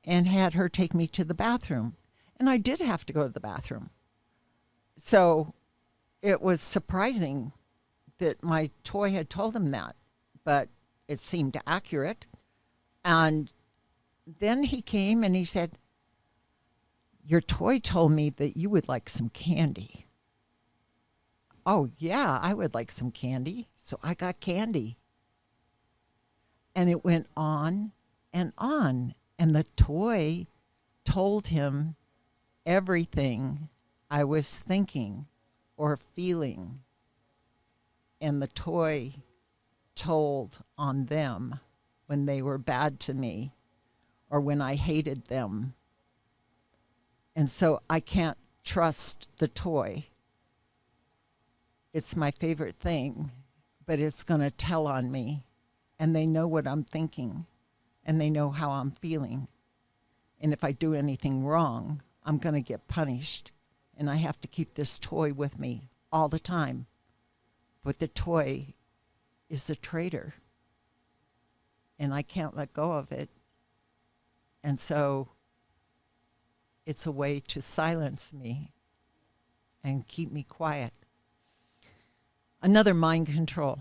and had her take me to the bathroom. And I did have to go to the bathroom. So it was surprising that my toy had told him that, but it seemed accurate. And then he came and he said, your toy told me that you would like some candy. Oh, yeah, I would like some candy. So I got candy. And it went on and on. And the toy told him everything I was thinking or feeling. And the toy told on them when they were bad to me or when I hated them. And so I can't trust the toy. It's my favorite thing, but it's going to tell on me. And they know what I'm thinking, and they know how I'm feeling. And if I do anything wrong, I'm going to get punished. And I have to keep this toy with me all the time. But the toy is a traitor. And I can't let go of it. And so it's a way to silence me and keep me quiet. Another mind control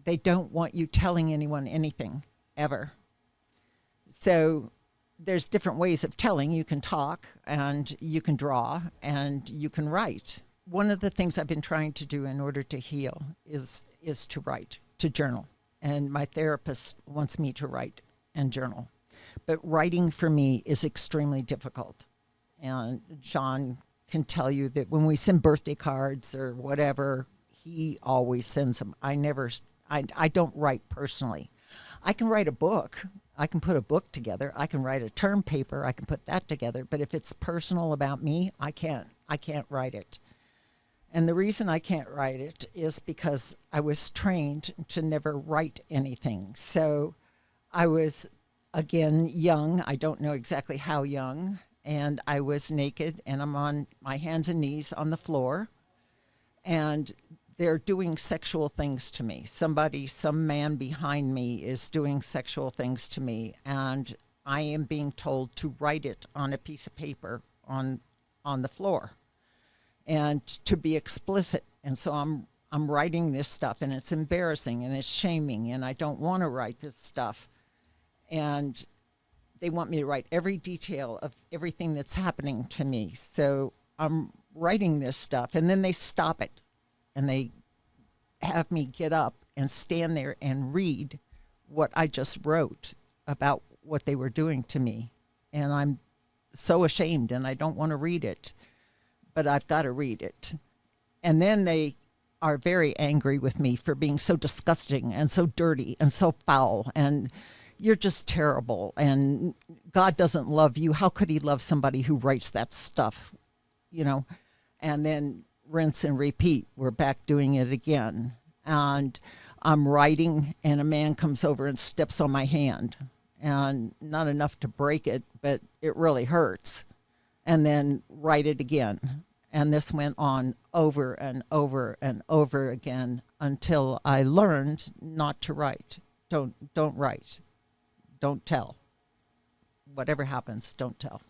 they don't want you telling anyone anything, ever. So there's different ways of telling. You can talk, and you can draw, and you can write. One of the things I've been trying to do in order to heal is to write, to journal. And my therapist wants me to write and journal. But writing for me is extremely difficult. And John can tell you that when we send birthday cards or whatever, he always sends them. I don't write personally. I can write a book. I can put a book together. I can write a term paper. I can put that together. But if it's personal about me, I can't write it. And the reason I can't write it is because I was trained to never write anything. So I was, again, young. I don't know exactly how young. And I was naked, and I'm on my hands and knees on the floor. And they're doing sexual things to me. Some man behind me is doing sexual things to me. And I am being told to write it on a piece of paper on the floor. And to be explicit. And so I'm writing this stuff, and it's embarrassing, and it's shaming, and I don't want to write this stuff. And they want me to write every detail of everything that's happening to me. So I'm writing this stuff, and then they stop it, and they have me get up and stand there and read what I just wrote about what they were doing to me. And I'm so ashamed, and I don't want to read it. But I've got to read it. And then they are very angry with me for being so disgusting and so dirty and so foul. And you're just terrible. And God doesn't love you. How could he love somebody who writes that stuff? You know? And then rinse and repeat. We're back doing it again. And I'm writing, and a man comes over and steps on my hand. And not enough to break it, but it really hurts. And then write it again. And this went on over and over and over again until I learned not to write. Don't write. Don't tell. Whatever happens, don't tell.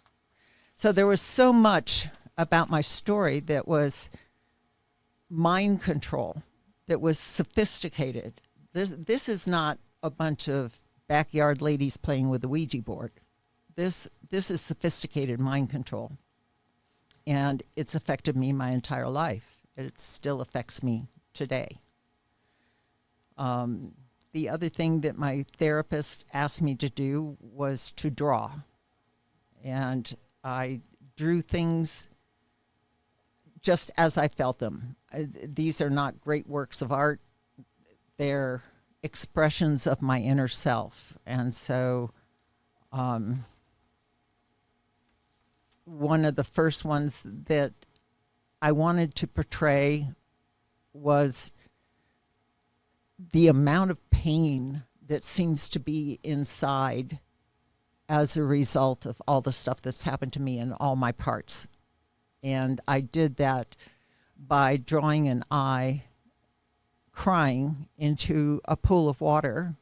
So there was so much about my story that was mind control, that was sophisticated. This is not a bunch of backyard ladies playing with a Ouija board. This is sophisticated mind control, and it's affected me my entire life. It still affects me today. The other thing that my therapist asked me to do was to draw, and I drew things just as I felt them. These are not great works of art. They're expressions of my inner self, and so one of the first ones that I wanted to portray was the amount of pain that seems to be inside as a result of all the stuff that's happened to me in all my parts. And I did that by drawing an eye crying into a pool of water,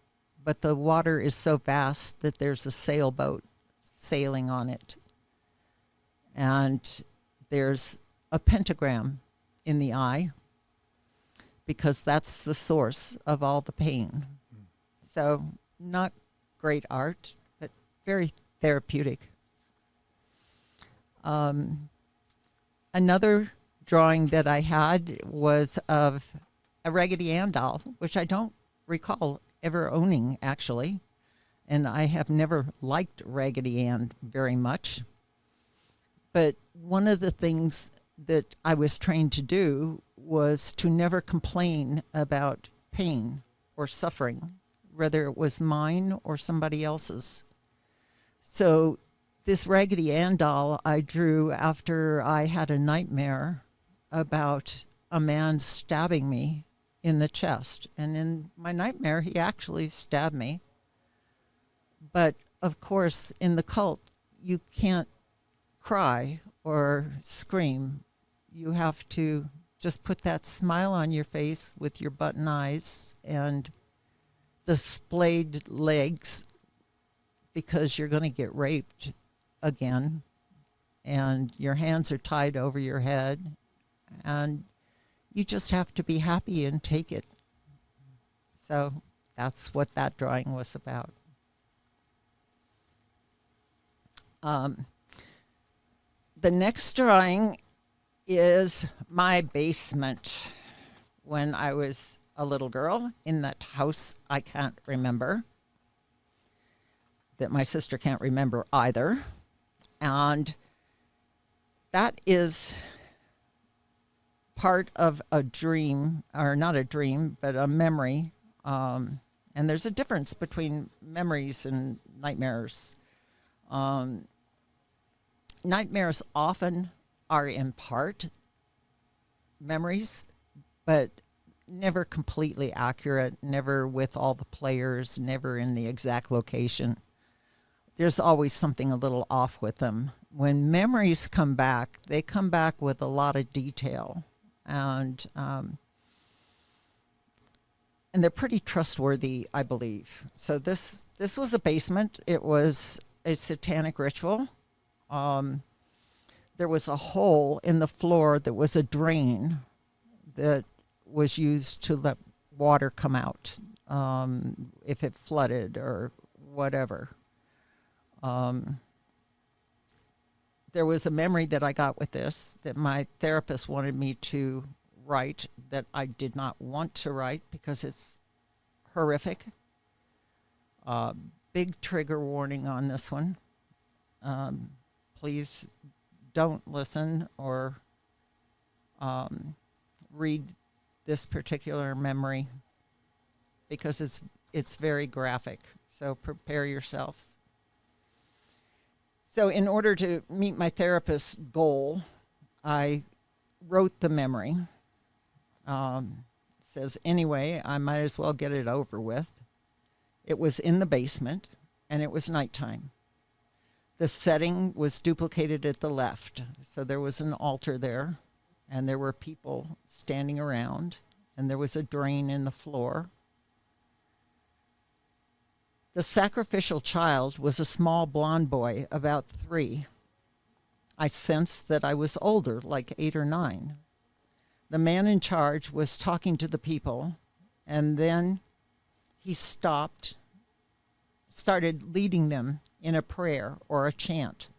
but the water is so vast that there's a sailboat sailing on it. And there's a pentagram in the eye because that's the source of all the pain. So not great art, but very therapeutic. Another drawing that I had was of a Raggedy Ann doll, which I don't recall ever owning, actually. And I have never liked Raggedy Ann very much. But one of the things that I was trained to do was to never complain about pain or suffering, whether it was mine or somebody else's. So this Raggedy Ann doll I drew after I had a nightmare about a man stabbing me in the chest. And in my nightmare, he actually stabbed me. But of course, in the cult, you can't cry or scream. You have to just put that smile on your face with your button eyes and the splayed legs, because you're going to get raped again, and your hands are tied over your head, and you just have to be happy and take it. So that's what that drawing was about. The next drawing is my basement when I was a little girl in that house I can't remember, that my sister can't remember either. And that is part of a dream, or not a dream, but a memory. And there's a difference between memories and nightmares. Nightmares often are in part memories, but never completely accurate, never with all the players, never in the exact location. There's always something a little off with them. When memories come back, they come back with a lot of detail, and they're pretty trustworthy, I believe. So this was a basement. It was a satanic ritual. There was a hole in the floor that was a drain that was used to let water come out if it flooded or whatever. There was a memory that I got with this that my therapist wanted me to write that I did not want to write because it's horrific. Big trigger warning on this one. Please don't listen or read this particular memory because it's very graphic. So prepare yourselves. So in order to meet my therapist's goal, I wrote the memory. Says, anyway, I might as well get it over with. It was in the basement, and it was nighttime. The setting was duplicated at the left. So there was an altar there, and there were people standing around, and there was a drain in the floor. The sacrificial child was a small blonde boy, about 3. I sensed that I was older, like 8 or 9. The man in charge was talking to the people, and then he started leading them in a prayer or a chant.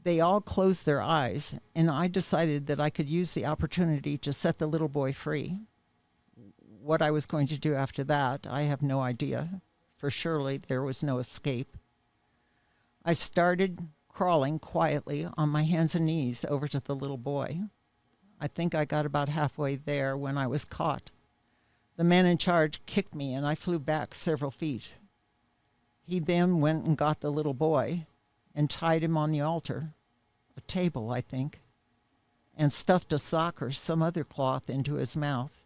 They all closed their eyes, and I decided that I could use the opportunity to set the little boy free. What I was going to do after that, I have no idea. For surely there was no escape. I started crawling quietly on my hands and knees over to the little boy. I think I got about halfway there when I was caught. The man in charge kicked me, and I flew back several feet. He then went and got the little boy and tied him on the altar, a table, I think, and stuffed a sock or some other cloth into his mouth.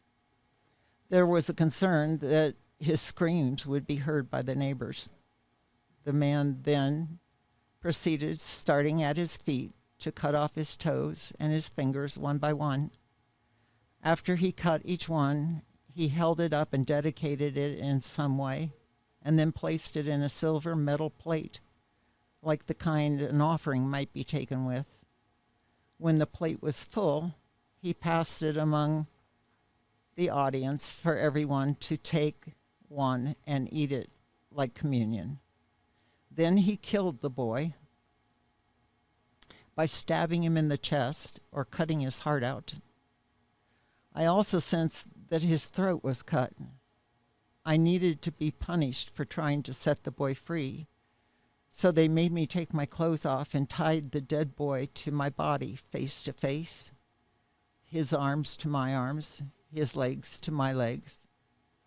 There was a concern that his screams would be heard by the neighbors. The man then proceeded, starting at his feet, to cut off his toes and his fingers one by one. After he cut each one, he held it up and dedicated it in some way, and then placed it in a silver metal plate, like the kind an offering might be taken with. When the plate was full, he passed it among the audience for everyone to take one and eat it like communion. Then he killed the boy by stabbing him in the chest or cutting his heart out. I also sensed that his throat was cut. I needed to be punished for trying to set the boy free, so they made me take my clothes off and tied the dead boy to my body face to face, his arms to my arms, his legs to my legs,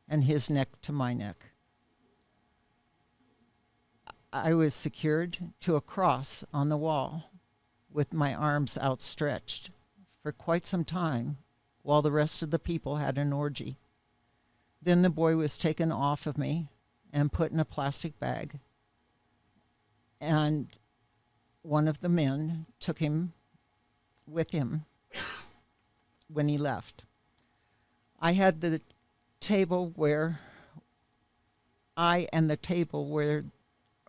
and his neck to my neck. I was secured to a cross on the wall with my arms outstretched for quite some time while the rest of the people had an orgy. Then the boy was taken off of me and put in a plastic bag, and one of the men took him with him when he left. I had the table where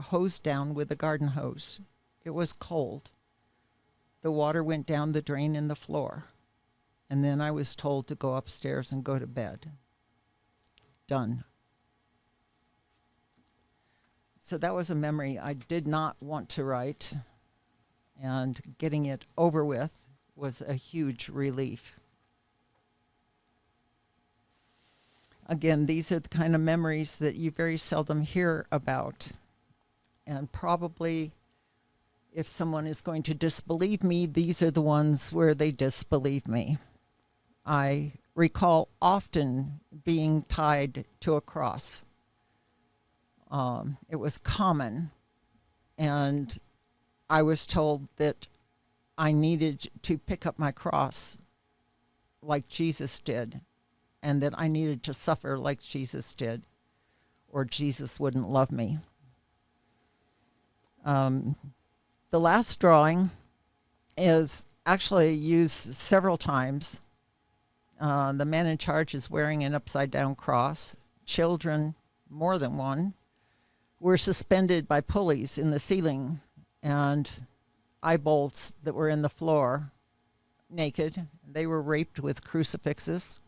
hosed down with a garden hose. It was cold. The water went down the drain in the floor, and then I was told to go upstairs and go to bed. done. So that was a memory I did not want to write, and getting it over with was a huge relief. Again, these are the kind of memories that you very seldom hear about. And probably if someone is going to disbelieve me, these are the ones where they disbelieve me. I recall often being tied to a cross. It was common, and I was told that I needed to pick up my cross like Jesus did, and that I needed to suffer like Jesus did, or Jesus wouldn't love me. The last drawing is actually used several times. The man in charge is wearing an upside-down cross. Children, more than one, were suspended by pulleys in the ceiling, and eyebolts that were in the floor, naked. They were raped with crucifixes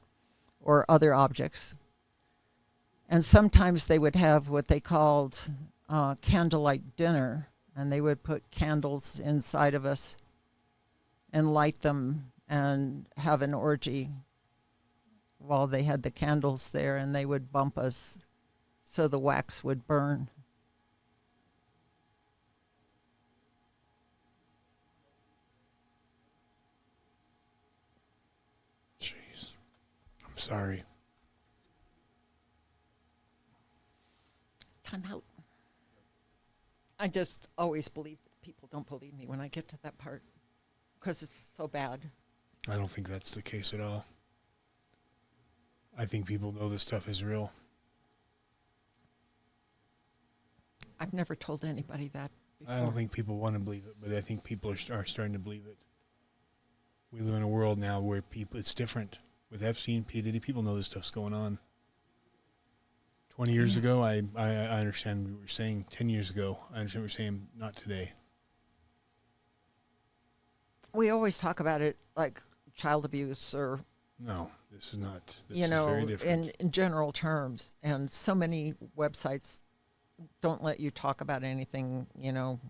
or other objects. And sometimes they would have what they called candlelight dinner, and they would put candles inside of us and light them and have an orgy while they had the candles there, and they would bump us so the wax would burn. Jeez. I'm sorry. Time out. I just always believe that people don't believe me when I get to that part because it's so bad. I don't think that's the case at all. I think people know this stuff is real. I've never told anybody that before. I don't think people want to believe it, but I think people are starting to believe it. We live in a world now where it's different. With Epstein, P. Diddy, people know this stuff's going on. 20 years ago, I understand what we were saying. 10 years ago, I understand what we're saying. Not today. We always talk about it like child abuse or... No, this is not. This you know, is very different. in general terms. And so many websites don't let you talk about anything, you know.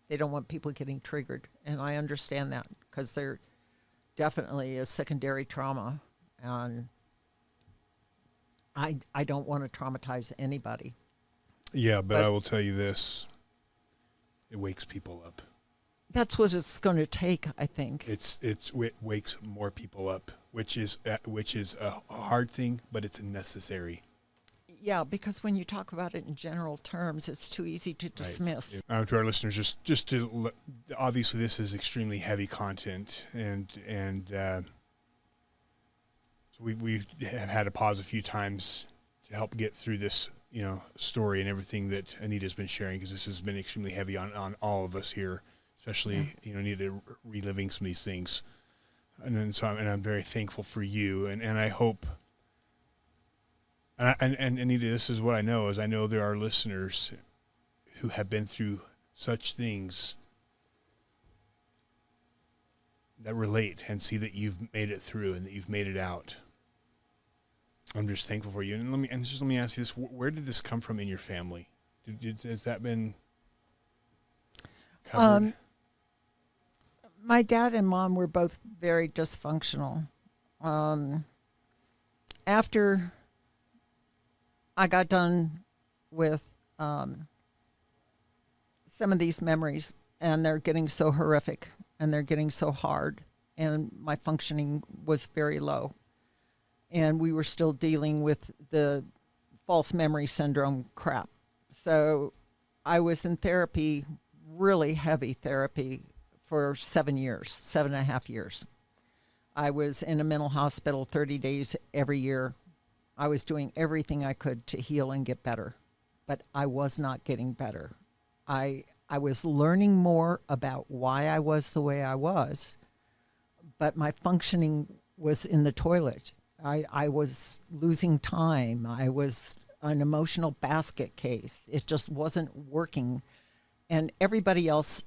They don't want people getting triggered. And I understand that because they're definitely a secondary trauma. And I don't want to traumatize anybody. Yeah, but I will tell you this. It wakes people up. That's what it's going to take, I think. It wakes more people up, which is a hard thing, but it's necessary. Yeah, because when you talk about it in general terms, it's too ezy to dismiss. Right. To our listeners, just to obviously this is extremely heavy content, and so we have had to pause a few times to help get through this, you know, story and everything that Anita's been sharing, because this has been extremely heavy on all of us here. Especially, you know, Anita reliving some of these things, and I'm very thankful for you, and I hope, and Anita, this is what I know is I know there are listeners who have been through such things that relate and see that you've made it through and that you've made it out. I'm just thankful for you, and let me ask you this: where did this come from in your family? Has that been covered? My dad and mom were both very dysfunctional. After I got done with some of these memories, and they're getting so horrific, and they're getting so hard, and my functioning was very low. And we were still dealing with the false memory syndrome crap. So I was in therapy, really heavy therapy, for 7.5 years. I was in a mental hospital 30 days every year. I was doing everything I could to heal and get better, but I was not getting better. I was learning more about why I was the way I was, but my functioning was in the toilet. I was losing time. I was an emotional basket case. It just wasn't working. And everybody else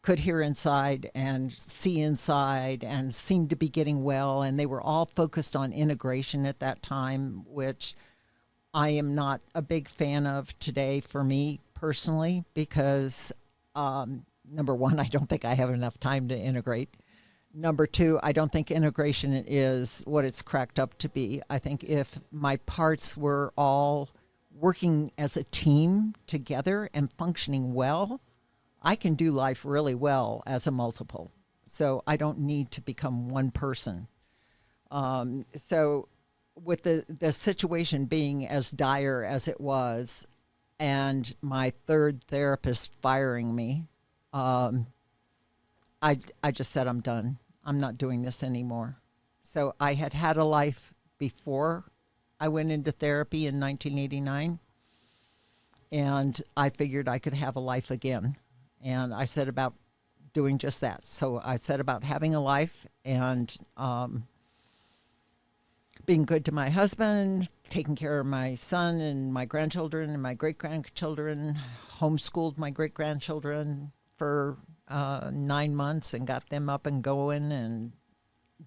could hear inside and see inside and seemed to be getting well. And they were all focused on integration at that time, which I am not a big fan of today for me personally, because number one, I don't think I have enough time to integrate. Number two, I don't think integration is what it's cracked up to be. I think if my parts were all working as a team together and functioning well, I can do life really well as a multiple. So I don't need to become one person. So with the situation being as dire as it was, and my third therapist firing me, I just said, I'm done. I'm not doing this anymore. So I had a life before I went into therapy in 1989, and I figured I could have a life again. And I set about doing just that. So I set about having a life and being good to my husband, taking care of my son and my grandchildren and my great-grandchildren, homeschooled my great-grandchildren for 9 months and got them up and going and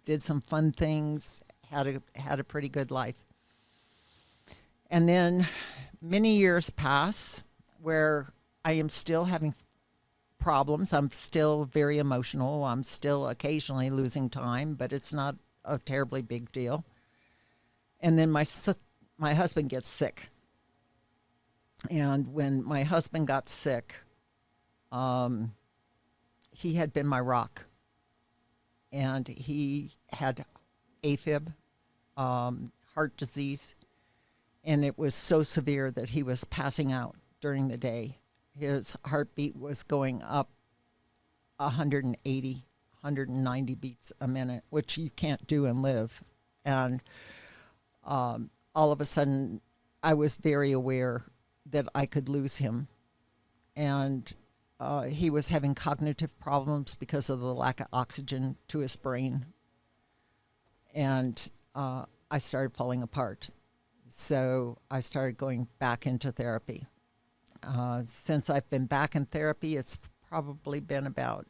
did some fun things, had a pretty good life. And then many years pass where I am still having problems. I'm still very emotional. I'm still occasionally losing time, but it's not a terribly big deal. And then my husband gets sick. And when my husband got sick, he had been my rock. And he had AFib, heart disease, and it was so severe that he was passing out during the day. His heartbeat was going up 180, 190 beats a minute, which you can't do and live. And all of a sudden, I was very aware that I could lose him. And he was having cognitive problems because of the lack of oxygen to his brain. And I started falling apart. So I started going back into therapy. Since I've been back in therapy, it's probably been about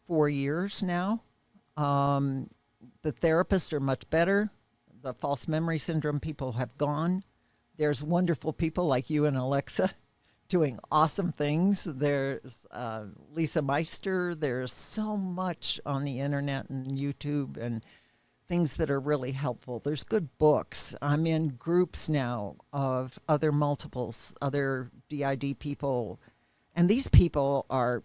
4 years now. The therapists are much better. The false memory syndrome people have gone. There's wonderful people like you and Alexa doing awesome things. There's Lisa Meister. There's so much on the internet and YouTube and things that are really helpful. There's good books. I'm in groups now of other multiples, other DID people, and these people are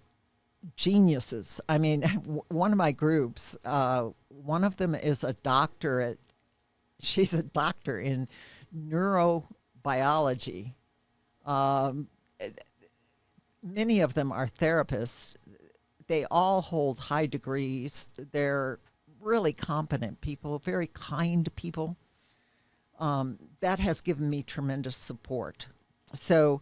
geniuses. I mean, one of my groups, one of them is a doctor she's a doctor in neurobiology. Many of them are therapists. They all hold high degrees. They're really competent people, very kind people. That has given me tremendous support. So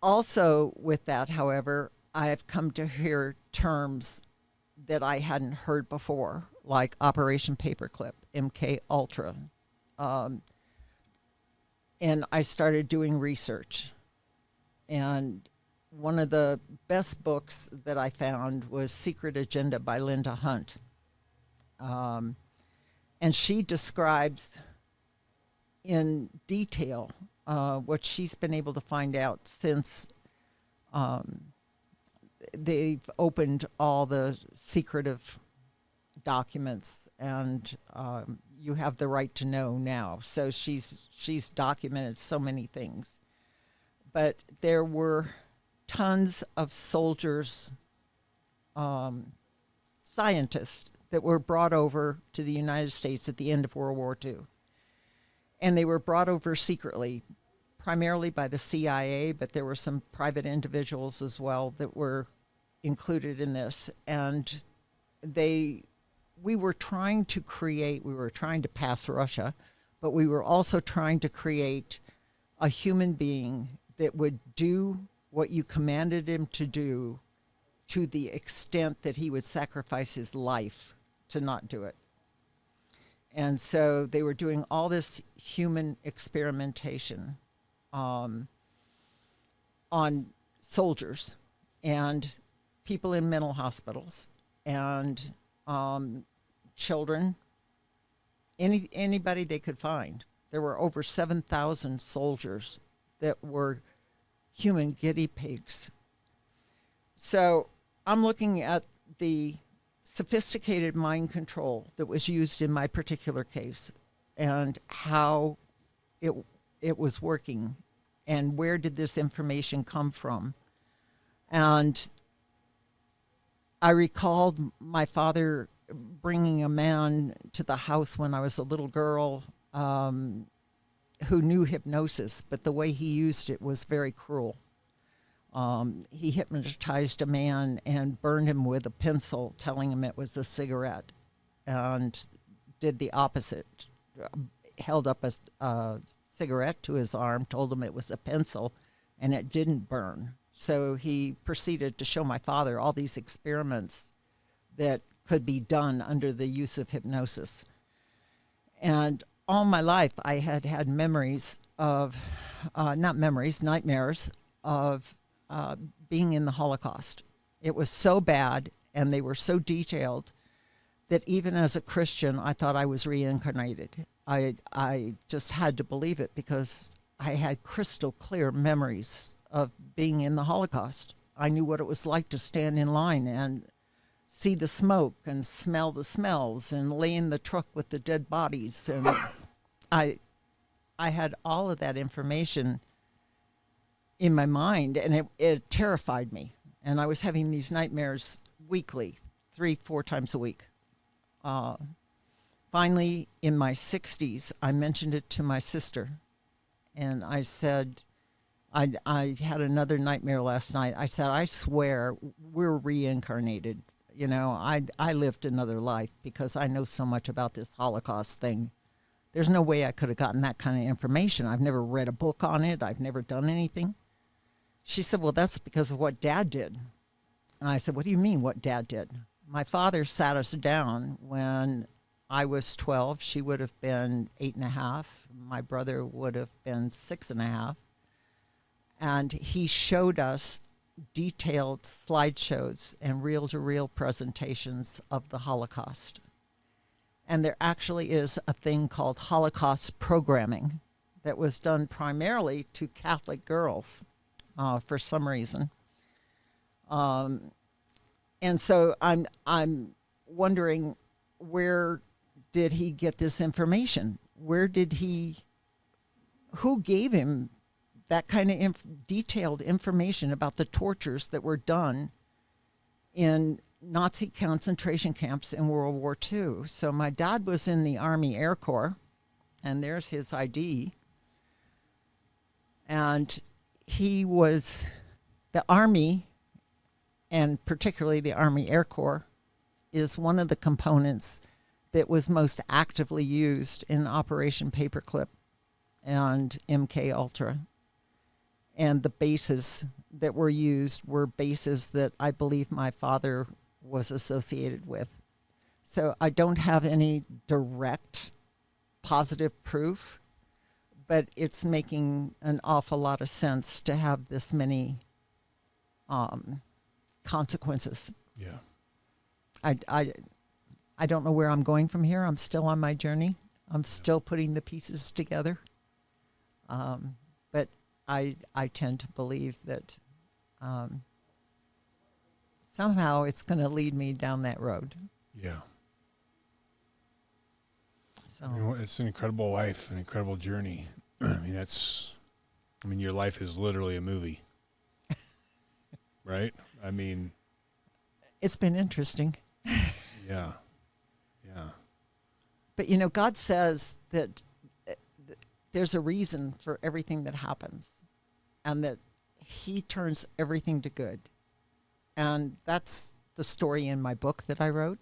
also with that, however, I have come to hear terms that I hadn't heard before, like Operation Paperclip, MK Ultra. And I started doing research. And one of the best books that I found was Secret Agenda by Linda Hunt. And she describes in detail what she's been able to find out since they've opened all the secretive documents, and you have the right to know now. So she's documented so many things. But there were tons of soldiers, scientists that were brought over to the United States at the end of World War II. And they were brought over secretly, primarily by the CIA, but there were some private individuals as well that were included in this. And we were trying to pass Russia, but we were also trying to create a human being that would do what you commanded him to do to the extent that he would sacrifice his life to not do it. And so they were doing all this human experimentation on soldiers. and people in mental hospitals and children, anybody they could find. There were over 7,000 soldiers that were human guinea pigs. So I'm looking at the sophisticated mind control that was used in my particular case and how it was working and where did this information come from. And I recalled my father bringing a man to the house when I was a little girl who knew hypnosis, but the way he used it was very cruel. He hypnotized a man and burned him with a pencil, telling him it was a cigarette, and did the opposite. Held up a cigarette to his arm, told him it was a pencil, and it didn't burn. So he proceeded to show my father all these experiments that could be done under the use of hypnosis. And all my life, I had had memories of, nightmares of being in the Holocaust. It was so bad, and they were so detailed, that even as a Christian, I thought I was reincarnated. I just had to believe it because I had crystal clear memories of being in the Holocaust. I knew what it was like to stand in line and see the smoke and smell the smells and lay in the truck with the dead bodies. And I had all of that information in my mind, and it terrified me. And I was having these nightmares weekly, 3-4 times a week. Finally, in my 60s, I mentioned it to my sister, and I said, I had another nightmare last night. I said, I swear we're reincarnated. You know, I lived another life because I know so much about this Holocaust thing. There's no way I could have gotten that kind of information. I've never read a book on it. I've never done anything. She said, well, that's because of what Dad did. And I said, what do you mean what Dad did? My father sat us down when I was 12. She would have been 8.5. My brother would have been 6.5. And he showed us detailed slideshows and reel-to-reel presentations of the Holocaust. And there actually is a thing called Holocaust programming that was done primarily to Catholic girls for some reason. And so I'm wondering, where did he get this information? Who gave him that kind of detailed information about the tortures that were done in Nazi concentration camps in World War II? So my dad was in the Army Air Corps, and there's his ID. And he was the Army, and particularly the Army Air Corps, is one of the components that was most actively used in Operation Paperclip and MK Ultra. And the bases that were used were bases that I believe my father was associated with. So I don't have any direct positive proof, but it's making an awful lot of sense to have this many consequences. Yeah. I don't know where I'm going from here. I'm still on my journey. I'm still putting the pieces together. But I tend to believe that somehow it's going to lead me down that road. Yeah. So It's an incredible life, an incredible journey. Your life is literally a movie, right? it's been interesting. Yeah. But, God says that there's a reason for everything that happens, and that he turns everything to good. And that's the story in my book that I wrote.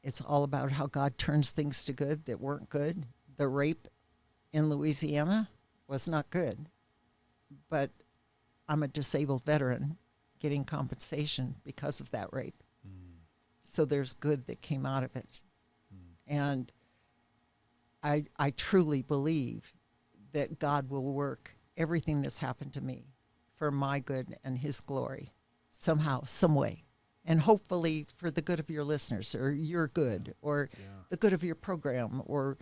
It's all about how God turns things to good that weren't good. The rape in Louisiana was not good, but I'm a disabled veteran getting compensation because of that rape. So there's good that came out of it. And I truly believe that God will work everything that's happened to me for my good and his glory, somehow, some way. And hopefully for the good of your listeners, or your good, or the good of your program, or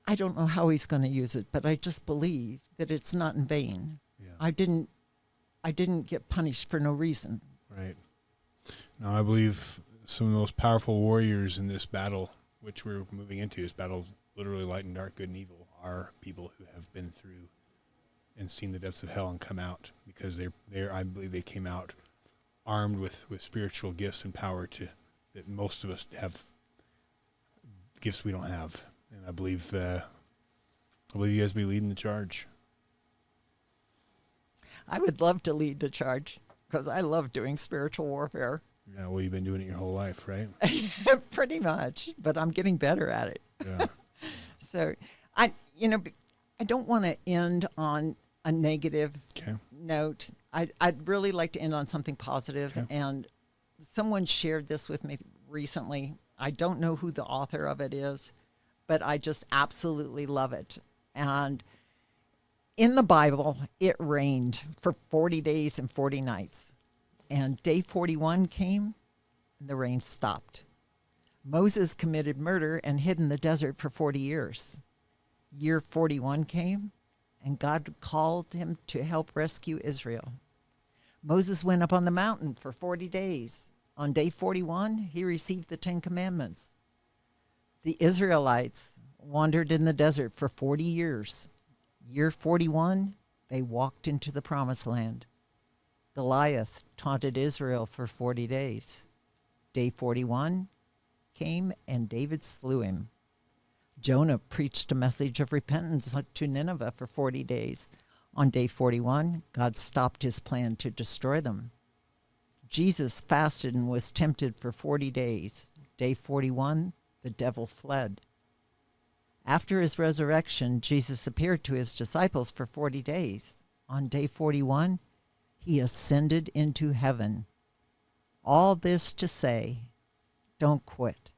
I don't know how he's going to use it, but I just believe that it's not in vain. Yeah. I didn't get punished for no reason. Right. Now, I believe some of the most powerful warriors in this battle, which we're moving into, this battle of literally light and dark, good and evil, are people who have been through and seen the depths of hell and come out, because I believe they came out armed with spiritual gifts and power that most of us have gifts we don't have. And I believe you guys be leading the charge. I would love to lead the charge because I love doing spiritual warfare. Yeah, well, you've been doing it your whole life, right? Pretty much, but I'm getting better at it. Yeah. So I don't want to end on a negative note. I'd really like to end on something positive. Okay. And someone shared this with me recently. I don't know who the author of it is, but I just absolutely love it. And in the Bible, it rained for 40 days and 40 nights. And day 41 came, and the rain stopped. Moses committed murder and hid in the desert for 40 years. Year 41 came, and God called him to help rescue Israel. Moses went up on the mountain for 40 days. On day 41, he received the 10 Commandments. The Israelites wandered in the desert for 40 years. Year 41, they walked into the Promised Land. Goliath taunted Israel for 40 days. Day 41 came, and David slew him. Jonah preached a message of repentance to Nineveh for 40 days. On day 41, God stopped his plan to destroy them. Jesus fasted and was tempted for 40 days. Day 41, the devil fled. After his resurrection, Jesus appeared to his disciples for 40 days. On day 41, he ascended into heaven. All this to say, don't quit.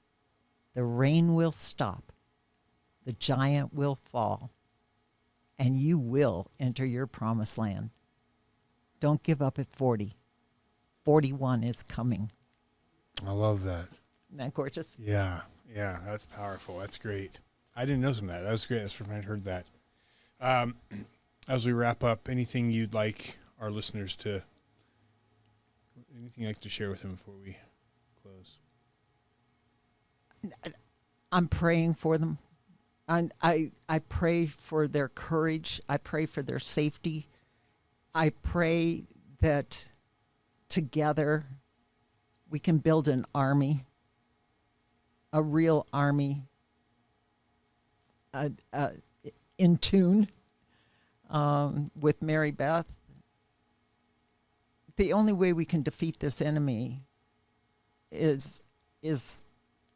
The rain will stop. The giant will fall. And you will enter your promised land. Don't give up at 40. 41 is coming. I love that. Isn't that gorgeous? Yeah, that's powerful. That's great. I didn't know some of that. That was great. That's from I heard that. As we wrap up, anything you'd like our listeners to, anything you'd like to share with them before we close? I'm praying for them. I pray for their courage. I pray for their safety. I pray that together we can build an army, a real army, in tune with Mary Beth. The only way we can defeat this enemy is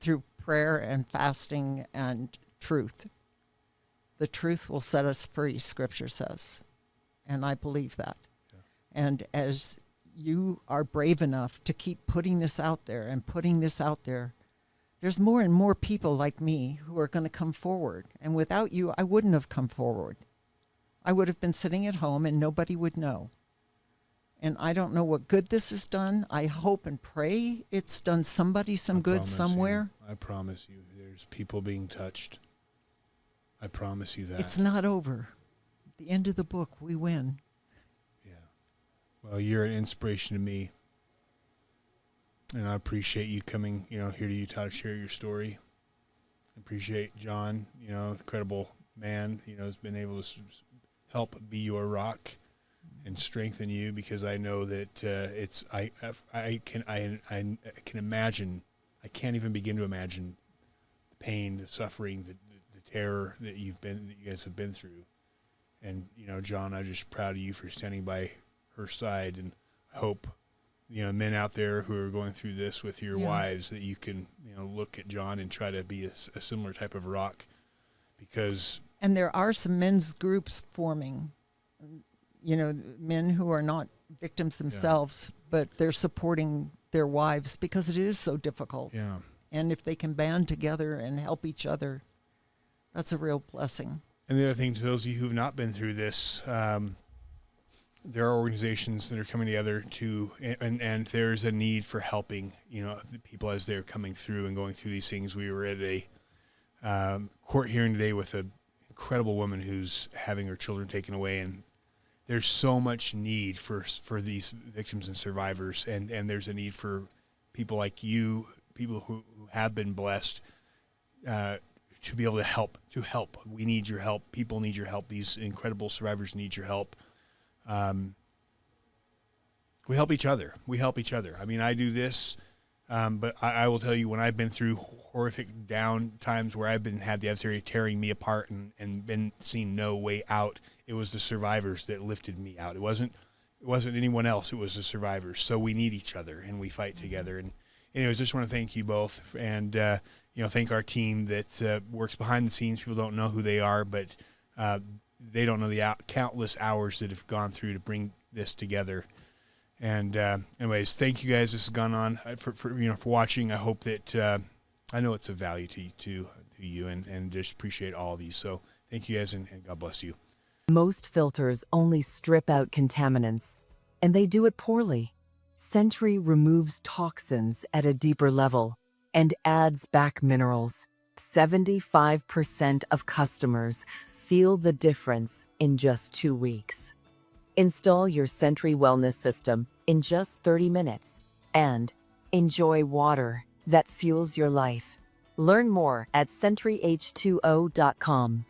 through prayer and fasting and truth. The truth will set us free, Scripture says. And I believe that. Yeah. And as you are brave enough to keep putting this out there and putting this out there, there's more and more people like me who are going to come forward. And without you, I wouldn't have come forward. I would have been sitting at home and nobody would know. And I don't know what good this has done. I hope and pray it's done somebody some good somewhere. I promise you, there's people being touched. I promise you that. It's not over. At the end of the book, we win. Yeah. Well, you're an inspiration to me. And I appreciate you coming, here to Utah to share your story. I appreciate John, incredible man, has been able to help be your rock and strengthen you, because I know that I can imagine, I can't even begin to imagine the pain, the suffering, the terror that you guys have been through. And, John, I'm just proud of you for standing by her side, and I hope, men out there who are going through this with your wives, that you can, look at John and try to be a similar type of rock, because. And there are some men's groups forming, men who are not victims themselves, but they're supporting their wives because it is so difficult. Yeah. And if they can band together and help each other, that's a real blessing. And the other thing, to those of you who've not been through this, there are organizations that are coming together to, and there's a need for helping, the people as they're coming through and going through these things. We were at a court hearing today with an incredible woman who's having her children taken away, and there's so much need for these victims and survivors, and there's a need for people like you, people who have been blessed, to be able to help. We need your help. People need your help. These incredible survivors need your help. We help each other. I mean, I do this, but I will tell you, when I've been through horrific down times where I've had the adversary tearing me apart and been seeing no way out, it was the survivors that lifted me out. It wasn't anyone else. It was the survivors. So we need each other, and we fight together. And anyways, just want to thank you both, and thank our team that works behind the scenes. People don't know who they are, but they don't know the countless hours that have gone through to bring this together. And anyways, thank you guys. This has gone on for watching. I hope that I know it's of value to you, and just appreciate all of you. So thank you guys, and God bless you. Most filters only strip out contaminants, and they do it poorly. Sentry removes toxins at a deeper level and adds back minerals. 75% of customers feel the difference in just 2 weeks. Install your Sentry Wellness System in just 30 minutes and enjoy water that fuels your life. Learn more at sentryh2o.com.